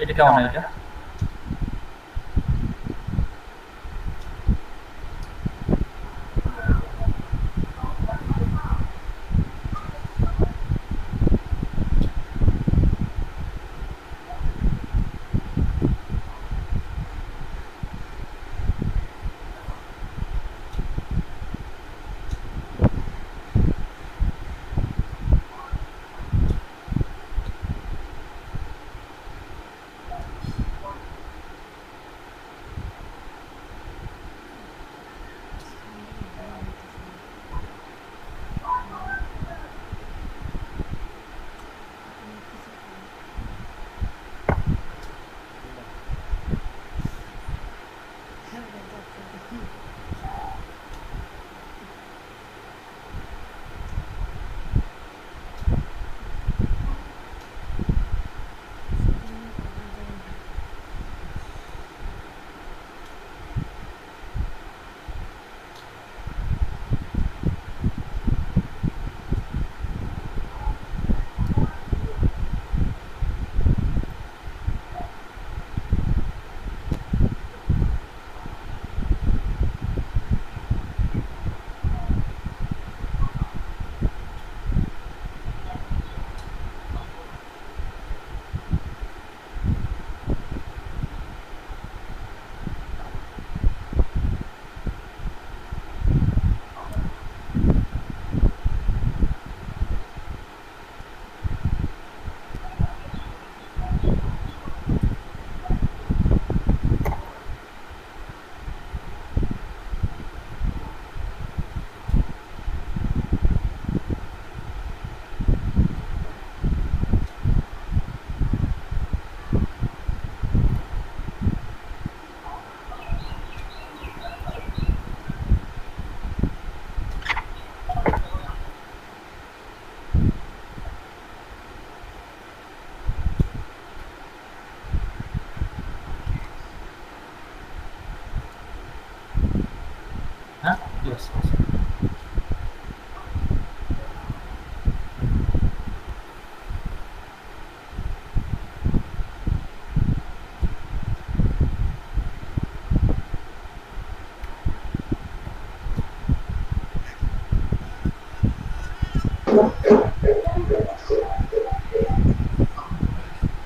এটা কেমন হয় এটা?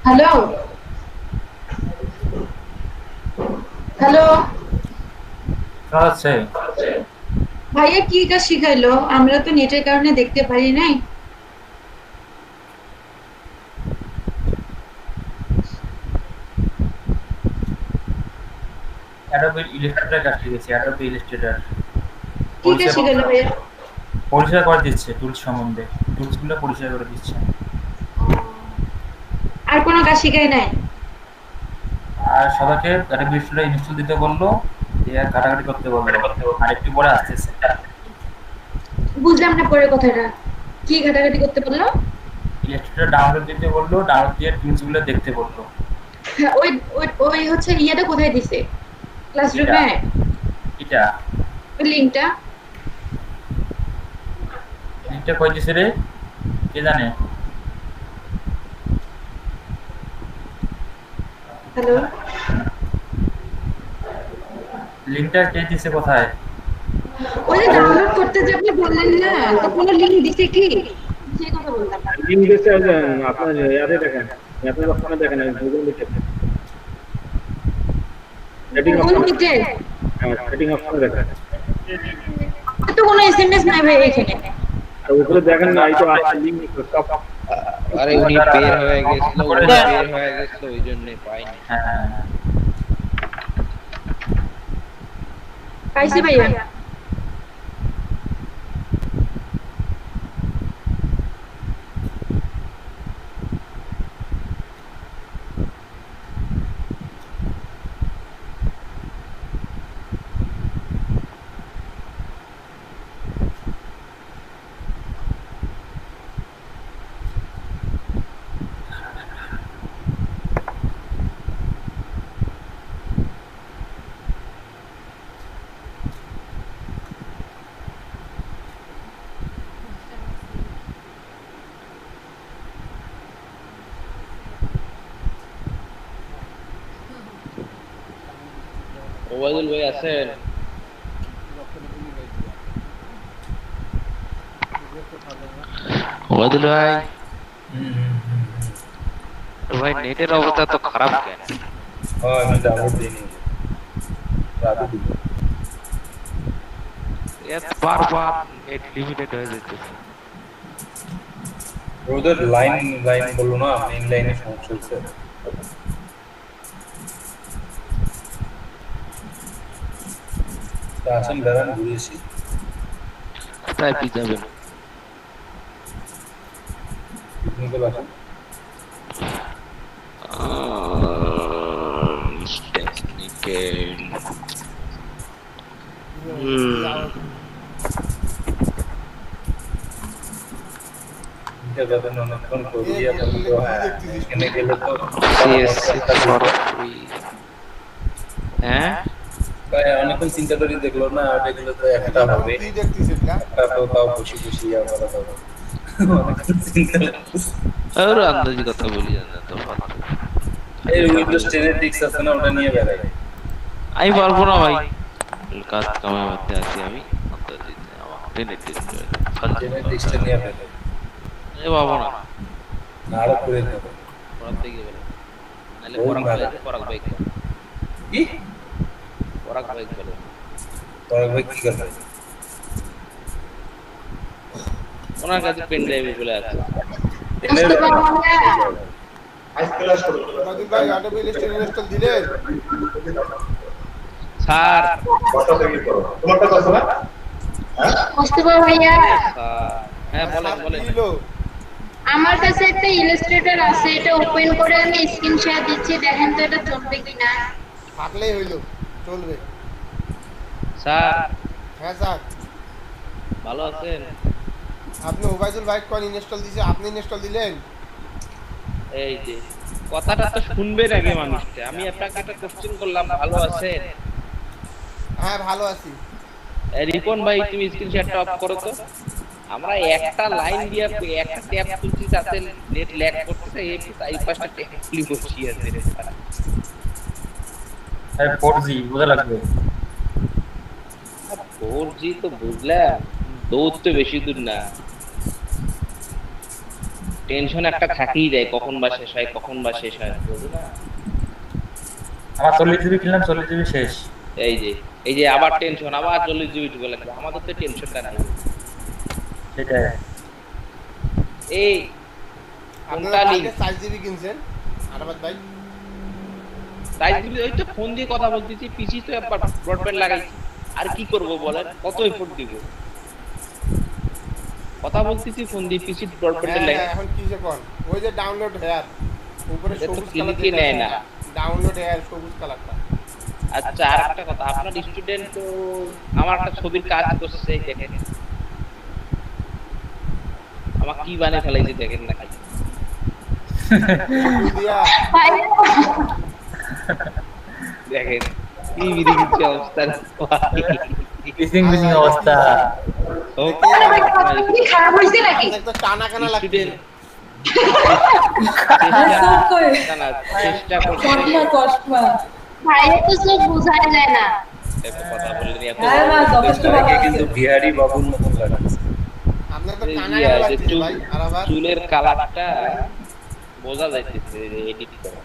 হ্যালো হ্যালো আছে ভাইয়া কি কাজ শিখাইলো? আমরা তো নেটের কারণে দেখতে পারি নাই। অ্যাডোবি ইলাস্ট্রেটর কাজ শিখেছি, অ্যাডোবি ইলাস্ট্রেটর কি কাজ শিখাইলো ভাইয়া? পরিচয় করে দিচ্ছে টুলস সম্বন্ধে, টুলসগুলো পরিচয় করে দিচ্ছে। আর কোনো কাজ শিখাই নাই? আর সবাইকে অ্যাডোবি ইলাস্ট্রেটর ইনস্টল দিতে বললো, দিয়ে ঘাটাঘাটি করতে বললো, আর একটু পরে আসতেছে। বুঝলাম না পরের কথাটা, কি ঘাটাঘাটি করতে বললো? ইলাস্ট্রেটর ডাউনলোড দিতে বললো, ডাউনলোড দিয়ে টুলসগুলো দেখতে বললো। হ্যাঁ, ওই ওই ওই হচ্ছে ইয়েটা কোথায় দিছে? ক্লাসরুমে? এটা ওই লিংকটা কই দিছে রে, কে জানে? হ্যালো, লিংকটা কে দিছে কোথায়? ওই যে ডাউনলোড করতে যে আপনি বললেন না, তো কোনো লিংক দিছে কি? সেই কথা বললাম। লিংক দিতে আপনার ইয়াতে দেখেন, আপনার ওখানে দেখেন গুগল মিটে। সেটিং অপশন, হ্যাঁ সেটিং অপশন দেখেন। তো কোনো এসএমএস নাই ভাই এখানে। আর উপরে দেখেন না, এই তো আছে লিংক সব। আরে উনি বের হয়ে গেছিল ওইজন্য পাইনি। পাইছি ভাইয়া। ওবায়দুল ভাই আছেন? ওবায়দুল ভাই, ভাই নেটের অবস্থা তো খারাপ কেন? হ্যাঁ আমি ডাউনলোড দিইনি, রাতে দিব। এত বারবার নেট লিমিটেড হয়ে যাচ্ছে। ওদের লাইন বললো না, মেইন লাইনে সমস্যা হচ্ছে। আসেন বেড়ান ঘুরেছি, কোথায় পি যাবেন? পিকনিকে আসেন। টেকনিকে যাবেন অনেকক্ষণ করিয়া বলতো, হ্যাঁ এখানে গেলে তো হ্যাঁ ভাই অনেকক্ষণ চিন্তা করে দেখলো না, দেখলো তো একটা হবে, একটা তো তাও খুশি খুশি আমরা তো অনেকক্ষণ চিন্তা করতেছি। আর আন্দাজি কথা বলি না তো ফালতু। এই উইন্ডোজ 10 এর টিক্স আছে না, ওটা নিয়ে বেরাই। আমি পারবো না ভাই, কাজ কামাই করতে আছি আমি। আন্দাজি আমার টেনে টিক্সটা নিয়ে বেরাই। এ বাবা না, আরো করে দেব পড়াতে থেকে গেল নালে পরাগ বাইক কি পরাগ বাইক বলে। পরাগ বাইক কি করবে? ওনার কাছে পেন ড্রাইভ বলে আছে। ভাই অটোপে লিস্টে ইনস্টল দিলেন? স্যার তোমারটা কত না? মোস্তফা ভাইয়া, হ্যাঁ বলেন। আমার কাছে একটা ইলাস্ট্রেটর আছে, এটা ওপেন করে আমি স্ক্রিন শেয়ার দিচ্ছি, দেখেন তো এটা চলবে কিনা। থাকলেই হইলো, চলবে। স্যার হ্যাঁ স্যার, ভালো আছেন? আপনি ওবায়দুল ভাই কোন ইনস্টল দিয়েছে, আপনি ইনস্টল দিলেন? এই যে কথাটা তো শুনবেন আগে মানুষকে। আমি আপনাকে একটা কোশ্চেন করলাম, ভালো আছেন? হ্যাঁ ভালো আছি। রিপন ভাই তুমি স্ক্রিন শেয়ারটা অফ করো তো। আমরা একটা লাইন দিয়ে একটা ট্যাব খুলছি, তাতে নেট ল্যাগ করতেছে, এই তাই পাঁচটা ট্যাব খুলি বসি আছে রে স্যার। আরে 4G বুঝা লাগবে। 4G তো বুঝলাম, দৌড় তো বেশি দূর না। টেনশন একটা থাকেই যায়, কখন বা শেষ হয় বুঝলি না? আমার 40 জিবি কিনলাম, 40 জিবি শেষ। এই যে আবার টেনশন, আবার 40 জিবি ঢুকে লাগবে। আমাদের তো টেনশনটা নাই। সেটাই। এই আপনারা আগে 4 জিবি কিনছেন আরাবাদ ভাই? 4 জিবি ওই তো ফোন দিয়ে কথা বলতেছি, পিসি তো একবার ব্রডব্যান্ড লাগাইছি। আর কি করব বলেন, কত এফোর্ট দিব? কথা বলতেছি ফোন দিয়ে, পিসি ব্রডব্যান্ড লাগাই। এখন কি যে কোন ওই যে ডাউনলোড হেয়ার উপরে সবুজ কালার কি নেয় না, ডাউনলোড হেয়ার সবুজ কালারটা। আচ্ছা আর একটা কথা, আপনার স্টুডেন্ট তো আমার একটা ছবির কাজ করছে, দেখেন আমার কি বানিয়ে ফেলাইছে দেখেন না খালি। দেখেন কি বিরিগিচ্ছে অবস্থা, পিসিং অবস্থা। কি খারাপ হইছে নাকি? তো টানা কানা লাগছে। চেষ্টা করছি ভাইয়ের তো চোখ বোঝাই যায় না। কথা বললেন এত কিন্তু বিহারি বাবুর মতন লাগাচ্ছে। আপনার তো কানা কানা লাগছে ভাই। আর আবার চুলের কালারটা বোঝা যাইতেছে এডিট করা।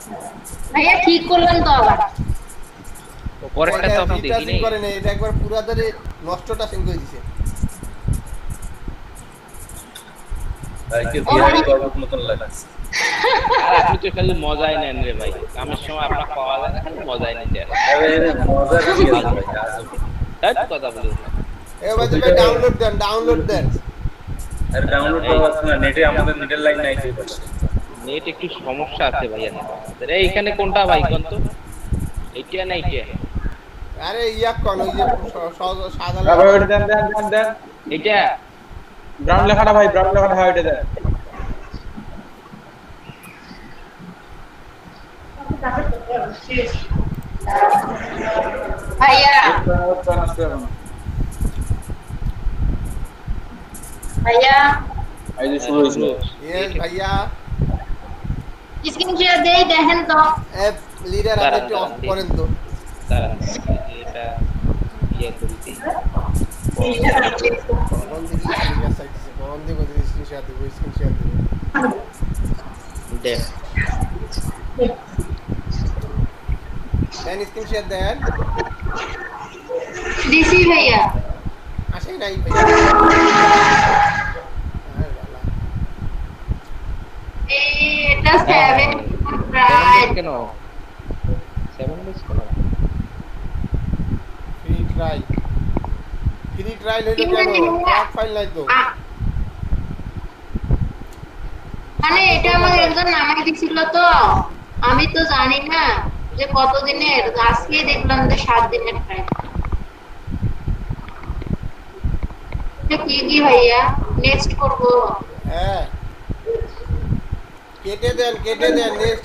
ভাইয়া ঠিক করলেন তো আবার। পরেরটা তো আপনি দেখি নাই। করে নেই, এটা একবার পুরো ধরে নষ্টটা সিং করে দিয়েছে। ভাইকে বিহারি বাবুর মতন লাগাচ্ছে। আর আপনি তো খালি মজাই নেন রে ভাই, কামের সময় আপনার পাওয়া যায় না, খালি মজাই নিতে আর আরে মজা কি আছে ভাই, আজব তাই কথা বলি না। এ ভাই তুমি ডাউনলোড দেন। আরে ডাউনলোড করা আছে না, নেটে আমাদের নেটের লাইন নাই তুই বল। নেট একটু সমস্যা আছে ভাইয়া। এই এখানে কোনটা ভাই কোন তো? এইটা না এইটা? আরে ইয়া কোন ওই যে সাদা ভাই ওটা দেন। এইটা ব্রাউন লেখাটা ভাই, ব্রাউন লেখাটা হয় ওটা দেন। ভাইয়া এই যে শুরু হইছে। ইয়েস ভাইয়া স্ক্রিন শেয়ার দেই দেখেন তো। লিডার আপনি একটু অফ করেন তো। দাঁড়ান এটা ইয়ে করতে কোন দিকে স্ক্রিন শেয়ার দেব দেখ স্ক্রিন শেয়ার দেন। দিছি ভাইয়া। আসে নাই ভাইয়া। এটা 7 প্রায় কেন 7 ডেজ কেন? ফ্রি ট্রায়াল হইলো কেন? ট্র্যাক ফাইল নাই তো। মানে এটা আমার একজন নামাই দিছিল তো, আমি তো জানি না যে কতদিনের, আজকে দেখলাম যে 7 দিনের ট্রায়াল। এটা কি ভাইয়া নেক্সট করব? হ্যাঁ কেটে দেন নেক্সট